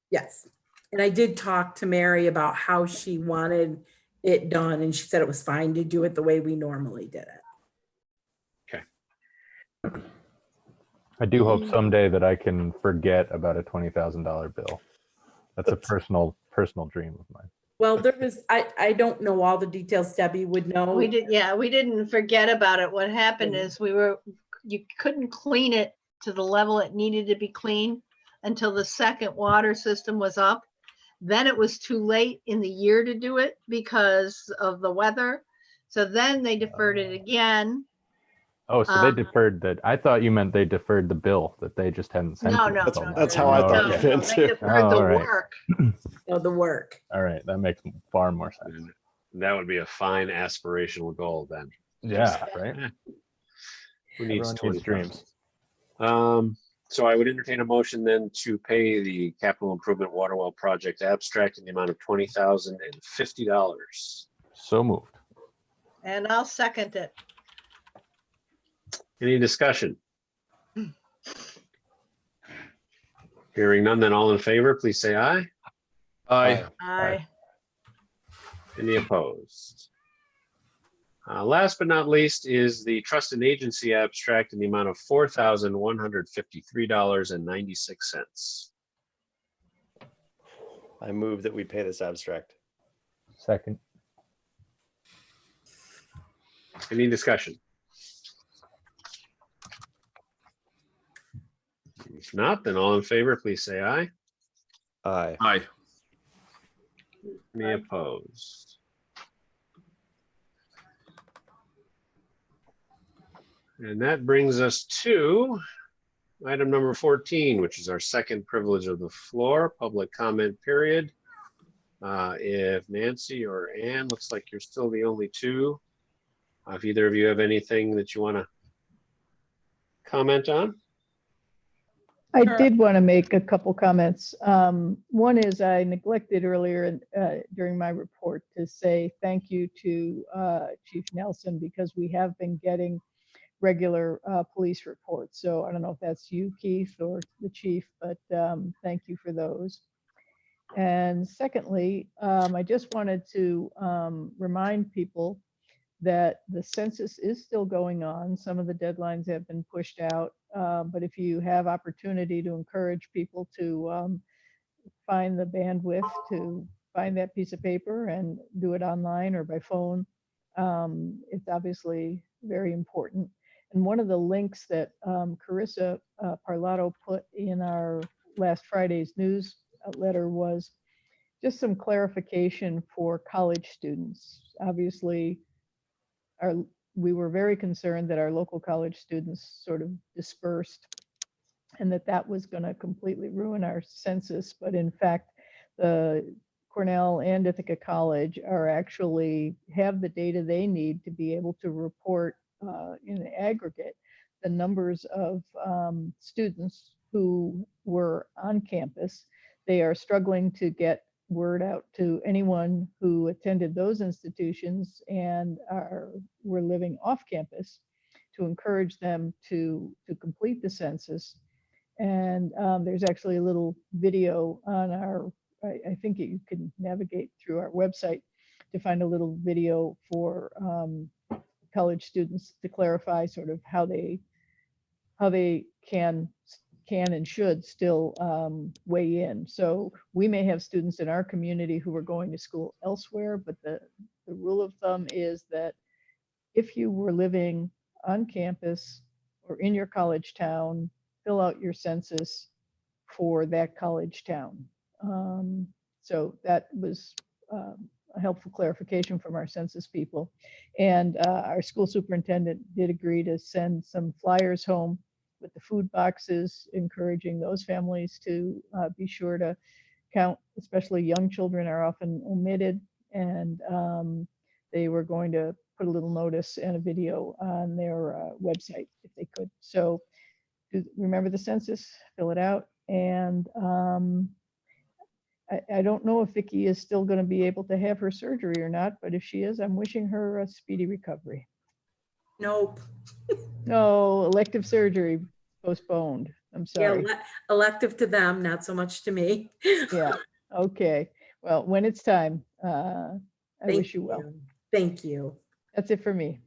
Yes. And I did talk to Mary about how she wanted it done, and she said it was fine to do it the way we normally did it. I do hope someday that I can forget about a $20,000 bill. That's a personal dream of mine. Well, there was, I don't know all the details. Debbie would know. We didn't forget about it. What happened is you couldn't clean it to the level it needed to be cleaned until the second water system was up. Then it was too late in the year to do it because of the weather. So then they deferred it again. Oh, so they deferred that. I thought you meant they deferred the bill, that they just hadn't sent No, it no, until no, now. That's how I Oh, thought No, it okay. no, meant they too. deferred Oh, the all right. work. So the work. All right, that makes far more sense. And that would be a fine aspirational goal then. Yeah, right. Who needs Everyone 20 needs dreams. So I would entertain a motion then to pay the capital improvement water well project abstract in the amount of $20,050. So moved. And I'll second it. Any discussion? Hearing none, then all in favor, please say aye. Aye. Aye. Any opposed? Last but not least is the trust and agency abstract in the amount of $4,153.96. I move that we pay this abstract. Second. Any discussion? If not, then all in favor, please say aye. Aye. Aye. Any opposed? And that brings us to item number 14, which is our second privilege of the floor, public comment period. If Nancy or Ann, looks like you're still the only two. If either of you have anything that you want to comment on? I Sure. did want to make a couple comments. One is I neglected earlier during my report to say thank you to Chief Nelson, because we have been getting regular police reports. So I don't know if that's you, Keith, or the chief, but thank you for those. And secondly, I just wanted to remind people that the census is still going on. Some of the deadlines have been pushed out, but if you have opportunity to encourage people to find the bandwidth to find that piece of paper and do it online or by phone, it's obviously very important. And one of the links that Carissa Parlato put in our last Friday's newsletter was just some clarification for college students. Obviously, we were very concerned that our local college students sort of dispersed and that was going to completely ruin our census. But in fact, the Cornell and Ithaca College are actually have the data they need to be able to report in the aggregate the numbers of students who were on campus. They are struggling to get word out to anyone who attended those institutions and were living off campus to encourage them to complete the census. And there's actually a little video on our, I think you can navigate through our website to find a little video for college students to clarify sort of how they can and should still weigh in. So we may have students in our community who are going to school elsewhere, but the rule of thumb is that if you were living on campus or in your college town, fill out your census for that college town. So that was a helpful clarification from our census people. And our school superintendent did agree to send some flyers home with the food boxes, encouraging those families to be sure to count, especially young children are often omitted. And they were going to put a little notice and a video on their website if they could. So remember the census, fill it out. And I don't know if Vicki is still going to be able to have her surgery or not, but if she is, I'm wishing her a speedy recovery. Nope. No, elective surgery postponed. I'm Yeah, sorry. elective to them, not so much to me. Yeah, okay. Well, when it's time, I Thank wish you well. Thank you. That's it for me.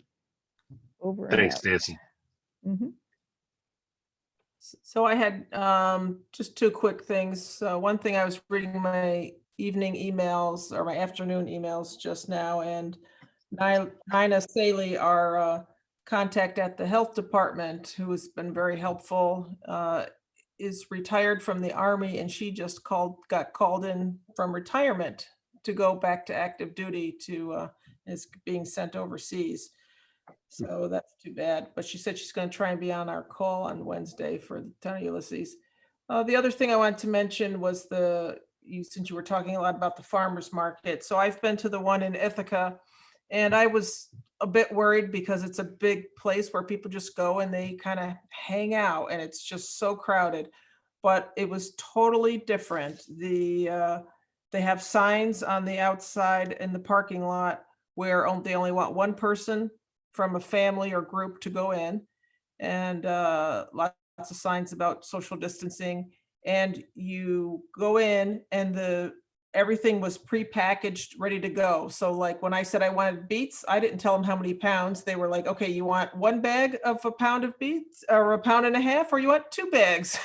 Over and Thanks, out. Nancy. Mhm. So I had just two quick things. One thing, I was reading my evening emails or my afternoon emails just now, and Nina Saley, our contact at the health department, who has been very helpful, is retired from the Army, and she just got called in from retirement to go back to active duty to is being sent overseas. So that's too bad. But she said she's going to try and be on our call on Wednesday for the town of Ulysses. The other thing I wanted to mention was since you were talking a lot about the farmers market. So I've been to the one in Ithaca, and I was a bit worried because it's a big place where people just go and they kind of hang out, and it's just so crowded. But it was totally different. They have signs on the outside in the parking lot where they only want one person from a family or group to go in, and lots of signs about social distancing. And you go in, and everything was pre-packaged, ready to go. So like when I said I wanted beets, I didn't tell them how many pounds. They were like, okay, you want one bag of a pound of beets, or a pound and a half, or you want 2 bags?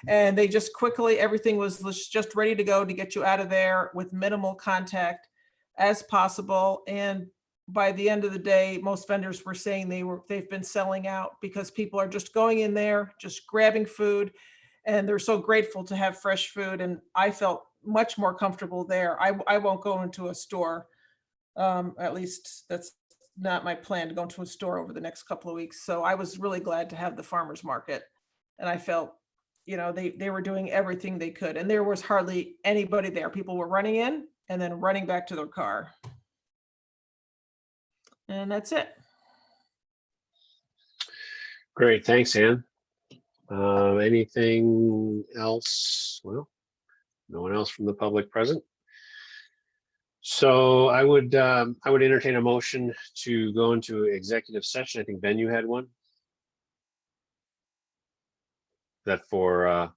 And they just quickly, everything was just ready to go to get you out of there with minimal contact as possible. And by the end of the day, most vendors were saying they've been selling out because people are just going in there, just grabbing food, and they're so grateful to have fresh food. And I felt much more comfortable there. I won't go into a store. At least that's not my plan, to go into a store over the next couple of weeks. So I was really glad to have the farmer's market. And I felt, they were doing everything they could. And there was hardly anybody there. People were running in and then running back to their car. And that's it. Great, thanks, Ann. Anything else? Well, no one else from the public present. So I would entertain a motion to go into executive session. I think Ben, you had one. That for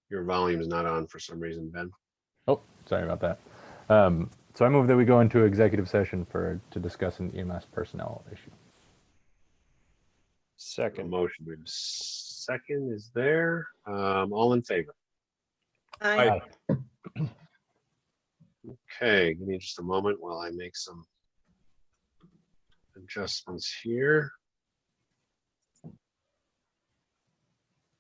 your volume is not on for some reason, Ben. Oh, sorry about that. So I move that we go into executive session to discuss an EMS personnel issue. A Second. motion with second is there. All in favor? Aye. Okay, give me just a moment while I make some adjustments here.